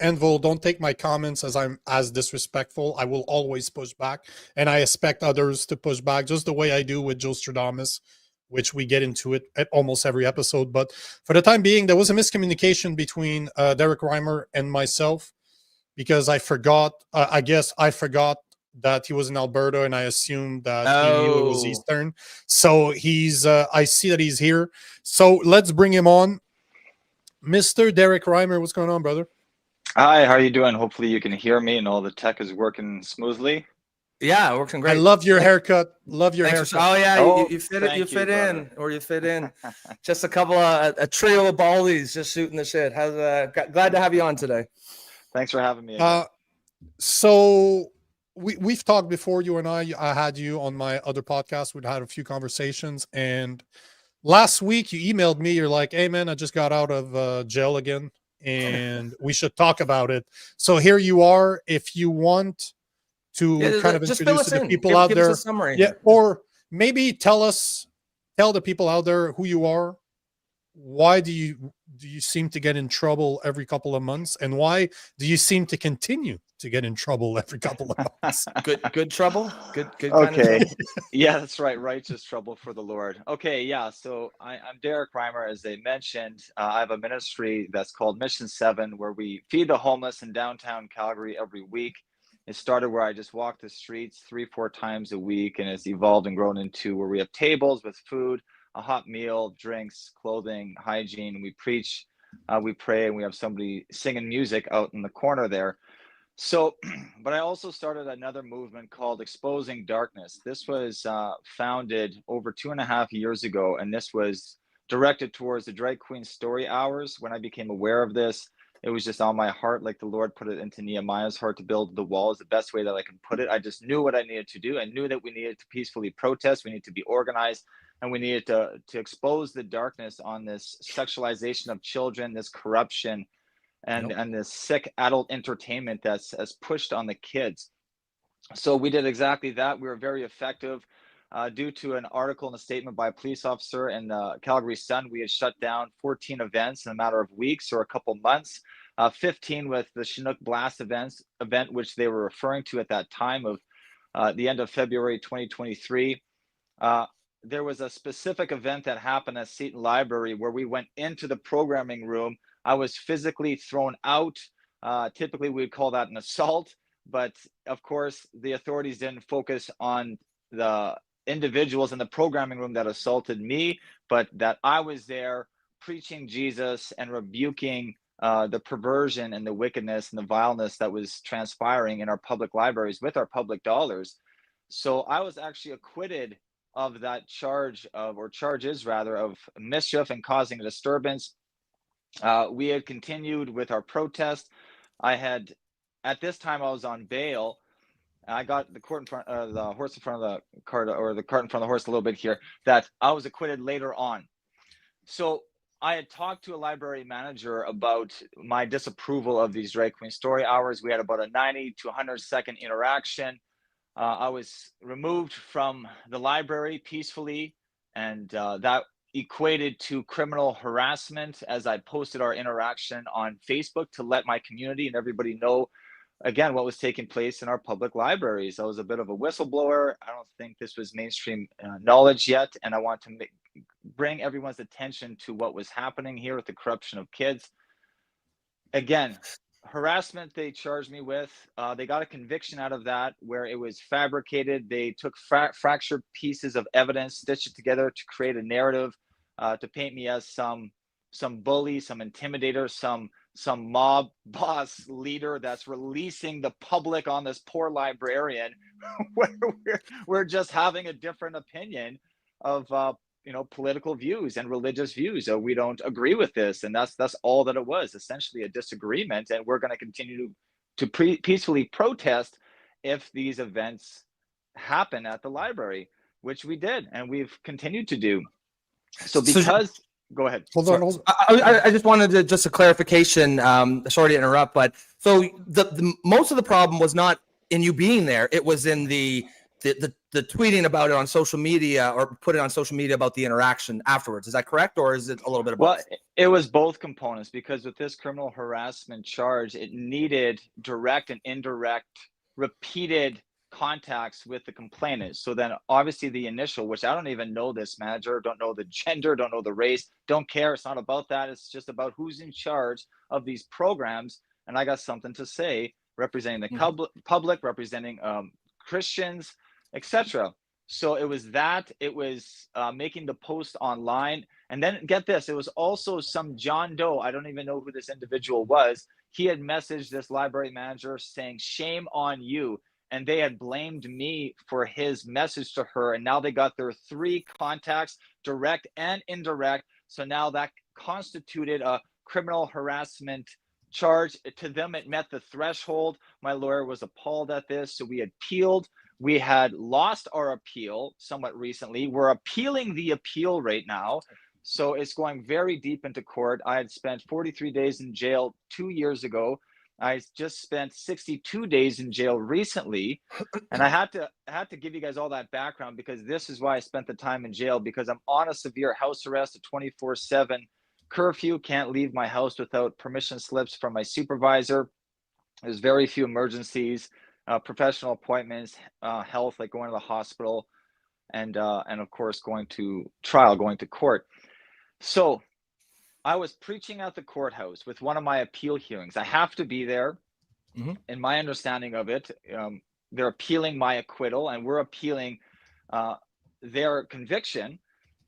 Envil, don't take my comments as I'm as disrespectful. I will always push back, and I expect others to push back, just the way I do with Joe Stradamus, which we get into it at almost every episode. But for the time being, there was a miscommunication between Derek Reimer and myself, because I forgot. I guess I forgot that he was in Alberta, and I assumed that he knew it was Eastern. So he's. I see that he's here. So let's bring him on. Mr. Derek Reimer, what's going on, brother? Hi, how are you doing? Hopefully you can hear me and all the tech is working smoothly. Yeah, working great. I love your haircut. Love your haircut. Oh yeah, you fit it. You fit in, or you fit in. Just a couple of a trio of baldies just shooting the shit. Glad to have you on today. Thanks for having me again. So we've talked before, you and I had you on my other podcast. We'd had a few conversations, and last week you emailed me. You're like, hey man, I just got out of jail again, and we should talk about it. So here you are. If you want to kind of introduce to the people out there, or maybe tell the people out there who you are. Why do you seem to get in trouble every couple of months, and why do you seem to continue to get in trouble every couple of months? Good trouble. Good. Okay. Yeah, that's right. Righteous trouble for the Lord. Okay. Yeah. So I'm Derek Reimer. As they mentioned, I have a ministry that's called Mission 7, where we feed the homeless in downtown Calgary every week. It started where I just walk the streets 3-4 times a week, and it's evolved and grown into where we have tables with food, a hot meal, drinks, clothing, hygiene. We preach, we pray, and we have somebody singing music out in the corner there. So, but I also started another movement called Exposing Darkness. This was founded over 2.5 years ago, and this was directed towards the Drag Queen Story Hours. When I became aware of this, it was just on my heart, like the Lord put it into Nehemiah's heart to build the wall is the best way that I can put it. I just knew what I needed to do. I knew that we needed to peacefully protest. We needed to be organized, and we needed to expose the darkness on this sexualization of children, this corruption, and this sick adult entertainment that's pushed on the kids. So we did exactly that. We were very effective. Due to an article and a statement by a police officer in the Calgary Sun, we had shut down 14 events in a matter of weeks or a couple months, 15 with the Chinook Blast event, which they were referring to at that time of the end of February 2023. There was a specific event that happened at Seton Library where we went into the programming room. I was physically thrown out. Typically, we would call that an assault. But of course, the authorities didn't focus on the individuals in the programming room that assaulted me, but that I was there preaching Jesus and rebuking the perversion and the wickedness and the vileness that was transpiring in our public libraries with our public dollars. So I was actually acquitted of that charges of mischief and causing a disturbance. We had continued with our protest. At this time I was on bail. I got the court in front of the horse in front of the cart, or the cart in front of the horse a little bit here, that I was acquitted later on. So I had talked to a library manager about my disapproval of these Drag Queen Story Hours. We had about a 90 to 100 second interaction. I was removed from the library peacefully, and that equated to criminal harassment, as I posted our interaction on Facebook to let my community and everybody know, again, what was taking place in our public libraries. I was a bit of a whistleblower. I don't think this was mainstream knowledge yet, and I want to bring everyone's attention to what was happening here with the corruption of kids. Again, harassment they charged me with. They got a conviction out of that where it was fabricated. They took fractured pieces of evidence, stitched it together to create a narrative, to paint me as some bully, some intimidator, some mob boss leader that's releasing the public on this poor librarian where we're just having a different opinion of political views and religious views. So we don't agree with this, and that's all that it was, essentially a disagreement, and we're going to continue to peacefully protest if these events happen at the library, which we did, and we've continued to do. So because, go ahead. Hold Sorry. on. I just wanted to just a clarification. Sorry to interrupt, but so the most of the problem was not in you being there. It was in the tweeting about it on social media or put it on social media about the interaction afterwards. Is that correct, or is it a little bit of both? Well, it was both components, because with this criminal harassment charge, it needed direct and indirect repeated contacts with the complainant. So then obviously the initial, which I don't even know this manager, don't know the gender, don't know the race, don't care. It's not about that. It's just about who's in charge of these programs. And I got something to say, representing the public, representing Christians, etc. So it was that, it was making the post online. And then get this, it was also some John Doe, I don't even know who this individual was. He had messaged this library manager saying, shame on you. And they had blamed me for his message to her. And now they got their 3 contacts, direct and indirect. So now that constituted a criminal harassment charge. To them, it met the threshold. My lawyer was appalled at this. So we appealed. We had lost our appeal somewhat recently. We're appealing the appeal right now. So it's going very deep into court. I had spent 43 days in jail 2 years ago. I just spent 62 days in jail recently. And I had to give you guys all that background, because this is why I spent the time in jail, because I'm on a severe house arrest, a 24/7 curfew, can't leave my house without permission slips from my supervisor. There's very few emergencies, professional appointments, health, like going to the hospital, and of course going to trial, going to court. So I was preaching at the courthouse with one of my appeal hearings. I have to be there. In my understanding of it, they're appealing my acquittal, and we're appealing their conviction.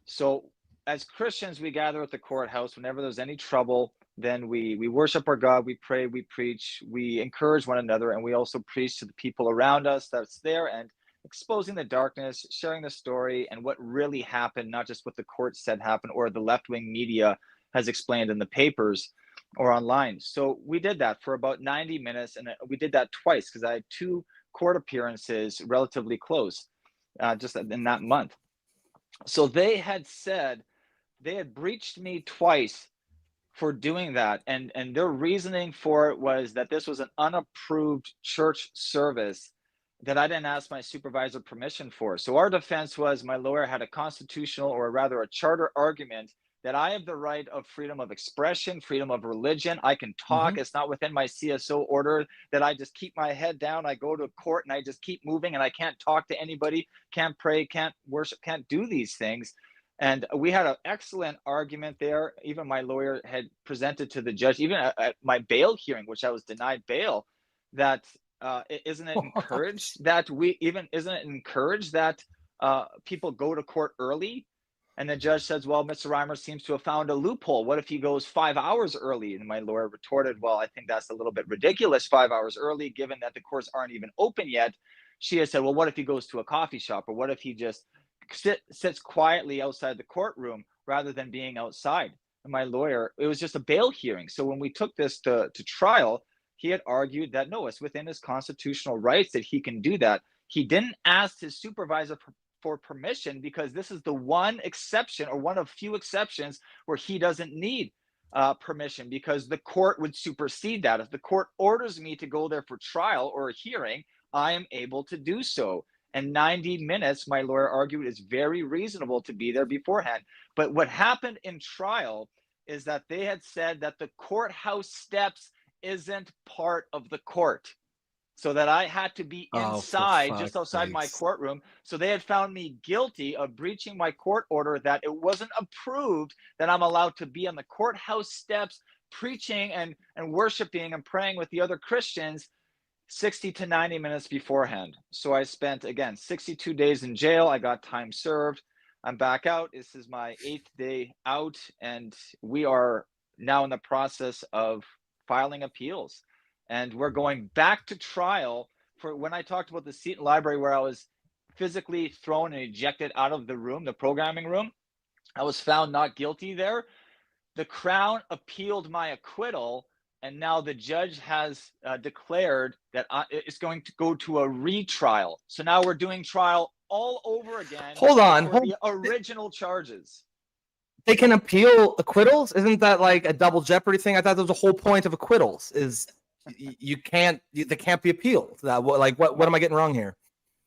So as Christians, we gather at the courthouse whenever there's any trouble. Then we worship our God, we pray, we preach, we encourage one another, and we also preach to the people around us that's there, and exposing the darkness, sharing the story and what really happened, not just what the court said happened or the left-wing media has explained in the papers or online. So we did that for about 90 minutes, and we did that twice because I had 2 court appearances relatively close just in that month. So they had said they had breached me twice for doing that, and their reasoning for it was that this was an unapproved church service that I didn't ask my supervisor permission for. So our defense was, my lawyer had a constitutional, or rather a charter argument, that I have the right of freedom of expression, freedom of religion. I can talk. It's not within my CSO order that I just keep my head down. I go to court and I just keep moving, and I can't talk to anybody, can't pray, can't worship, can't do these things. And we had an excellent argument there. Even my lawyer had presented to the judge, even at my bail hearing, which I was denied bail, that isn't it encouraged that people go to court early? And the judge says, well, Mr. Reimer seems to have found a loophole. What if he goes 5 hours early? And my lawyer retorted, well, I think that's a little bit ridiculous, 5 hours early, given that the courts aren't even open yet. She has said, well, what if he goes to a coffee shop? Or what if he just sits quietly outside the courtroom rather than being outside? And my lawyer, it was just a bail hearing. So when we took this to trial, he had argued that, no, it's within his constitutional rights that he can do that. He didn't ask his supervisor for permission, because this is the one exception, or one of few exceptions, where he doesn't need permission, because the court would supersede that. If the court orders me to go there for trial or a hearing, I am able to do so. And 90 minutes, my lawyer argued, is very reasonable to be there beforehand. But what happened in trial is that they had said that the courthouse steps isn't part of the court, so that I had to be inside, just outside my courtroom. So they had found me guilty of breaching my court order, that it wasn't approved that I'm allowed to be on the courthouse steps preaching and worshiping and praying with the other Christians 60 to 90 minutes beforehand. So I spent, again, 62 days in jail. I got time served. I'm back out. This is my 8th day out, and we are now in the process of filing appeals. And we're going back to trial for, when I talked about the Seton Library, where I was physically thrown and ejected out of the room, the programming room, I was found not guilty there. The Crown appealed my acquittal, and now the judge has declared that it's going to go to a retrial. So now we're doing trial all over again. Hold on. For the original charges. They can appeal acquittals? Isn't that like a double jeopardy thing? I thought that was the whole point of acquittals is they can't be appealed. What am I getting wrong here?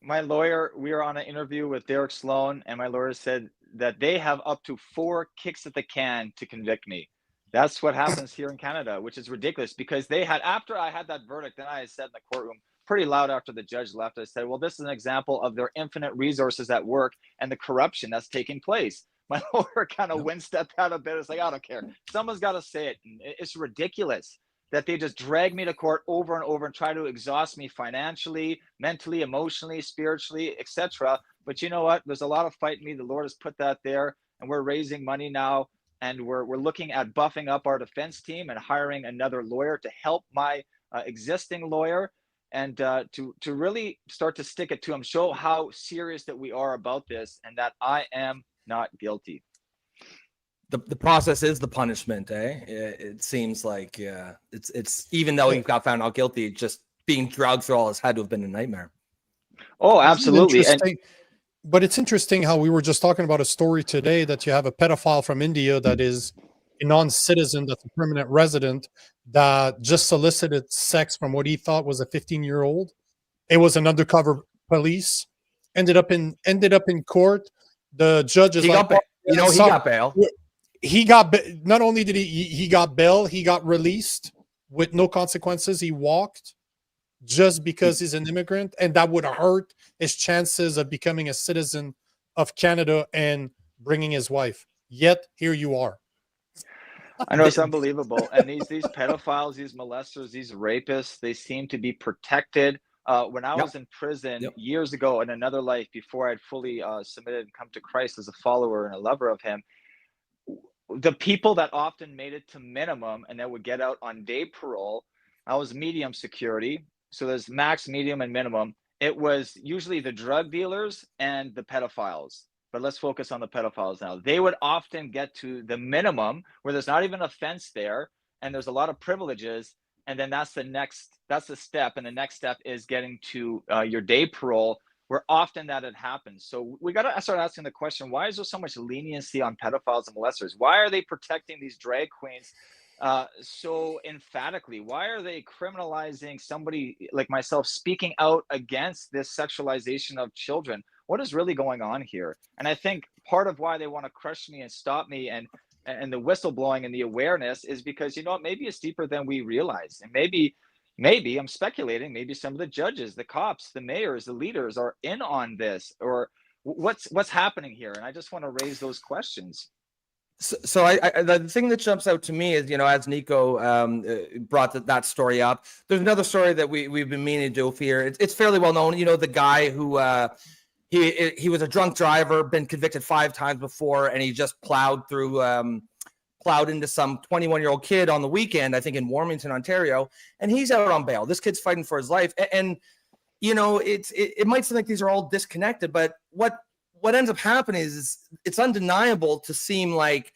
My lawyer, we were on an interview with Derek Sloan, and my lawyer said that they have up to 4 kicks at the can to convict me. That's what happens here in Canada, which is ridiculous, because they had, after I had that verdict, then I said in the courtroom pretty loud after the judge left, I said, well, this is an example of their infinite resources at work and the corruption that's taking place. My lawyer kind of winced at that a bit. It's like, I don't care. Someone's got to say it. It's ridiculous that they just drag me to court over and over and try to exhaust me financially, mentally, emotionally, spiritually, etc. But you know what? There's a lot of fight in me. The Lord has put that there, and we're raising money now, and we're looking at buffing up our defense team and hiring another lawyer to help my existing lawyer, and to really start to stick it to him, show how serious that we are about this, and that I am not guilty. The process is the punishment, eh? It seems like it's even though you've got found not guilty, just being dragged through all this had to have been a nightmare. Oh, absolutely. But it's interesting how we were just talking about a story today that you have a pedophile from India that is a non-citizen, that's a permanent resident, that just solicited sex from what he thought was a 15-year-old. It was an undercover police. Ended up in court. The judge is like, he got bail. He got, not only did he got bail, he got released with no consequences. He walked just because he's an immigrant, and that would hurt his chances of becoming a citizen of Canada and bringing his wife. Yet here you are. I know, it's unbelievable. And these pedophiles, these molesters, these rapists, they seem to be protected. When I was in prison years ago in another life, before I'd fully submitted and come to Christ as a follower and a lover of him, the people that often made it to minimum and that would get out on day parole, I was medium security. So there's max, medium, and minimum. It was usually the drug dealers and the pedophiles. But let's focus on the pedophiles now. They would often get to the minimum where there's not even a fence there and there's a lot of privileges. And then that's the step. And the next step is getting to your day parole, where often that had happened. So we got to start asking the question, why is there so much leniency on pedophiles and molesters? Why are they protecting these drag queens so emphatically? Why are they criminalizing somebody like myself speaking out against this sexualization of children? What is really going on here? And I think part of why they want to crush me and stop me and the whistleblowing and the awareness is because, you know what, maybe it's deeper than we realize. And maybe I'm speculating, maybe some of the judges, the cops, the mayors, the leaders are in on this, or what's happening here? And I just want to raise those questions. So the thing that jumps out to me is, you know, as Nico brought that story up, there's another story that we've been meaning to do here. It's fairly well known. You know, the guy who he was a drunk driver, been convicted 5 times before, and he just plowed into some 21-year-old kid on the weekend, I think in Warmington, Ontario, and he's out on bail. This kid's fighting for his life. And you know, it might seem like these are all disconnected, but what ends up happening is it's undeniable to seem like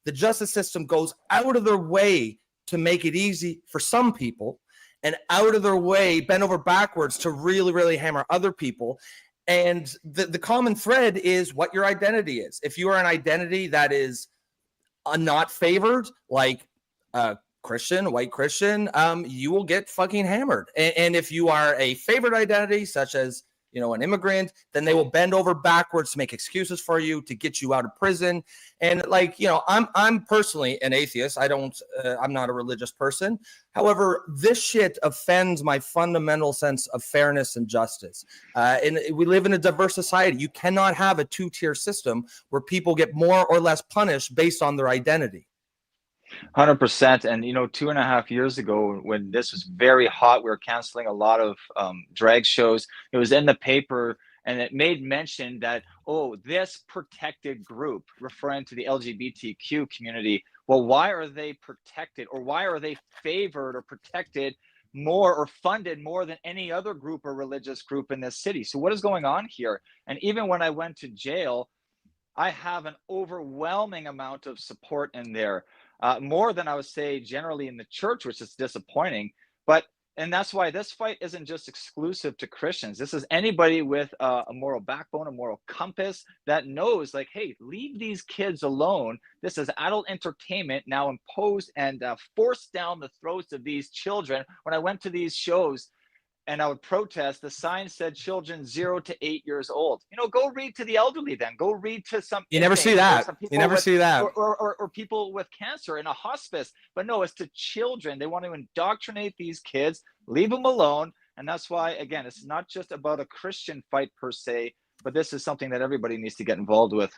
the justice system goes out of their way to make it easy for some people and out of their way, bend over backwards to really, really hammer other people. And the common thread is what your identity is. If you are an identity that is not favored, like Christian, white Christian, you will get fucking hammered. And if you are a favored identity, such as, you know, an immigrant, then they will bend over backwards to make excuses for you, to get you out of prison. And like, you know, I'm personally an atheist. I'm not a religious person. However, this shit offends my fundamental sense of fairness and justice. And we live in a diverse society. You cannot have a 2-tier system where people get more or less punished based on their identity. 100%. And, you know, 2.5 years ago, when this was very hot, we were canceling a lot of drag shows. It was in the paper, and it made mention that, oh, this protected group, referring to the LGBTQ community. Well, why are they protected, or why are they favored or protected more or funded more than any other group or religious group in this city? So what is going on here? And even when I went to jail, I have an overwhelming amount of support in there. more than I would say generally in the church, which is disappointing. And that's why this fight isn't just exclusive to Christians. This is anybody with a moral backbone, a moral compass that knows, like, hey, leave these kids alone. This is adult entertainment now imposed and forced down the throats of these children. When I went to these shows and I would protest, the sign said children 0 to 8 years old. Go read to the elderly then. Go read to some. You never see that. You never see that. Or people with cancer in a hospice. But no, it's to children. They want to indoctrinate these kids, leave them alone. And that's why, again, it's not just about a Christian fight per se, but this is something that everybody needs to get involved with.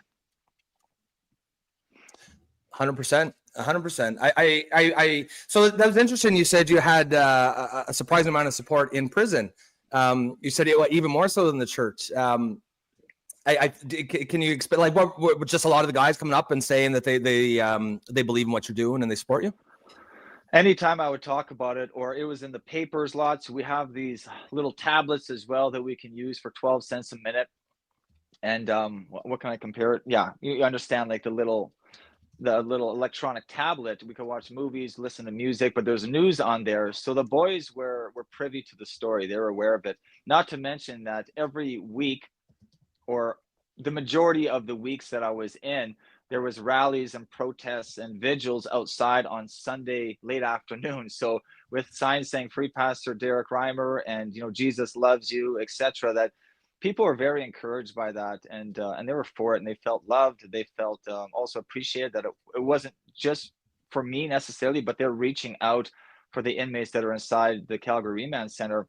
100%. 100%. So that was interesting. You said you had a surprising amount of support in prison. You said it even more so than the church. Can you explain, like, what just a lot of the guys coming up and saying that they believe in what you're doing and they support you? Anytime I would talk about it, or it was in the papers lots, we have these little tablets as well that we can use for 12 cents a minute. And what can I compare it? Yeah, you understand, like the little electronic tablet. We could watch movies, listen to music, but there's news on there. So the boys were privy to the story. They were aware of it. Not to mention that every week, or the majority of the weeks that I was in, there was rallies and protests and vigils outside on Sunday late afternoon. So with signs saying "Free Pastor Derek Reimer" and Jesus loves you, etc., that people were very encouraged by that, and they were for it, and they felt loved. They felt also appreciated that it wasn't just for me necessarily, but they're reaching out for the inmates that are inside the Calgary Remand Center.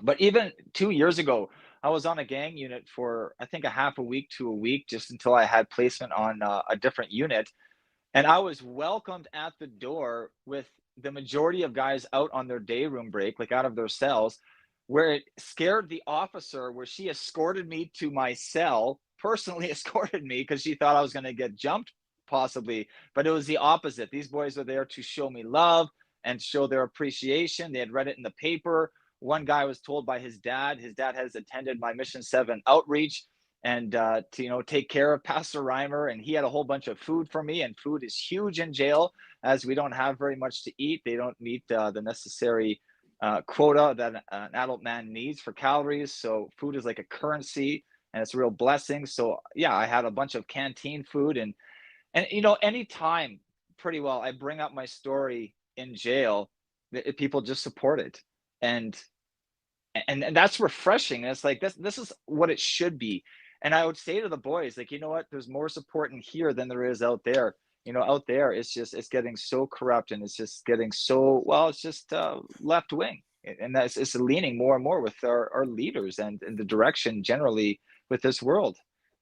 But even 2 years ago, I was on a gang unit for, I think, a half a week to a week, just until I had placement on a different unit. And I was welcomed at the door with the majority of guys out on their day room break, like out of their cells, where it scared the officer, where she escorted me to my cell, personally escorted me, because she thought I was going to get jumped possibly. But it was the opposite. These boys were there to show me love and show their appreciation. They had read it in the paper. One guy was told by his dad has attended my Mission 7 outreach, and to take care of Pastor Reimer, and he had a whole bunch of food for me. And food is huge in jail, as we don't have very much to eat. They don't meet the necessary quota that an adult man needs for calories. So food is like a currency, and it's a real blessing. So yeah, I had a bunch of canteen food, and anytime pretty well I bring up my story in jail, people just support it. And that's refreshing. And it's like, this is what it should be. And I would say to the boys, like, what, there's more support in here than there is out there. Out there, it's getting so corrupt, and it's just getting so, well, it's just left wing. And it's leaning more and more with our leaders and the direction generally with this world.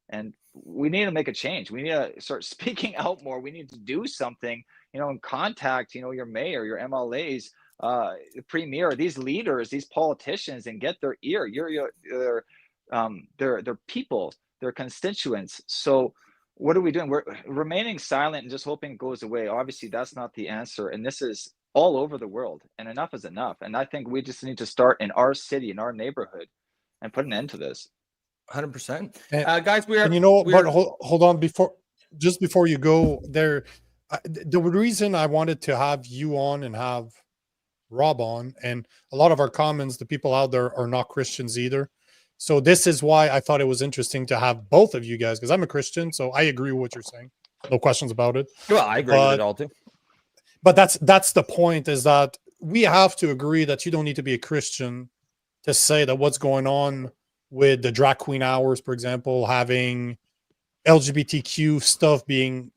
And we need to make a change. We need to start speaking out more. We need to do something, and contact, your mayor, your MLAs, the premier, these leaders, these politicians, and get their ear. They're people, their constituents. So what are we doing? We're remaining silent and just hoping it goes away. Obviously, that's not the answer. And this is all over the world. And enough is enough. And I think we just need to start in our city, in our neighborhood, and put an end to this. 100%. Guys, but hold on, before you go there, the reason I wanted to have you on and have Rob on, and a lot of our comments, the people out there are not Christians either. So this is why I thought it was interesting to have both of you guys, because I'm a Christian, so I agree with what you're saying. No questions about it. Well, I agree with it all too. But that's the point, is that we have to agree that you don't need to be a Christian to say that what's going on with the drag queen hours, for example, having LGBTQ stuff being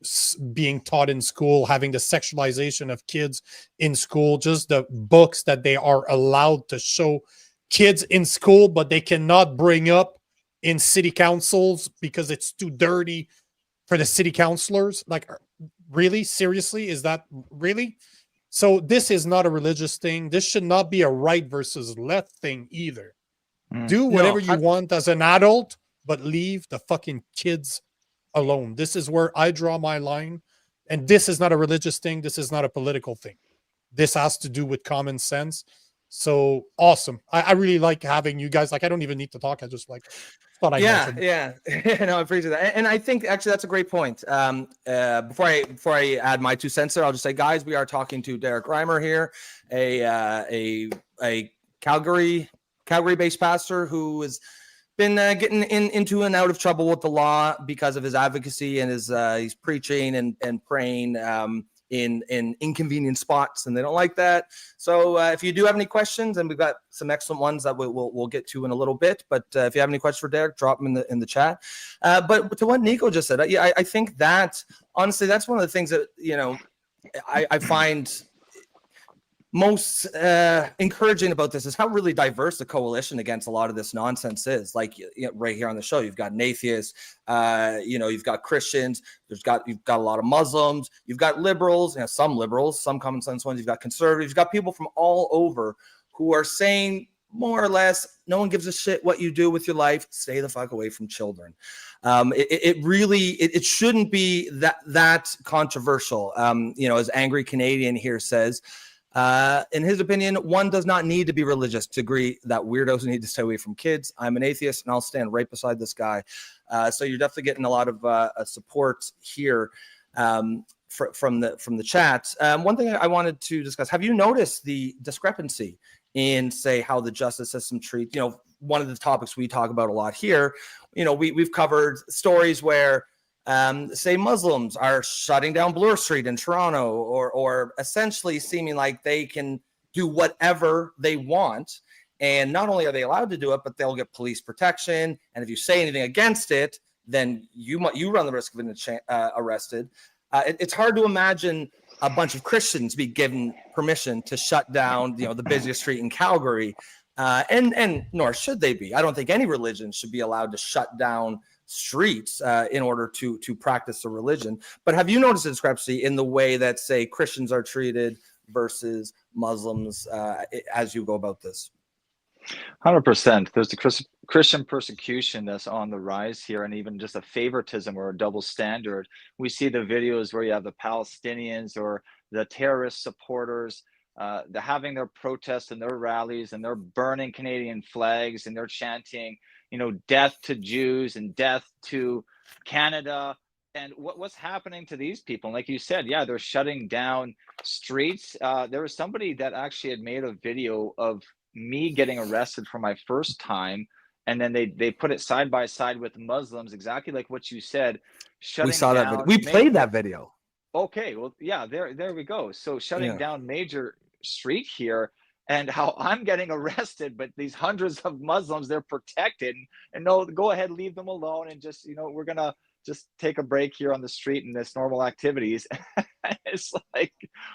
taught in school, having the sexualization of kids in school, just the books that they are allowed to show kids in school, but they cannot bring up in city councils because it's too dirty for the city councilors. Like, really? Seriously? Is that really? So this is not a religious thing. This should not be a right versus left thing either. Do whatever you want as an adult, but leave the fucking kids alone. This is where I draw my line. And this is not a religious thing. This is not a political thing. This has to do with common sense. So awesome. I really like having you guys. Like, I don't even need to talk. I just like thought I mentioned. Yeah. No, I appreciate that. And I think actually that's a great point. Before I add my 2 cents there, I'll just say, guys, we are talking to Derek Reimer here, a Calgary-based pastor who has been getting into and out of trouble with the law because of his advocacy and his he's preaching and praying in inconvenient spots, and they don't like that. So if you do have any questions, and we've got some excellent ones that we'll get to in a little bit, but if you have any questions for Derek, drop them in the chat. But to what Nico just said, I think that honestly, that's one of the things that I find most encouraging about this is how really diverse the coalition against a lot of this nonsense is. Like right here on the show, you've got an atheist, you've got Christians, you've got a lot of Muslims, you've got liberals, some liberals, some common sense ones, you've got conservatives, you've got people from all over who are saying more or less, no one gives a shit what you do with your life. Stay the fuck away from children. It really shouldn't be that controversial. As Angry Canadian here says, in his opinion, one does not need to be religious to agree that weirdos need to stay away from kids. I'm an atheist, and I'll stand right beside this guy. So you're definitely getting a lot of support here from the chat. One thing I wanted to discuss: have you noticed the discrepancy in, say, how the justice system treats? One of the topics we talk about a lot here. We've covered stories where, say, Muslims are shutting down Bloor Street in Toronto, or essentially seeming like they can do whatever they want. And not only are they allowed to do it, but they'll get police protection. And if you say anything against it, then you run the risk of being arrested. It's hard to imagine a bunch of Christians be given permission to shut down, the busiest street in Calgary. And nor should they be. I don't think any religion should be allowed to shut down streets in order to practice a religion. But have you noticed a discrepancy in the way that, say, Christians are treated versus Muslims as you go about this? 100%. There's the Christian persecution that's on the rise here, and even just a favoritism or a double standard. We see the videos where you have the Palestinians or the terrorist supporters, they're having their protests and their rallies, and they're burning Canadian flags, and they're chanting, death to Jews and death to Canada. And what's happening to these people? And like you said, yeah, they're shutting down streets. There was somebody that actually had made a video of me getting arrested for my first time, and then they put it side by side with Muslims, exactly like what you said. We saw that video. We played that video. Okay, well, yeah, there we go. So shutting down major street here, and how I'm getting arrested, but these hundreds of Muslims, they're protected, and no, go ahead, leave them alone, and just we're gonna just take a break here on the street and this normal activities. It's like,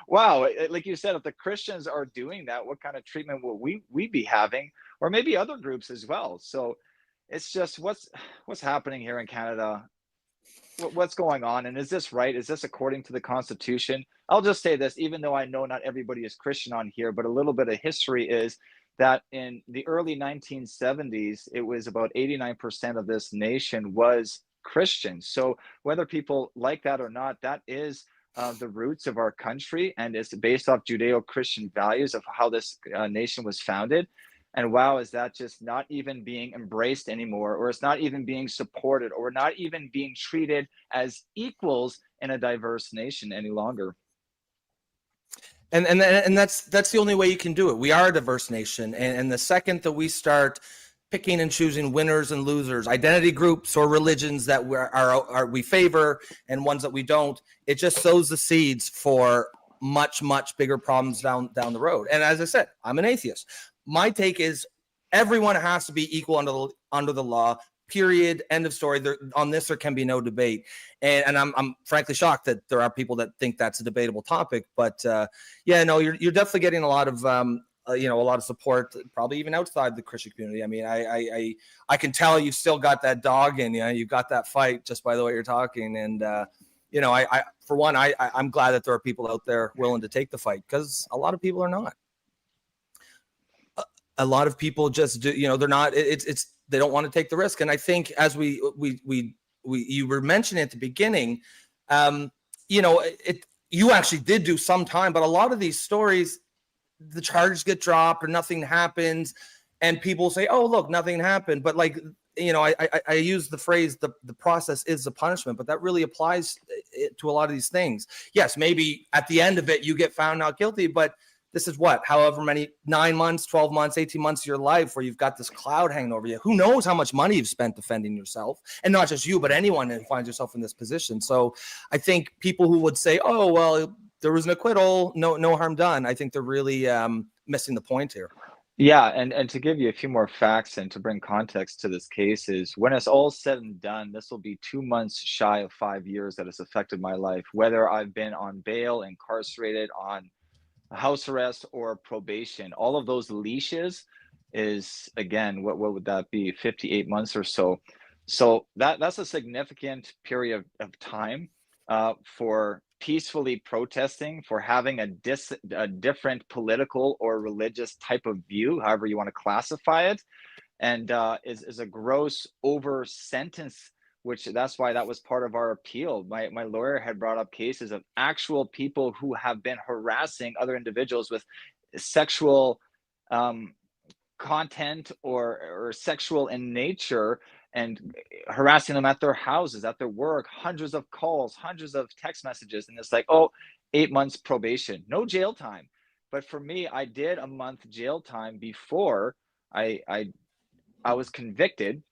wow, like you said, if the Christians are doing that, what kind of treatment will we be having, or maybe other groups as well? So it's just what's happening here in Canada. What's going on, and is this right? Is this according to the Constitution? I'll just say this, even though I know not everybody is Christian on here, but a little bit of history is that in the early 1970s, it was about 89% of this nation was Christian. So whether people like that or not, that is the roots of our country, and it's based off Judeo-Christian values of how this nation was founded. And wow, is that just not even being embraced anymore, or it's not even being supported, or not even being treated as equals in a diverse nation any longer. And that's the only way you can do it. We are a diverse nation, and the second that we start picking and choosing winners and losers, identity groups or religions that we favor and ones that we don't, it just sows the seeds for much bigger problems down the road. And as I said, I'm an atheist. My take is everyone has to be equal under the law, period, end of story. On this, there can be no debate. And I'm frankly shocked that there are people that think that's a debatable topic. But you're definitely getting a lot of a lot of support, probably even outside the Christian community. I mean, I can tell you've still got that dog in you. You got that fight just by the way you're talking. And for one, I'm glad that there are people out there willing to take the fight, because a lot of people are not. A lot of people just do, they're not, they don't want to take the risk. And I think as you were mentioning at the beginning, you actually did do some time, but a lot of these stories, the charges get dropped or nothing happens, and people say, "Oh, look, nothing happened." But like, you know, I use the phrase the process is the punishment, but that really applies to a lot of these things. Yes, maybe at the end of it you get found not guilty, but this is what, however many, 9 months, 12 months, 18 months of your life where you've got this cloud hanging over you. Who knows how much money you've spent defending yourself, and not just you, but anyone who finds yourself in this position. So I think people who would say, "Oh, well, there was an acquittal, no harm done," I think they're really missing the point here. Yeah, and to give you a few more facts and to bring context to this case is when it's all said and done, this will be 2 months shy of 5 years that has affected my life, whether I've been on bail, incarcerated, on house arrest, or probation. All of those leashes is, again, what would that be? 58 months or so. So that's a significant period of time for peacefully protesting, for having a different political or religious type of view, however you want to classify it, and is a gross over sentence, which that's why that was part of our appeal. My lawyer had brought up cases of actual people who have been harassing other individuals with sexual content or sexual in nature, and harassing them at their houses, at their work, hundreds of calls, hundreds of text messages. And it's like, oh, 8 months probation, no jail time. But for me, I did a month jail time before I was convicted.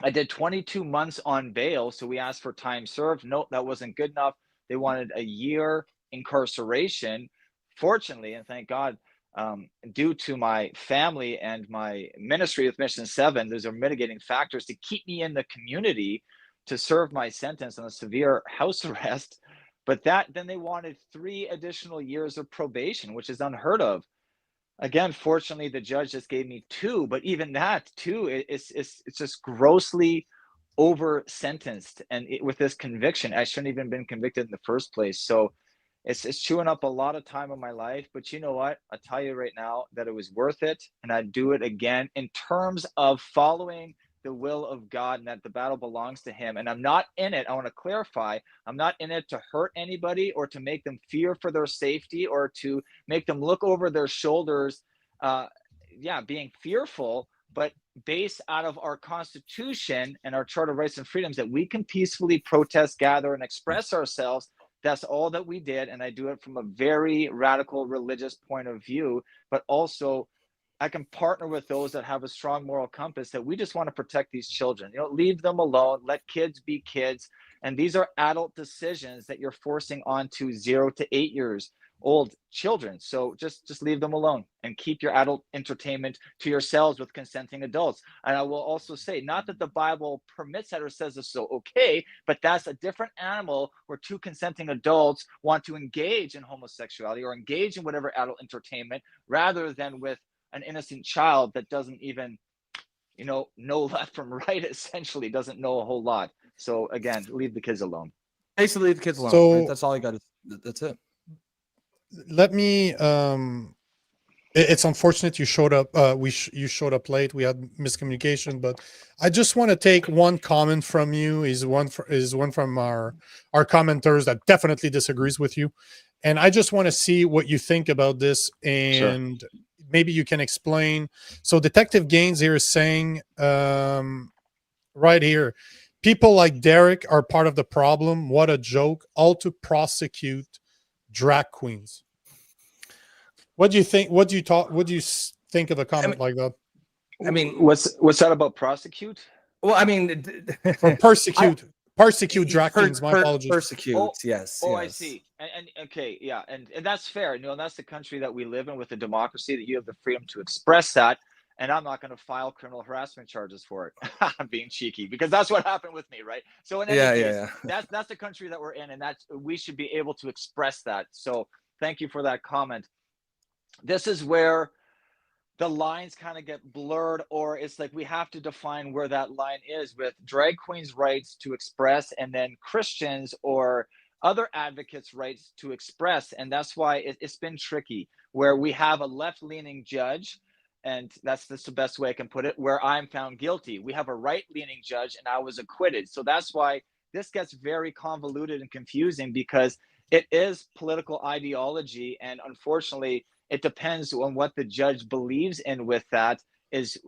I did 22 months on bail. So we asked for time served. No, that wasn't good enough. They wanted a year incarceration. Fortunately, and thank God, due to my family and my ministry with Mission 7, those are mitigating factors to keep me in the community to serve my sentence on a severe house arrest. But then they wanted 3 additional years of probation, which is unheard of. Again, fortunately, the judge just gave me 2, but even that 2, it's just grossly over sentenced. And with this conviction, I shouldn't even been convicted in the first place. So it's chewing up a lot of time of my life. But you know what? I'll tell you right now that it was worth it, and I'd do it again in terms of following the will of God, and that the battle belongs to Him. And I'm not in it, I want to clarify, I'm not in it to hurt anybody or to make them fear for their safety or to make them look over their shoulders, being fearful, but based out of our Constitution and our Charter of Rights and Freedoms that we can peacefully protest, gather, and express ourselves. That's all that we did. And I do it from a very radical religious point of view, but also I can partner with those that have a strong moral compass that we just want to protect these children. You know, leave them alone, let kids be kids. And these are adult decisions that you're forcing onto 0 to 8 years old children. So just leave them alone and keep your adult entertainment to yourselves with consenting adults. And I will also say, not that the Bible permits that or says it's so okay, but that's a different animal where 2 consenting adults want to engage in homosexuality or engage in whatever adult entertainment, rather than with an innocent child that doesn't even, know left from right, essentially doesn't know a whole lot. So again, leave the kids alone. Basically, leave the kids alone. So right? That's all you got. That's it. let me it's unfortunate you showed up you showed up late. We had miscommunication, but I just want to take one comment from you. Is one from our commenters that definitely disagrees with you, and I just want to see what you think about this, and sure, maybe you can explain. So Detective Gaines here is saying right here, people like Derek are part of the problem. What a joke. All to prosecute drag queens. What do you think? What do you think of a comment like that? I mean, what's that about prosecute? Well, I mean, from persecute drag queens. My apologies. Persecute. Yes. I see. And okay, yeah, and that's fair. That's the country that we live in with a democracy, that you have the freedom to express that. And I'm not going to file criminal harassment charges for it. I'm being cheeky because that's what happened with me, right? So in any case, that's the country that we're in, and we should be able to express that. So thank you for that comment. This is where the lines kind of get blurred, or it's like we have to define where that line is with drag queens' rights to express, and then Christians or other advocates' rights to express. And that's why it's been tricky, where we have a left-leaning judge, and that's the best way I can put it, where I'm found guilty. We have a right-leaning judge, and I was acquitted. So that's why this gets very convoluted and confusing, because it is political ideology, and unfortunately, It depends on what the judge believes in with that is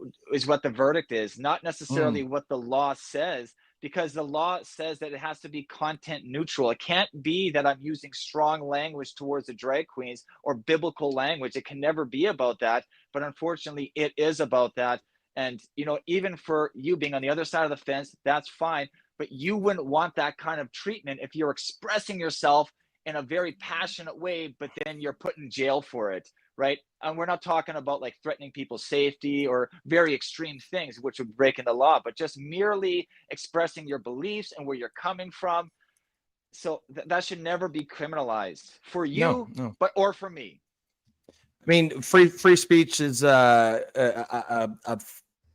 what the verdict is, not necessarily what the law says, because the law says that it has to be content neutral. It can't be that I'm using strong language towards the drag queens or biblical language. It can never be about that. But unfortunately, it is about that. And, you know, even for you being on the other side of the fence, that's fine. But you wouldn't want that kind of treatment if you're expressing yourself in a very passionate way, but then you're put in jail for it, right? And we're not talking about like threatening people's safety or very extreme things, which would break in the law, but just merely expressing your beliefs and where you're coming from. So that should never be criminalized for you, but or for me. I mean, free speech is a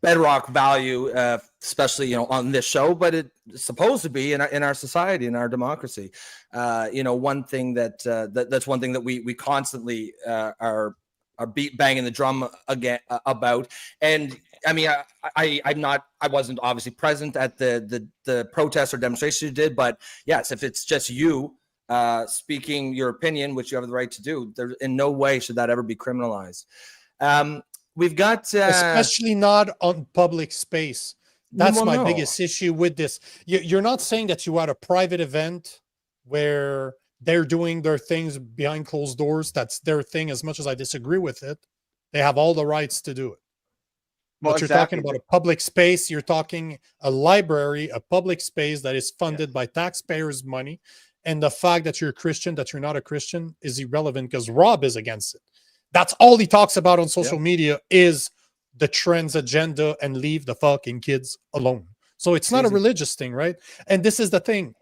bedrock value, especially, you know, on this show, but it's supposed to be in our society, in our democracy. You know, one thing that's one thing that we constantly are banging the drum again about. And I mean, I wasn't obviously present at the protest or demonstration you did, but yes, if it's just you speaking your opinion, which you have the right to do, there in no way should that ever be criminalized. We've got especially not on public space. That's my biggest issue with this. You're not saying that you had a private event where they're doing their things behind closed doors. That's their thing. As much as I disagree with it, they have all the rights to do it. Well, but you're talking about a public space. You're talking a library, a public space that is funded by taxpayers' money. And the fact that you're a Christian, that you're not a Christian is irrelevant because Rob is against it. That's all he talks about on social media is the trans agenda and leave the fucking kids alone. So it's not a religious thing, right? And this is the thing.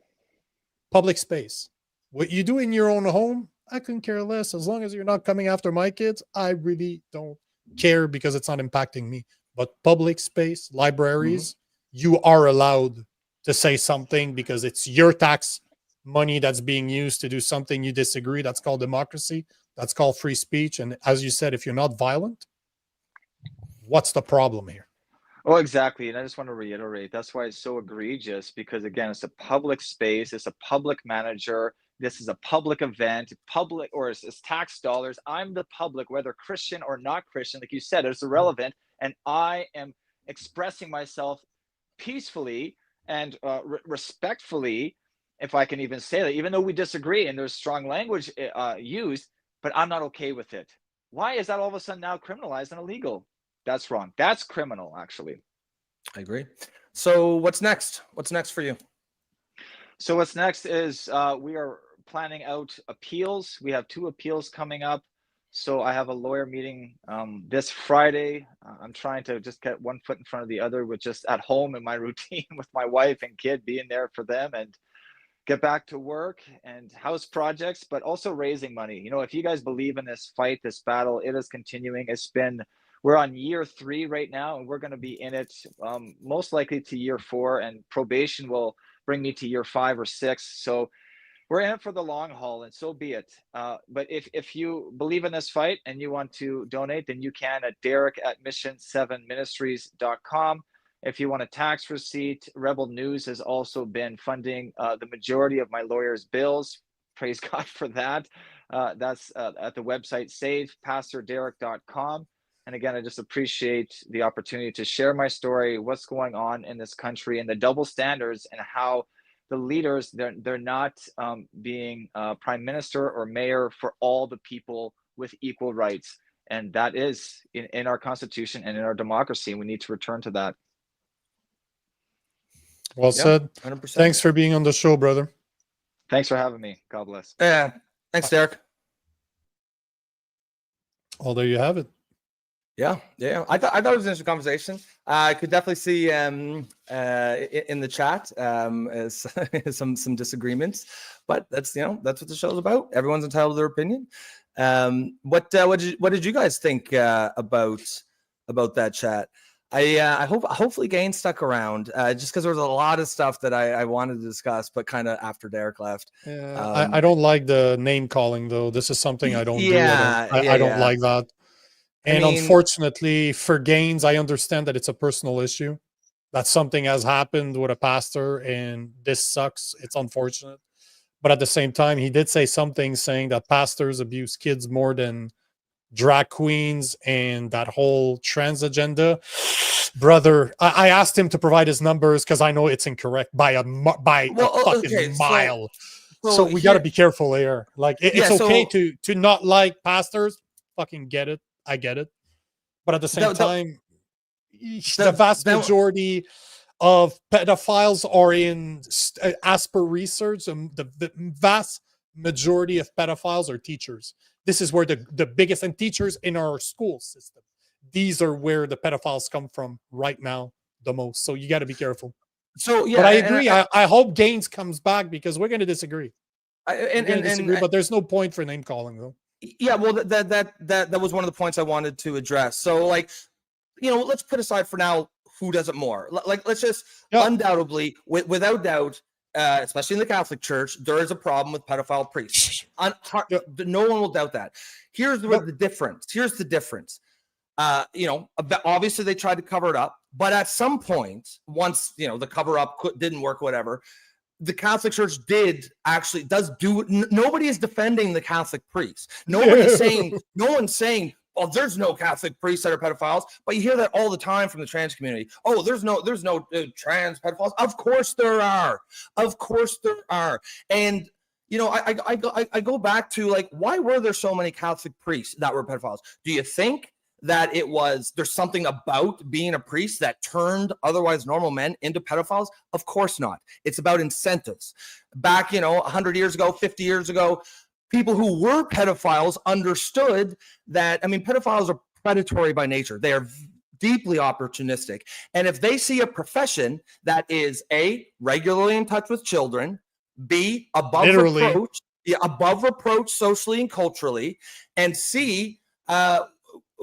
Public space. What you do in your own home, I couldn't care less. As long as you're not coming after my kids, I really don't care because it's not impacting me. But public space, libraries, you are allowed to say something because it's your tax money that's being used to do something you disagree. That's called democracy. That's called free speech. And as you said, if you're not violent, what's the problem here? Oh, exactly. And I just want to reiterate, that's why it's so egregious, because again, it's a public space, it's a public manager, this is a public event, public, or it's tax dollars. I'm the public, whether Christian or not Christian, like you said, it's irrelevant. And I am expressing myself peacefully and respectfully, if I can even say that, even though we disagree and there's strong language used, but I'm not okay with it. Why is that all of a sudden now criminalized and illegal? That's wrong. That's criminal, actually. I agree. So what's next? What's next for you? So what's next is we are planning out appeals. We have 2 appeals coming up. So I have a lawyer meeting this Friday. I'm trying to just get one foot in front of the other with just at home in my routine with my wife and kid, being there for them and get back to work and house projects, but also raising money. You know, if you guys believe in this fight, this battle, it is continuing. We're on year 3 right now, and we're going to be in it most likely to year 4, and probation will bring me to year 5 or 6. So we're in it for the long haul, and so be it. But if you believe in this fight and you want to donate, then you can at Derek@mission7ministries.com. If you want a tax receipt, Rebel News has also been funding the majority of my lawyer's bills. Praise God for that. That's at the website savepastorderek.com. And again, I just appreciate the opportunity to share my story, what's going on in this country, and the double standards, and how the leaders, they're not being prime minister or mayor for all the people with equal rights. And that is in our Constitution and in our democracy. And we need to return to that. Well said. 100%. Thanks for being on the show, brother. Thanks for having me. God bless. Yeah. Thanks, Derek. Well, there you have it. Yeah. I thought it was an interesting conversation. I could definitely see in the chat some disagreements, but that's what the show's about. Everyone's entitled to their opinion. What did you guys think about that chat? Hopefully Gain stuck around just because there was a lot of stuff that I wanted to discuss, but kind of after Derek left. Yeah, I don't like the name calling though. This is something I don't do. I don't like that. And unfortunately for Gaines, I understand that it's a personal issue. That something has happened with a pastor and this sucks. It's unfortunate. But at the same time, he did say something saying that pastors abuse kids more than drag queens and that whole trans agenda, brother, I asked him to provide his numbers because I know it's incorrect by a fucking mile. So we got to be careful here. Like it's okay to not like pastors. Fucking get it. I get it. But at the same time, the vast majority of pedophiles are in, as per research, the vast majority of pedophiles are teachers. This is where the biggest, and teachers in our school system. These are where the pedophiles come from right now the most. So you got to be careful. So yeah, but I agree. I hope Gaines comes back because we're going to disagree. But there's no point for name calling though. Yeah, well, that was one of the points I wanted to address. So, like, you know, let's put aside for now who does it more. Like, let's just undoubtedly, without doubt, especially in the Catholic Church, there is a problem with pedophile priests. No one will doubt that. Here's the difference. Here's the difference. You know, obviously they tried to cover it up, but at some point, once you know the cover up didn't work, whatever. The Catholic Church does do. Nobody is defending the Catholic priests. Nobody's saying, no one's saying, oh, there's no Catholic priests that are pedophiles. But you hear that all the time from the trans community. Oh, there's no trans pedophiles. Of course there are. Of course there are. And you know, I go back to like, why were there so many Catholic priests that were pedophiles? Do you think that there's something about being a priest that turned otherwise normal men into pedophiles? Of course not. It's about incentives. Back, 100 years ago, 50 years ago, people who were pedophiles understood that, pedophiles are predatory by nature. They are deeply opportunistic. And if they see a profession that is A, regularly in touch with children, B, above reproach socially and culturally, and C,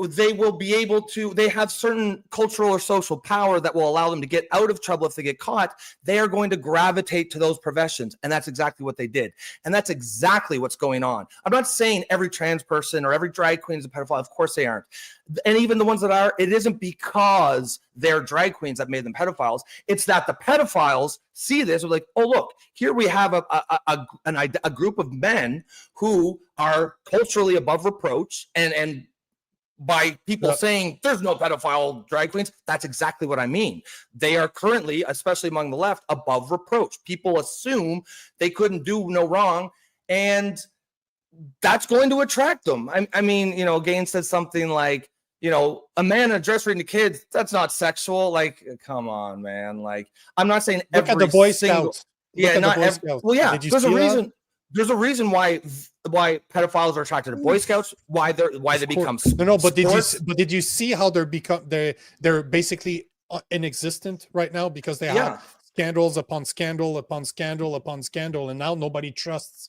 they will be able to, they have certain cultural or social power that will allow them to get out of trouble if they get caught. They are going to gravitate to those professions. And that's exactly what they did. And that's exactly what's going on. I'm not saying every trans person or every drag queen is a pedophile. Of course they aren't. And even the ones that are, it isn't because they're drag queens that made them pedophiles. It's that the pedophiles see this, they're like, oh, look, here we have a group of men who are culturally above reproach, and by people saying there's no pedophile drag queens, that's exactly what I mean. They are currently, especially among the left, above reproach. People assume they couldn't do no wrong, and that's going to attract them. Gaines said something like, a man in a dress reading to kids, that's not sexual. Like, come on, man. Like, I'm not saying look at the Boy Scouts. Yeah, not every. Well, yeah, there's a reason. That? There's a reason why pedophiles are attracted to Boy Scouts. Why they become but did you see how they're basically inexistent right now because they have scandals upon scandal upon scandal upon scandal, and now nobody trusts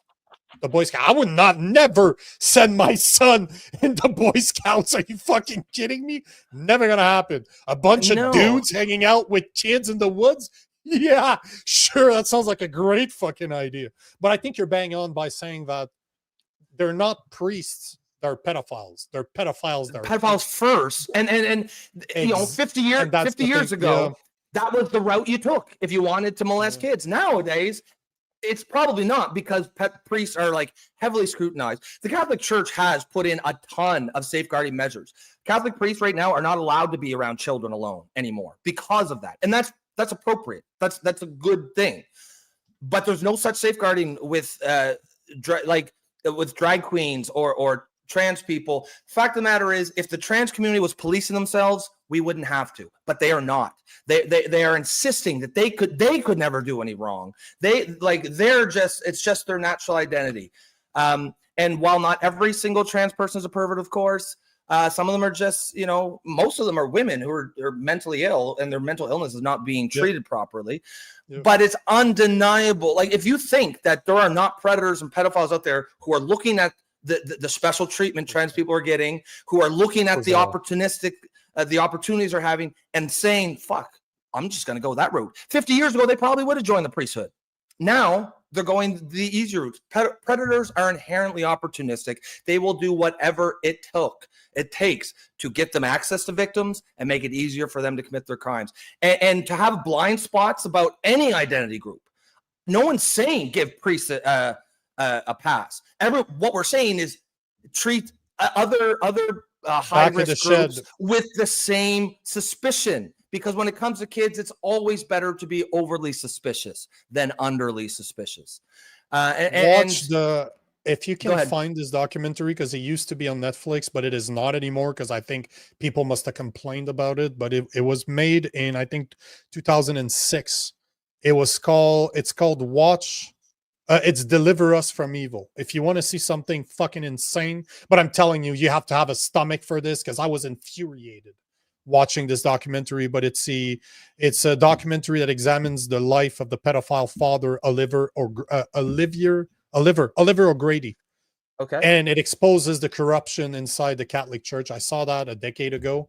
the Boy Scouts. I would never send my son into Boy Scouts. Are you fucking kidding me? Never gonna happen. A bunch of dudes hanging out with kids in the woods. Yeah, sure. That sounds like a great fucking idea. But I think you're bang on by saying that they're not priests. They're pedophiles. They're pedophiles. They're pedophiles first. And 50 years ago, that was the route you took if you wanted to molest kids. Nowadays, it's probably not, because priests are like heavily scrutinized. The Catholic Church has put in a ton of safeguarding measures. Catholic priests right now are not allowed to be around children alone anymore because of that. And that's appropriate. That's a good thing. But there's no such safeguarding with with drag queens or trans people. Fact of the matter is, if the trans community was policing themselves, we wouldn't have to. But they are not. They are insisting that they could never do any wrong. It's just their natural identity. And while not every single trans person is a pervert, of course, some of them are just, most of them are women who are mentally ill, and their mental illness is not being treated properly. But it's undeniable. Like, if you think that there are not predators and pedophiles out there who are looking at the special treatment trans people are getting, who are looking at the opportunistic, the opportunities they're having, and saying, fuck, I'm just going to go that route. 50 years ago, they probably would have joined the priesthood. Now they're going the easier route. Predators are inherently opportunistic. They will do whatever it takes to get them access to victims and make it easier for them to commit their crimes. And to have blind spots about any identity group. No one's saying give priests a pass. What we're saying is treat other high Back of the risk shed. groups with the same suspicion. Because when it comes to kids, it's always better to be overly suspicious than underly suspicious. If you can find this documentary, because it used to be on Netflix, but it is not anymore, because I think people must have complained about it. But it was made in, I think, 2006. It's called Watch. It's Deliver Us from Evil. If you want to see something fucking insane, but I'm telling you, you have to have a stomach for this, because I was infuriated watching this documentary. But it's a documentary that examines the life of the pedophile father, Oliver O'Grady. Okay. And it exposes the corruption inside the Catholic Church. I saw that a decade ago.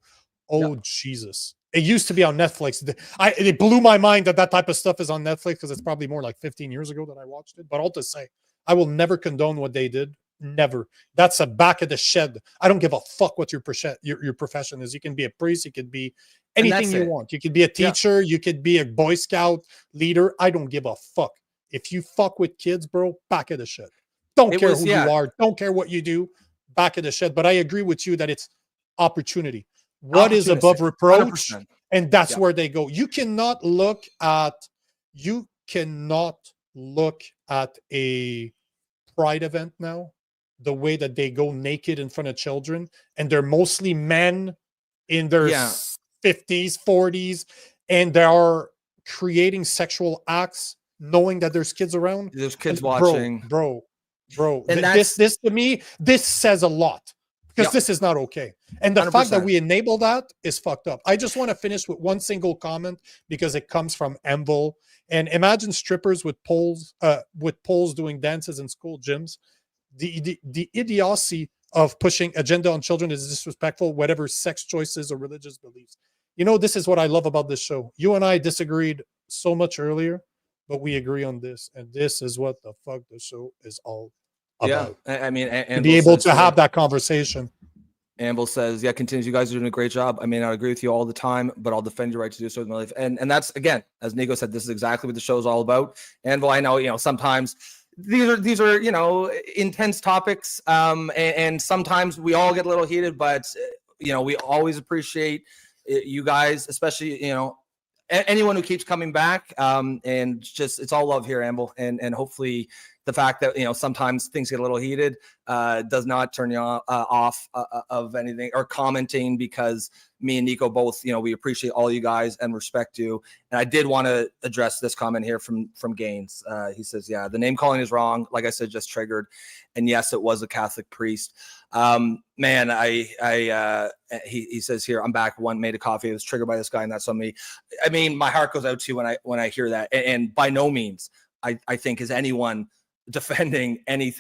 Oh, Jesus. It used to be on Netflix. It blew my mind that type of stuff is on Netflix, because it's probably more like 15 years ago that I watched it. But all to say, I will never condone what they did. Never. That's a back of the shed. I don't give a fuck what your profession is. You can be a priest. You could be anything you want. You could be a teacher. You could be a Boy Scout leader. I don't give a fuck. If you fuck with kids, bro, back of the shed. Don't care who you are. Don't care what you do. Back of the shed. But I agree with you that it's opportunity. What is above reproach? 100%. And that's where they go. You cannot look at a pride event now, the way that they go naked in front of children, and they're mostly men in their 50s, 40s, and they are creating sexual acts knowing that there's kids around. There's kids watching. Bro. And this to me, this says a lot, because this is not okay. And the 100%. Fact that we enable that is fucked up. I just want to finish with one single comment, because it comes from Envil. And imagine strippers with poles doing dances in school gyms. The idiocy of pushing agenda on children is disrespectful, whatever sex choices or religious beliefs. You know, this is what I love about this show. You and I disagreed so much earlier, but we agree on this. And this is what the fuck the show is all about. Yeah, I mean, to be able to have that conversation. Amble says, continues. You guys are doing a great job. I may not agree with you all the time, but I'll defend your right to do so in my life. And that's, again, as Nico said, this is exactly what the show is all about. Amble, I know, sometimes these are intense topics, and sometimes we all get a little heated, but we always appreciate you guys, especially anyone who keeps coming back, and just it's all love here, Amble, and hopefully the fact that sometimes things get a little heated does not turn you off of anything or commenting, because me and Nico both we appreciate all you guys and respect you. And I did want to address this comment here from Gaines. He says, the name calling is wrong, like I said, just triggered, and yes, it was a Catholic priest. Man, he says here, I'm back, one made a coffee, I was triggered by this guy, and that's on me. I mean, my heart goes out to you when I hear that, and by no means I think is anyone defending any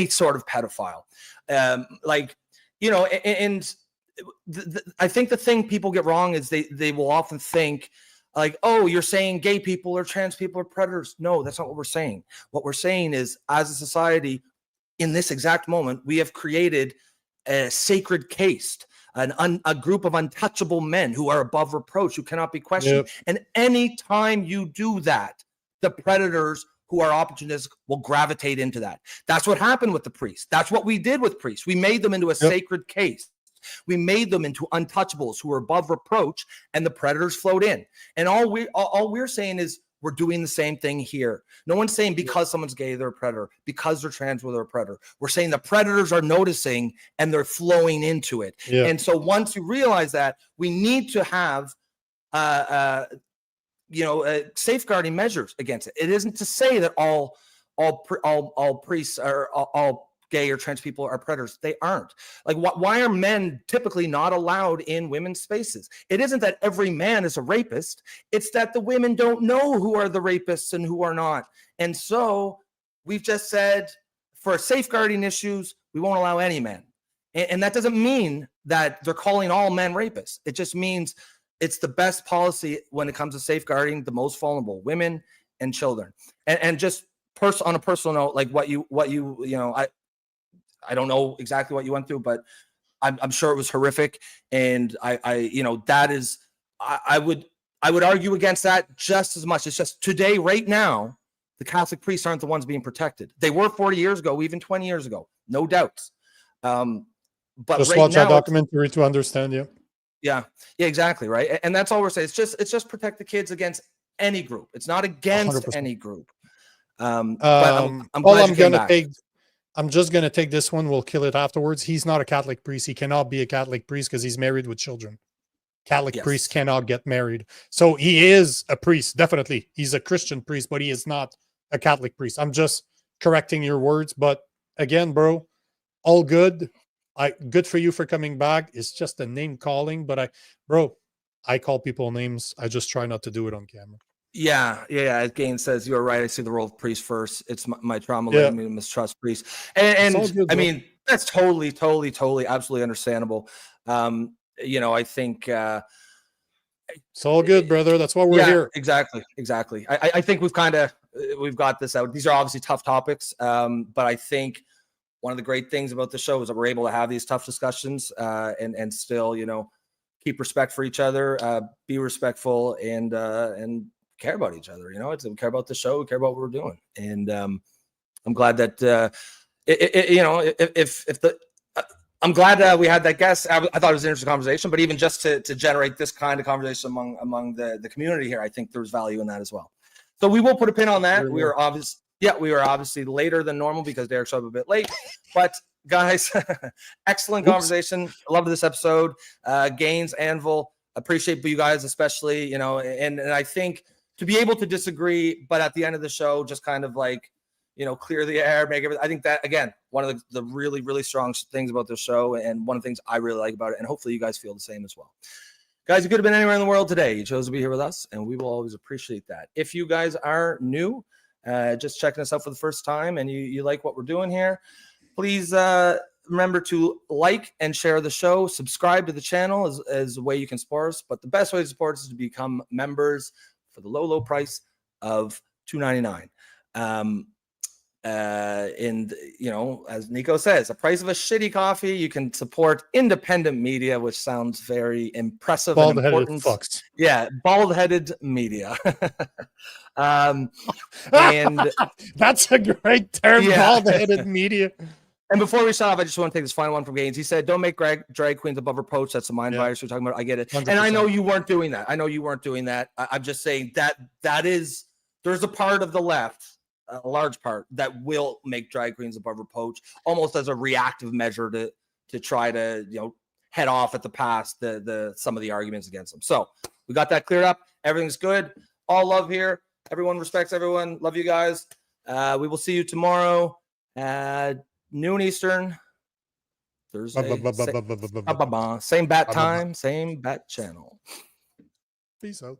sort of pedophile. I think the thing people get wrong is they will often think like, oh, you're saying gay people or trans people are predators. No, that's not what we're saying. What we're saying is, as a society, in this exact moment, we have created a sacred caste, a group of untouchable men who are above reproach, who cannot be questioned. Yep. And anytime you do that, the predators who are opportunistic will gravitate into that. That's what happened with the priests. That's what we did with priests. We made them into a sacred case. We made them into untouchables who are above reproach, and the predators flowed in. And all we're saying is we're doing the same thing here. No one's saying because someone's gay, they're a predator. Because they're trans, they're a predator. We're saying the predators are noticing and they're flowing into it. Yeah. And so once you realize that, we need to have safeguarding measures against it. It isn't to say that all priests are all gay or trans people are predators. They aren't. Like, why are men typically not allowed in women's spaces? It isn't that every man is a rapist. It's that the women don't know who are the rapists and who are not. And so we've just said, for safeguarding issues, we won't allow any men. And that doesn't mean that they're calling all men rapists. It just means it's the best policy when it comes to safeguarding the most vulnerable, women and children. And just on a personal note, like I don't know exactly what you went through, but I'm sure it was horrific. And I would argue against that just as much. It's just today, right now, the Catholic priests aren't the ones being protected. They were 40 years ago, even 20 years ago, no doubts. But Just right watch that now, documentary to understand. Yeah. yeah, exactly, right. And that's all we're saying. It's just protect the kids against any group. It's not against 100%. any group. But I'm All glad I'm you came gonna back. take, I'm just gonna take this one. We'll kill it afterwards. He's not a Catholic priest. He cannot be a Catholic priest because he's married with children. Catholic priests Yes. cannot get married. So he is a priest, definitely. He's a Christian priest, but he is not a Catholic priest. I'm just correcting your words. But again, bro, all good. Good for you for coming back. It's just a name calling, but I call people names. I just try not to do it on camera. Yeah. As Gaines says, you're right. I see the role of priest first. It's my trauma Yeah. led me to mistrust priest. It's all And good, I bro. mean, that's totally, absolutely understandable. I think It's all good, brother. That's why we're yeah, here. exactly. I think we've got this out. These are obviously tough topics, but I think one of the great things about the show is that we're able to have these tough discussions and still, keep respect for each other, be respectful, and care about each other. We care about the show, we care about what we're doing, and I'm glad that I'm glad we had that guest. I thought it was an interesting conversation, but even just to generate this kind of conversation among the community here, I think there's value in that as well. So we will put a pin on that. We were obviously later than normal because Derek showed up a bit late, but guys, excellent conversation. I loved this episode. Gaines, Anvil, appreciate you guys, especially, and I think to be able to disagree, but at the end of the show, just kind of like, clear the air, make everything. I think that, again, one of the really, really strong things about this show, and one of the things I really like about it, and hopefully you guys feel the same as well. Guys, you could have been anywhere in the world today. You chose to be here with us, and we will always appreciate that. If you guys are new, just checking us out for the first time, and you like what we're doing here, please remember to like and share the show. Subscribe to the channel as a way you can support us. But the best way to support us is to become members for the low price of $2.99. And as Nico says, the price of a shitty coffee, you can support independent media, which sounds very impressive and important. Fucks. Yeah, bald-headed media. And that's a great term, bald-headed media. And before we start off, I just want to take this final one from Gaines. He said, "Don't make drag queens above reproach." That's the mind virus we're talking about. I get it. 100%. And I know you weren't doing that. I'm just saying there's a part of the left, a large part, that will make drag queens above reproach, almost as a reactive measure to try to head off at the past some of the arguments against them. So we got that cleared up. Everything's good. All love here. Everyone respects everyone. Love you guys. We will see you tomorrow at noon Eastern, Thursday. Same bat time, same bat channel. Peace out.